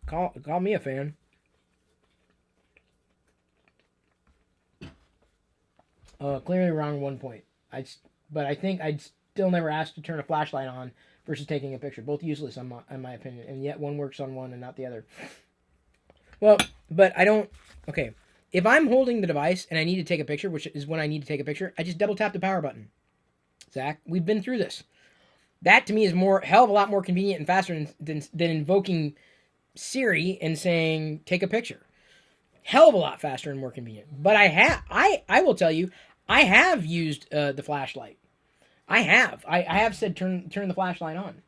call me a fan. Clearly wrong 1 point. But I think I'd still never asked to turn a flashlight on versus taking a picture. Both useless in my opinion, and yet one works on one and not the other. Well, but I don't... Okay, if I'm holding the device and I need to take a picture, which is when I need to take a picture, I just double tap the power button. Zach, we've been through this. That to me is hell of a lot more convenient and faster than invoking Siri and saying, take a picture. Hell of a lot faster and more convenient. But I will tell you, I have used the flashlight. I have said turn the flashlight on.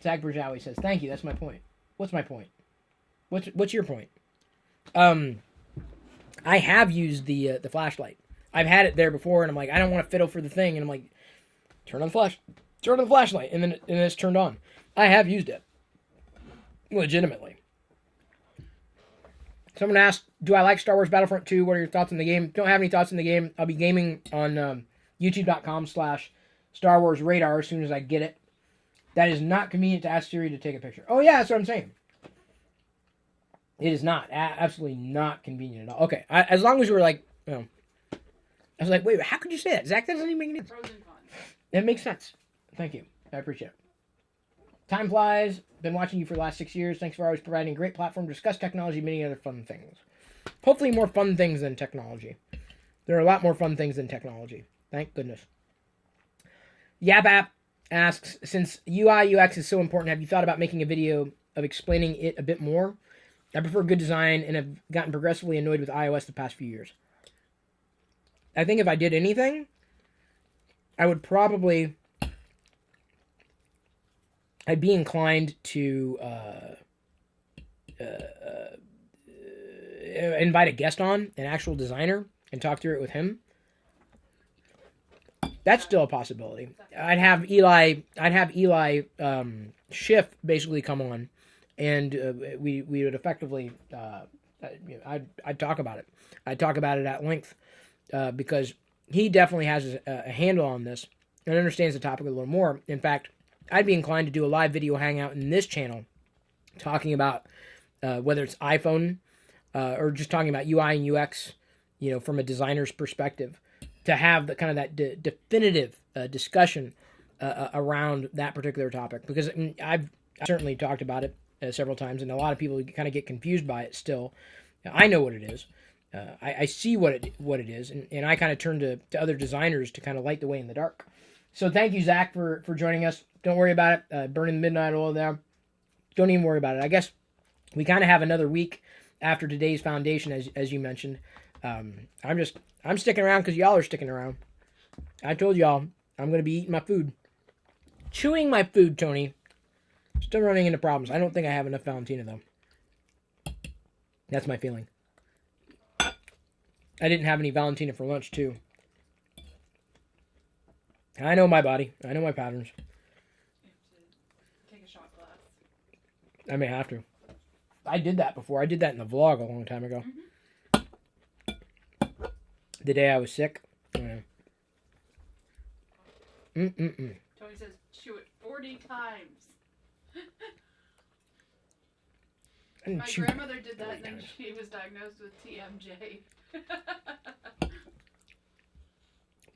Zach Berjawi says, thank you, that's my point. What's my point? What's your point? I have used the flashlight. I've had it there before, and I'm like, I don't want to fiddle for the thing, and I'm like, turn on the flashlight, and then it's turned on. I have used it. Legitimately. Someone asked, do I like Star Wars Battlefront 2? What are your thoughts on the game? Don't have any thoughts on the game. I'll be gaming on youtube.com/Star Wars Radar as soon as I get it. That is not convenient to ask Siri to take a picture. Oh yeah, that's what I'm saying. It is not. Absolutely not convenient at all. Okay, as long as you were like, I was like, wait, how could you say that? Zach, that doesn't even make any sense. Pros and cons. It makes sense. Thank you. I appreciate it. Time flies. Been watching you for the last 6 years. Thanks for always providing a great platform to discuss technology and many other fun things. Hopefully more fun things than technology. There are a lot more fun things than technology. Thank goodness. YabApp asks, since UI UX is so important, have you thought about making a video of explaining it a bit more? I prefer good design and have gotten progressively annoyed with iOS the past few years. I think if I did anything, I would probably... I'd be inclined to invite a guest on, an actual designer, and talk through it with him. That's still a possibility. I'd have Eli Schiff basically come on, and we would effectively I'd talk about it. I'd talk about it at length because he definitely has a handle on this and understands the topic a little more. In fact, I'd be inclined to do a live video hangout in this channel talking about whether it's iPhone or just talking about UI and UX, from a designer's perspective, to have the kind of that definitive discussion around that particular topic. Because I've certainly talked about it several times, and a lot of people kind of get confused by it still. I know what it is. I see what it is, and I kind of turn to other designers to kind of light the way in the dark. So thank you, Zach, for joining us. Don't worry about it. Burning the midnight oil there. Don't even worry about it. I guess we kind of have another week after today's foundation, as you mentioned. I'm sticking around because y'all are sticking around. I told y'all I'm going to be eating my food. Chewing my food, Tony. Still running into problems. I don't think I have enough Valentina, though. That's my feeling. I didn't have any Valentina for lunch, too. I know my body. I know my patterns. You have to take a shot glass. I may have to. I did that before. I did that in the vlog a long time ago. Mm-hmm. The day I was sick. Yeah. Tony says chew it 40 times. My grandmother did that, and then she was diagnosed with TMJ.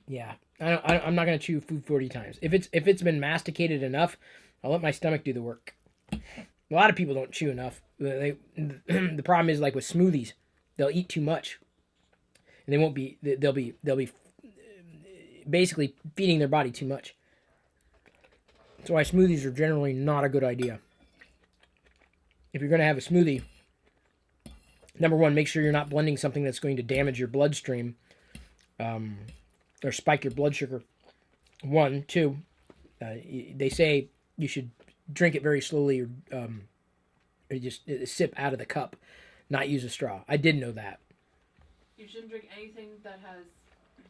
Yeah, I'm not gonna chew food 40 times. If it's been masticated enough, I'll let my stomach do the work. A lot of people don't chew enough. The problem is like with smoothies, they'll eat too much, and they'll be basically feeding their body too much. That's why smoothies are generally not a good idea. If you're gonna have a smoothie, number one, make sure you're not blending something that's going to damage your bloodstream. Or spike your blood sugar. 1, 2, they say you should drink it very slowly or just sip out of the cup, not use a straw. I did know that. You shouldn't drink anything that has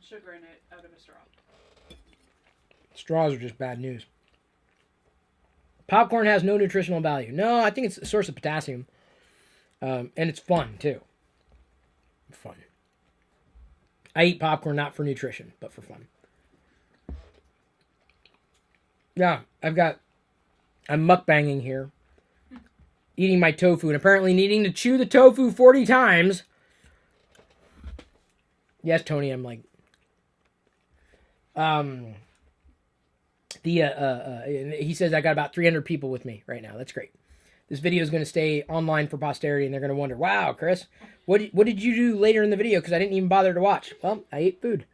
sugar in it out of a straw. Straws are just bad news. Popcorn has no nutritional value. No, I think it's a source of potassium. And it's fun, too. Fun. I eat popcorn not for nutrition, but for fun. Yeah, I'm mukbanging here. Eating my tofu and apparently needing to chew the tofu 40 times. Yes, Tony, I'm like... he says I got about 300 people with me right now. That's great. This video is going to stay online for posterity, and they're going to wonder, wow, Chris, what did you do later in the video? Because I didn't even bother to watch. Well, I ate food.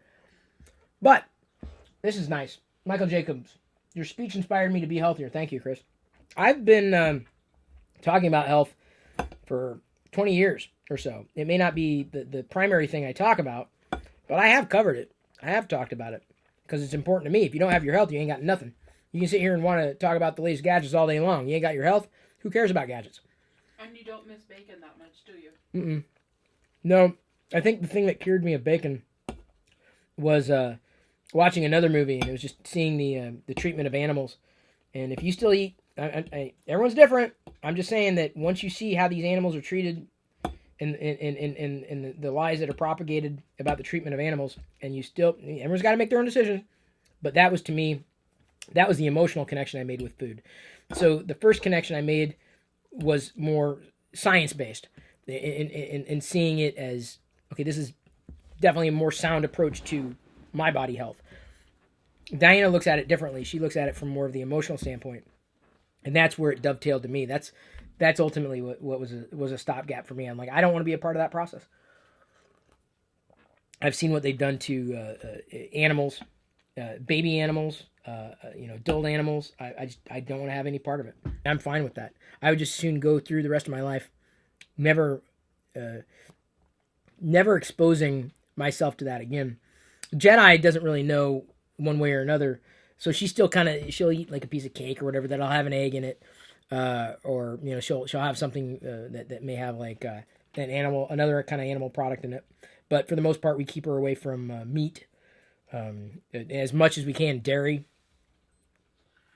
But this is nice. Michael Jacobs, your speech inspired me to be healthier. Thank you, Chris. I've been talking about health for 20 years or so. It may not be the primary thing I talk about, but I have covered it. I have talked about it because it's important to me. If you don't have your health, you ain't got nothing. You can sit here and want to talk about the latest gadgets all day long. You ain't got your health. Who cares about gadgets? And you don't miss bacon that much, do you? Mm-mm. No, I think the thing that cured me of bacon was watching another movie, and it was just seeing the treatment of animals. And if you still eat, everyone's different. I'm just saying that once you see how these animals are treated, and the lies that are propagated about the treatment of animals, and everyone's got to make their own decision. But that was, to me, that was the emotional connection I made with food. So the first connection I made was more science-based in seeing it as, okay, this is definitely a more sound approach to my body health. Diana looks at it differently. She looks at it from more of the emotional standpoint. And that's where it dovetailed to me. That's ultimately what was a stopgap for me. I'm like, I don't want to be a part of that process. I've seen what they've done to animals, baby animals, adult animals. I don't want to have any part of it. I'm fine with that. I would just soon go through the rest of my life never exposing myself to that again. Jedi doesn't really know one way or another, so she still she'll eat like a piece of cake or whatever that'll have an egg in it, or she'll have something that may have like another kind of animal product in it. But for the most part, we keep her away from meat. As much as we can, dairy,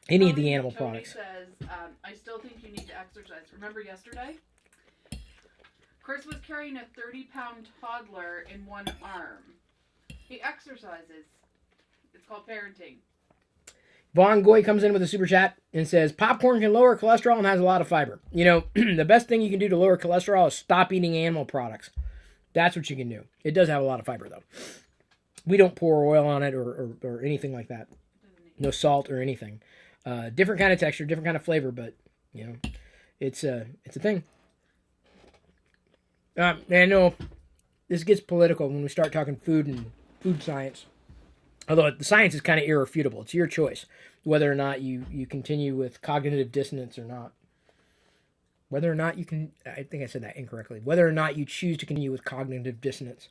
any of the animal products. Says, I still think you need to exercise. Remember yesterday? Chris was carrying a 30-pound toddler in one arm. He exercises. It's called parenting. Vaughn Goy comes in with a super chat and says, popcorn can lower cholesterol and has a lot of fiber. The best thing you can do to lower cholesterol is stop eating animal products. That's what you can do. It does have a lot of fiber, though. We don't pour oil on it or anything like that. No salt or anything. Different kind of texture, different kind of flavor, but it's a thing. I know this gets political when we start talking food and food science. Although the science is kind of irrefutable. It's your choice whether or not you continue with cognitive dissonance or not. Whether or not you can, I think I said that incorrectly. Whether or not you choose to continue with cognitive dissonance.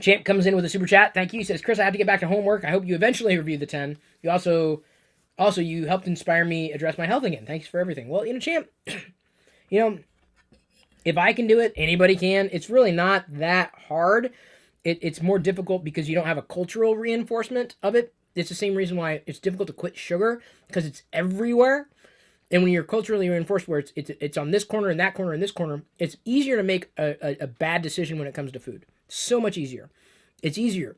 Champ comes in with a super chat. Thank you. He says, Chris, I have to get back to homework. I hope you eventually review the 10. You also you helped inspire me address my health again. Thanks for everything. Well, Champ, if I can do it, anybody can. It's really not that hard. It's more difficult because you don't have a cultural reinforcement of it. It's the same reason why it's difficult to quit sugar, because it's everywhere. And when you're culturally reinforced where it's on this corner and that corner and this corner, it's easier to make a bad decision when it comes to food. So much easier. It's easier.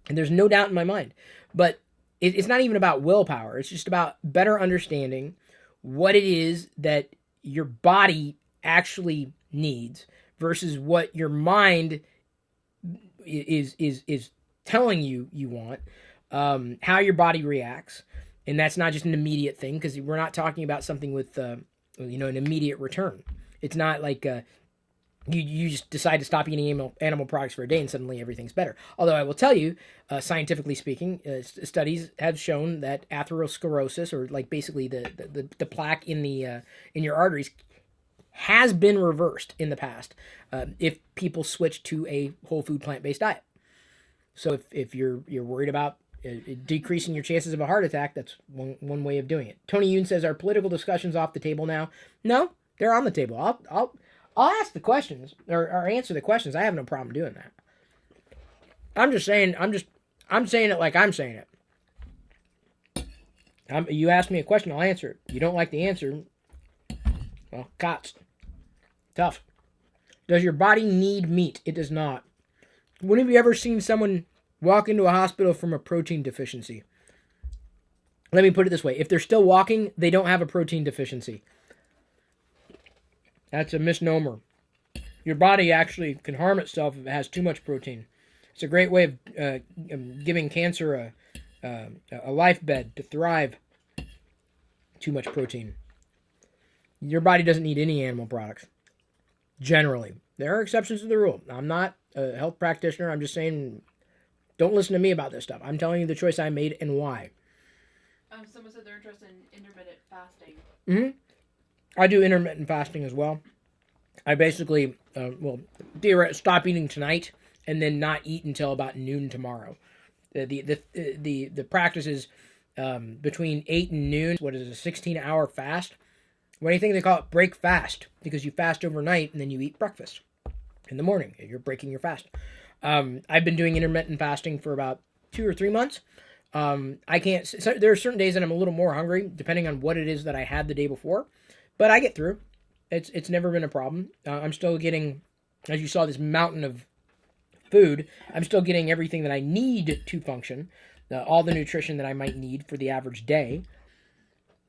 And there's no doubt in my mind. But it's not even about willpower. It's just about better understanding what it is that your body actually needs versus what your mind is telling you want, how your body reacts. And that's not just an immediate thing, because we're not talking about something with an immediate return. It's not like you just decide to stop eating animal products for a day and suddenly everything's better. Although I will tell you, scientifically speaking, studies have shown that atherosclerosis, or like basically the plaque in your arteries, has been reversed in the past if people switch to a whole food plant-based diet. So if you're worried about decreasing your chances of a heart attack, that's one way of doing it. Tony Yoon says, are political discussions off the table now? No, they're on the table. I'll ask the questions or answer the questions. I have no problem doing that. I'm saying it like I'm saying it. You ask me a question, I'll answer it. You don't like the answer, well, cots. Tough. Does your body need meat? It does not. When have you ever seen someone walk into a hospital from a protein deficiency? Let me put it this way. If they're still walking, they don't have a protein deficiency. That's a misnomer. Your body actually can harm itself if it has too much protein. It's a great way of giving cancer a life bed to thrive. Too much protein. Your body doesn't need any animal products. Generally. There are exceptions to the rule. I'm not a health practitioner. I'm just saying, don't listen to me about this stuff. I'm telling you the choice I made and why. Someone said they're interested in intermittent fasting. Mm-hmm. I do intermittent fasting as well. I basically, stop eating tonight and then not eat until about noon tomorrow. The practice is between 8 and noon. What is it, a 16-hour fast? What do you think they call it? Break fast, because you fast overnight and then you eat breakfast in the morning. You're breaking your fast. I've been doing intermittent fasting for about 2 or 3 months. I can't. So there are certain days that I'm a little more hungry, depending on what it is that I had the day before. But I get through. It's never been a problem. I'm still getting, as you saw, this mountain of food. I'm still getting everything that I need to function, all the nutrition that I might need for the average day.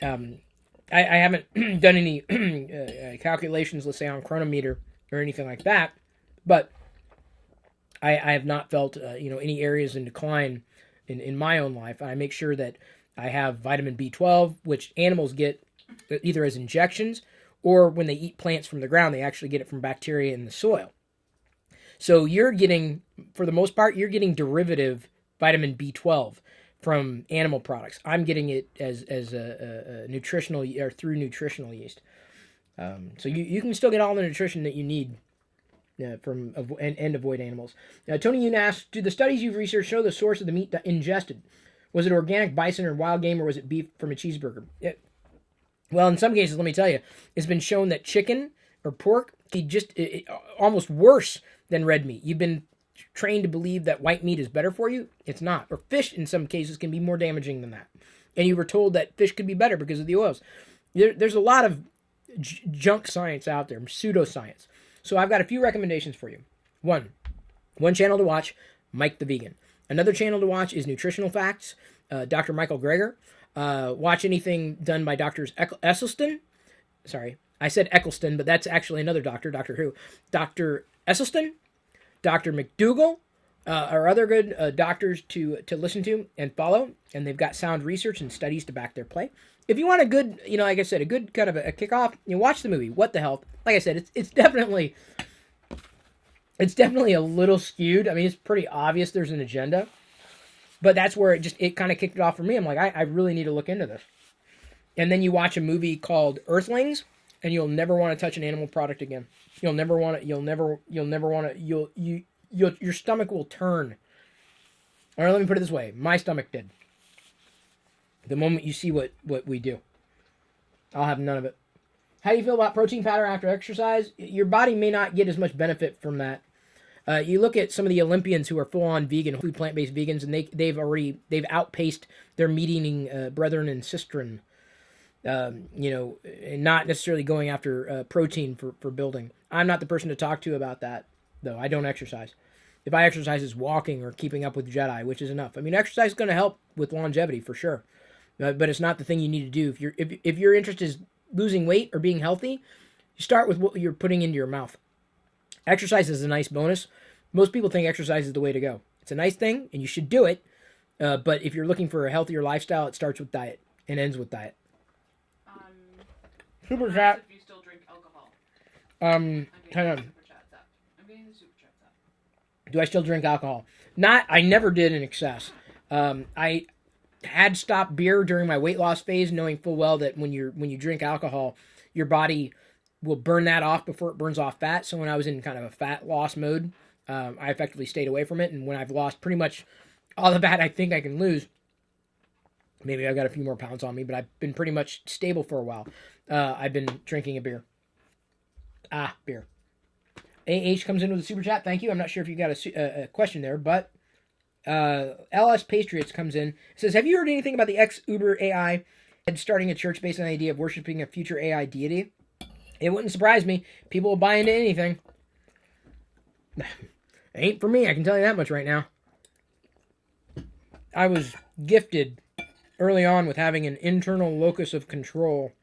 I haven't done any calculations, let's say, on Chronometer or anything like that, but I have not felt any areas in decline in my own life. I make sure that I have vitamin B12, which animals get either as injections or when they eat plants from the ground, they actually get it from bacteria in the soil. So you're getting, for the most part, you're getting derivative vitamin B12 from animal products. I'm getting it as a nutritional, or through nutritional yeast. So you can still get all the nutrition that you need and avoid animals. Tony Yoon asks, do the studies you've researched show the source of the meat ingested? Was it organic bison or wild game, or was it beef from a cheeseburger? Well, in some cases, let me tell you, it's been shown that chicken or pork almost worse than red meat. You've been trained to believe that white meat is better for you. It's not. Or fish, in some cases, can be more damaging than that. And you were told that fish could be better because of the oils. There's a lot of junk science out there, pseudoscience. So I've got a few recommendations for you. One channel to watch, Mike the Vegan. Another channel to watch is Nutritional Facts, Dr. Michael Greger. Watch anything done by Drs. Esselstyn. Sorry, I said Eccleston, but that's actually another doctor, Doctor Who. Dr. Esselstyn, Dr. McDougall, are other good doctors to listen to and follow, and they've got sound research and studies to back their play. If you want a good, like I said, a good kind of a kickoff, watch the movie, What the Health. Like I said, it's definitely a little skewed. I mean, it's pretty obvious there's an agenda. But that's where it kind of kicked it off for me. I'm like, I really need to look into this. And then you watch a movie called Earthlings, and you'll never want to touch an animal product again. You'll never want to. Your stomach will turn. Or let me put it this way: my stomach did. The moment you see what we do, I'll have none of it. How do you feel about protein powder after exercise? Your body may not get as much benefit from that. You look at some of the Olympians who are full-on vegan, food plant-based vegans, and they've outpaced their meat-eating brethren and sistren. And not necessarily going after protein for building. I'm not the person to talk to about that, though. I don't exercise. If I exercise, it's walking or keeping up with Jedi, which is enough. I mean, exercise is going to help with longevity for sure, but it's not the thing you need to do. If your interest is losing weight or being healthy, you start with what you're putting into your mouth. Exercise is a nice bonus. Most people think exercise is the way to go. It's a nice thing, and you should do it. But if you're looking for a healthier lifestyle, it starts with diet and ends with diet. Super chat. If you still drink alcohol. Hang on. Super chats up. I'm getting the super chats up. Do I still drink alcohol? I never did in excess. I had stopped beer during my weight loss phase, knowing full well that when you drink alcohol, your body will burn that off before it burns off fat. So when I was in kind of a fat loss mode, I effectively stayed away from it. And when I've lost pretty much all the fat I think I can lose, maybe I've got a few more pounds on me, but I've been pretty much stable for a while. I've been drinking a beer. Beer. AH comes in with a super chat. Thank you. I'm not sure if you got a question there, but LS Patriots comes in. It says, have you heard anything about the ex-Uber AI starting a church based on the idea of worshiping a future AI deity? It wouldn't surprise me. People will buy into anything. Ain't for me, I can tell you that much right now. I was gifted early on with having an internal locus of control.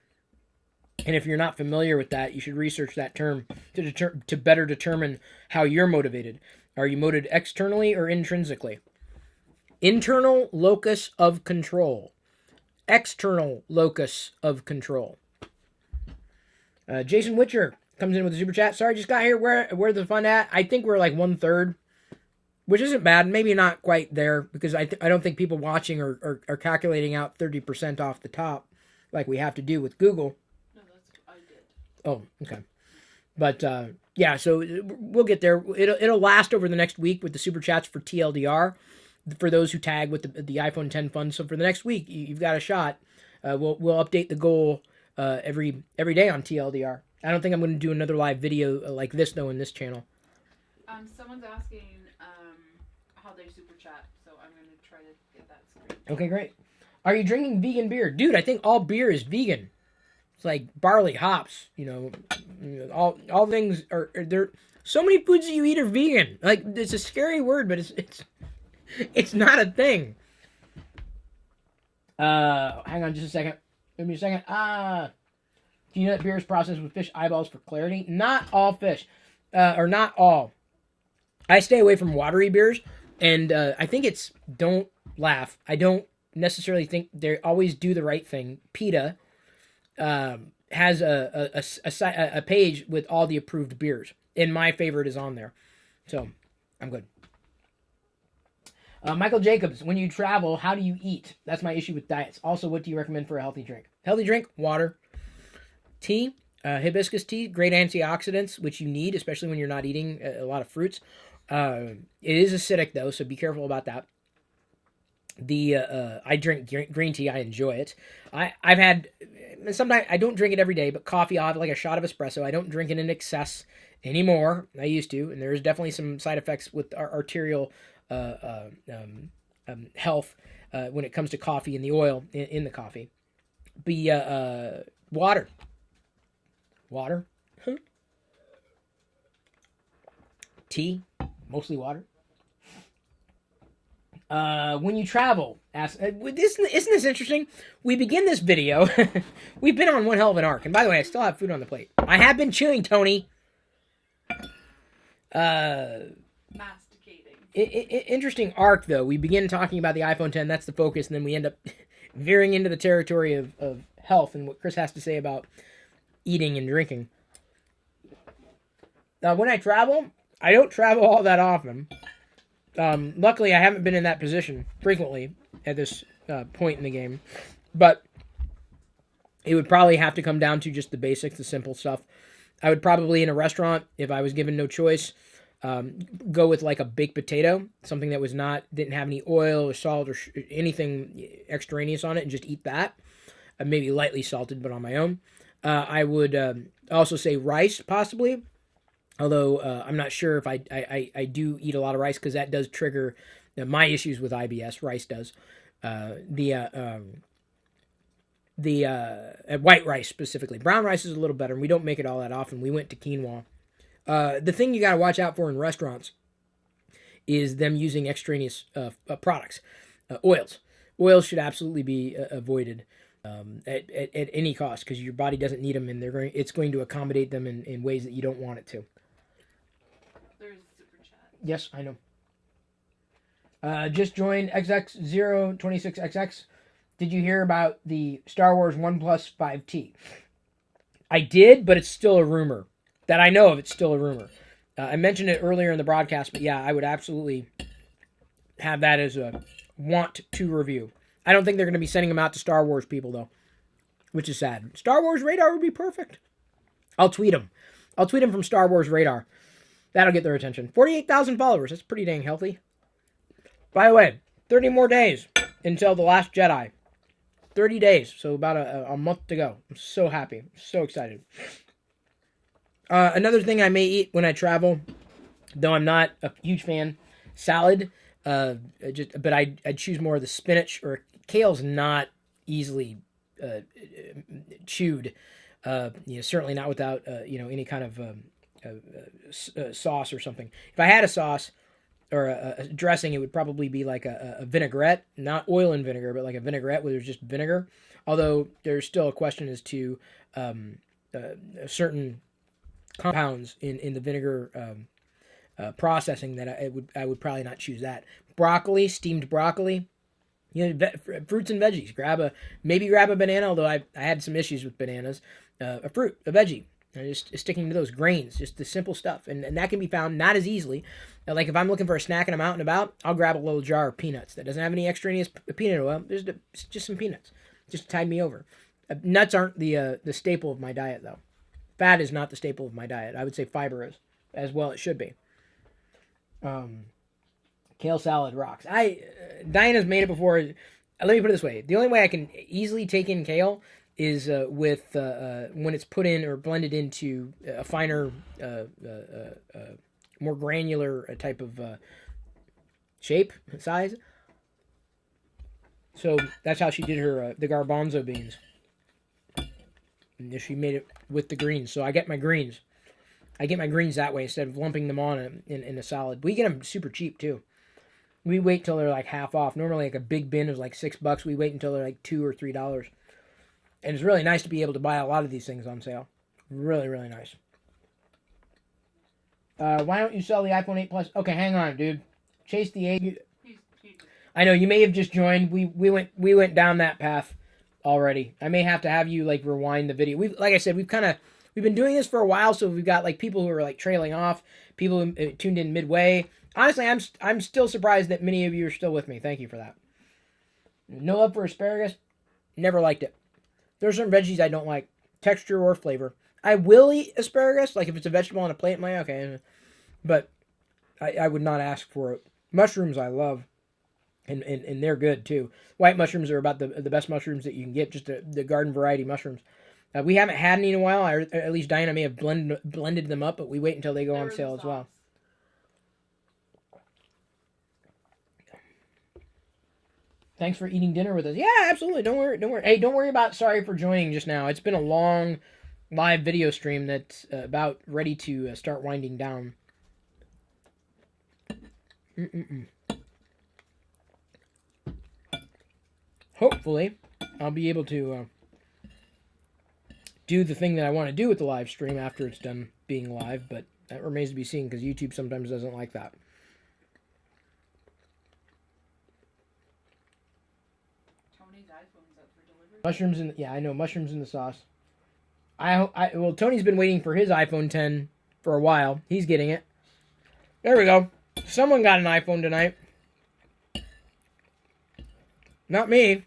And if you're not familiar with that, you should research that term to better determine how you're motivated. Are you motivated externally or intrinsically? Internal locus of control. External locus of control. Jason Witcher comes in with a super chat. Sorry, just got here. Where the fun at? I think we're like 1/3, which isn't bad. Maybe not quite there because I don't think people watching are calculating out 30% off the top like we have to do with Google. No, I did. Oh, okay. But yeah, so we'll get there. It'll last over the next week with the super chats for TLDR for those who tag with the iPhone 10 fund. So for the next week, you've got a shot. We'll update the goal every day on TLDR. I don't think I'm going to do another live video like this though in this channel. Someone's asking how they super chat, so I'm going to try to get that straight. Okay, great. Are you drinking vegan beer? Dude, I think all beer is vegan. It's like barley, hops, all things are there. So many foods that you eat are vegan. Like, it's a scary word, but it's not a thing. Hang on just a second. Give me a second. Do you know that beer is processed with fish eyeballs for clarity? Not all fish, or not all. I stay away from watery beers, and I think don't laugh. I don't necessarily think they always do the right thing. PETA has a page with all the approved beers, and my favorite is on there, so I'm good. Michael Jacobs, when you travel, how do you eat? That's my issue with diets. Also, what do you recommend for a healthy drink? Healthy drink, water. Tea, hibiscus tea, great antioxidants, which you need, especially when you're not eating a lot of fruits. It is acidic, though, so be careful about that. I drink green tea. I enjoy it. I've had, sometimes I don't drink it every day, but coffee, I'll have like a shot of espresso. I don't drink it in excess anymore. I used to, and there's definitely some side effects with our arterial health when it comes to coffee and the oil in the coffee. Water. Water. Tea. Mostly water. When you travel, isn't this interesting? We begin this video. We've been on one hell of an arc. And by the way, I still have food on the plate. I have been chewing, Tony. Masticating. Interesting arc, though. We begin talking about the iPhone 10. That's the focus. And then we end up veering into the territory of health and what Chris has to say about eating and drinking. When I travel, I don't travel all that often. Luckily, I haven't been in that position frequently at this point in the game. But it would probably have to come down to just the basics, the simple stuff. I would probably, in a restaurant, if I was given no choice, go with like a baked potato, something that didn't have any oil or salt or anything extraneous on it, and just eat that. Maybe lightly salted, but on my own. I would also say rice, possibly. Although I'm not sure if I do eat a lot of rice, because that does trigger my issues with IBS. Rice does. White rice specifically. Brown rice is a little better, and we don't make it all that often. We went to quinoa. The thing you got to watch out for in restaurants is them using extraneous products. Oils. Oils should absolutely be avoided. at any cost, because your body doesn't need them, and it's going to accommodate them in ways that you don't want it to. There's a super chat. Yes, I know. Just joined XX026XX. Did you hear about the Star Wars OnePlus 5T? I did, but it's still a rumor. That I know of, it's still a rumor. I mentioned it earlier in the broadcast, but yeah, I would absolutely have that as a want to review. I don't think they're going to be sending them out to Star Wars people, though, which is sad. Star Wars Radar would be perfect. I'll tweet them. I'll tweet them from Star Wars Radar. That'll get their attention. 48,000 followers. That's pretty dang healthy. By the way, 30 more days until The Last Jedi. 30 days, so about a month to go. I'm so happy. I'm so excited. Another thing I may eat when I travel, though I'm not a huge fan, salad. But I'd choose more of the spinach, or kale's not easily chewed. Certainly not without any kind of sauce or something. If I had a sauce or a dressing, it would probably be like a vinaigrette, not oil and vinegar, but like a vinaigrette where there's just vinegar. Although there's still a question as to certain compounds in the vinegar processing that I would probably not choose that. Broccoli, steamed broccoli, fruits and veggies. Maybe grab a banana, although I had some issues with bananas. A fruit, a veggie. Just sticking to those grains, just the simple stuff. And that can be found not as easily. Like if I'm looking for a snack and I'm out and about, I'll grab a little jar of peanuts that doesn't have any extraneous peanut oil. There's just some peanuts. Just to tide me over. Nuts aren't the staple of my diet, though. Fat is not the staple of my diet. I would say fiber is. As well it should be. Kale salad rocks. Diana's made it before. Let me put it this way. The only way I can easily take in kale is with when it's put in or blended into a finer, more granular type of shape, size. So that's how she did her the garbanzo beans. And she made it with the greens. So I get my greens. That way instead of lumping them on in a salad. We get them super cheap too. We wait till they're like half off. Normally like a big bin is like $6. We wait until they're like $2 or $3. And it's really nice to be able to buy a lot of these things on sale. Really, really nice. Why don't you sell the iPhone 8 Plus? Okay, hang on, dude. Chase the 8. I know you may have just joined. We went down that path already. I may have to have you like rewind the video. Like I said, we've been doing this for a while, so we've got like people who are like trailing off, people who tuned in midway. Honestly, I'm still surprised that many of you are still with me. Thank you for that. No love for asparagus. Never liked it. There's some veggies I don't like, texture or flavor. I will eat asparagus, like if it's a vegetable on a plate, I'm like, okay. But I would not ask for it. Mushrooms I love, and they're good too. White mushrooms are about the best mushrooms that you can get, just the garden variety mushrooms. We haven't had any in a while. At least Diana may have blended them up, but we wait until they go on sale as well. Thanks for eating dinner with us. Yeah, absolutely. Don't worry. Hey, don't worry about sorry for joining just now. It's been a long live video stream that's about ready to start winding down. Hopefully, I'll be able to do the thing that I want to do with the live stream after it's done being live, but that remains to be seen because YouTube sometimes doesn't like that. Mushrooms I know, mushrooms in the sauce. Well, Tony's been waiting for his iPhone 10 for a while. He's getting it. There we go. Someone got an iPhone tonight. Not me.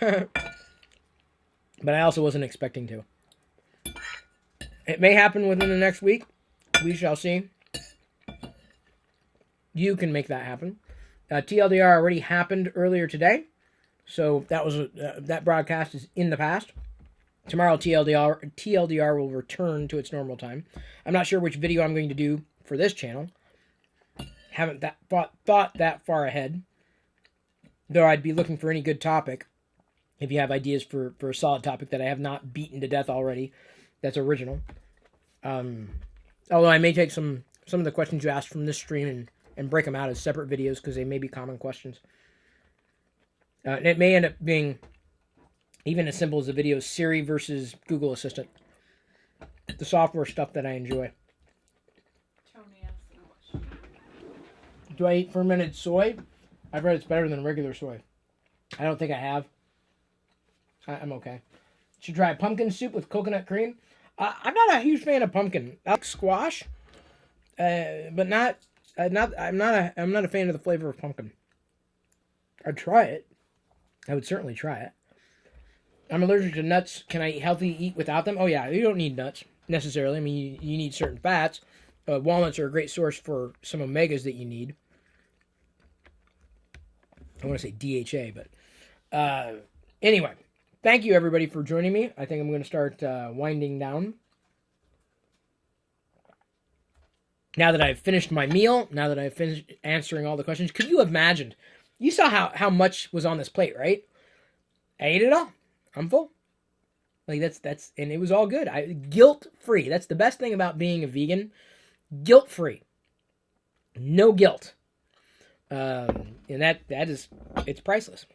But I also wasn't expecting to. It may happen within the next week. We shall see. You can make that happen. TLDR already happened earlier today. So that broadcast is in the past. Tomorrow TLDR will return to its normal time. I'm not sure which video I'm going to do for this channel. Haven't thought that far ahead. Though I'd be looking for any good topic. If you have ideas for a solid topic that I have not beaten to death already, that's original. Although I may take some of the questions you asked from this stream and break them out as separate videos because they may be common questions. And it may end up being Even as simple as the video Siri versus Google Assistant. The software stuff that I enjoy. Tony asked me what she Do I eat fermented soy? I've read it's better than regular soy. I don't think I have. I'm okay. Should try pumpkin soup with coconut cream. I'm not a huge fan of pumpkin. I like squash, but not. I'm not a fan of the flavor of pumpkin. I'd try it. I would certainly try it. I'm allergic to nuts. Can I healthy eat without them? Oh yeah, you don't need nuts necessarily. I mean, you need certain fats. Walnuts are a great source for some omegas that you need. I want to say DHA, but anyway, thank you everybody for joining me. I think I'm going to start winding down. Now that I've finished my meal, now that I've finished answering all the questions, could you have imagined? You saw how much was on this plate, right? I ate it all. I'm full. Like that's and it was all good. Guilt-free. That's the best thing about being a vegan. Guilt-free. No guilt. And that is, it's priceless.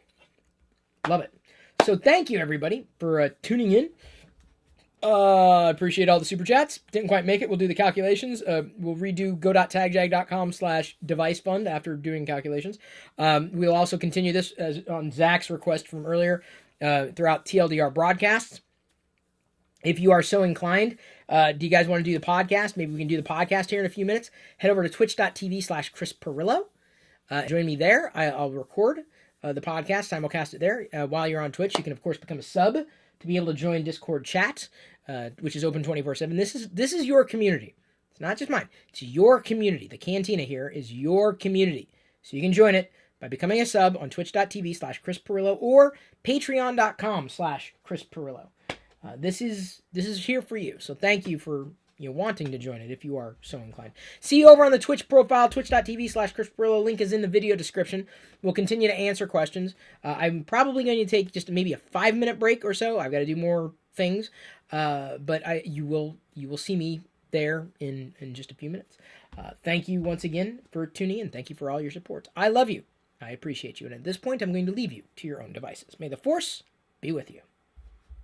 Love it. So thank you everybody for tuning in. Appreciate all the super chats. Didn't quite make it. We'll do the calculations. We'll redo go.tagjag.com/device fund after doing calculations. We'll also continue this on Zach's request from earlier throughout TLDR broadcasts. If you are so inclined, do you guys want to do the podcast? Maybe we can do the podcast here in a few minutes. Head over to twitch.tv/Chris Pirillo. Join me there. I'll record the podcast, simulcast it there. While you're on Twitch, you can, of course, become a sub to be able to join Discord chat, which is open 24/7. This is your community. It's not just mine. It's your community. The Cantina here is your community. So you can join it by becoming a sub on twitch.tv/Chris Pirillo or patreon.com/Chris Pirillo. This is here for you. So thank you for wanting to join it if you are so inclined. See you over on the Twitch profile, twitch.tv/Chris Pirillo. Link is in the video description. We'll continue to answer questions. I'm probably going to take just maybe a 5-minute break or so. I've got to do more things. But you will see me there in just a few minutes. Thank you once again for tuning in. Thank you for all your support. I love you. I appreciate you. And at this point, I'm going to leave you to your own devices. May the Force be with you.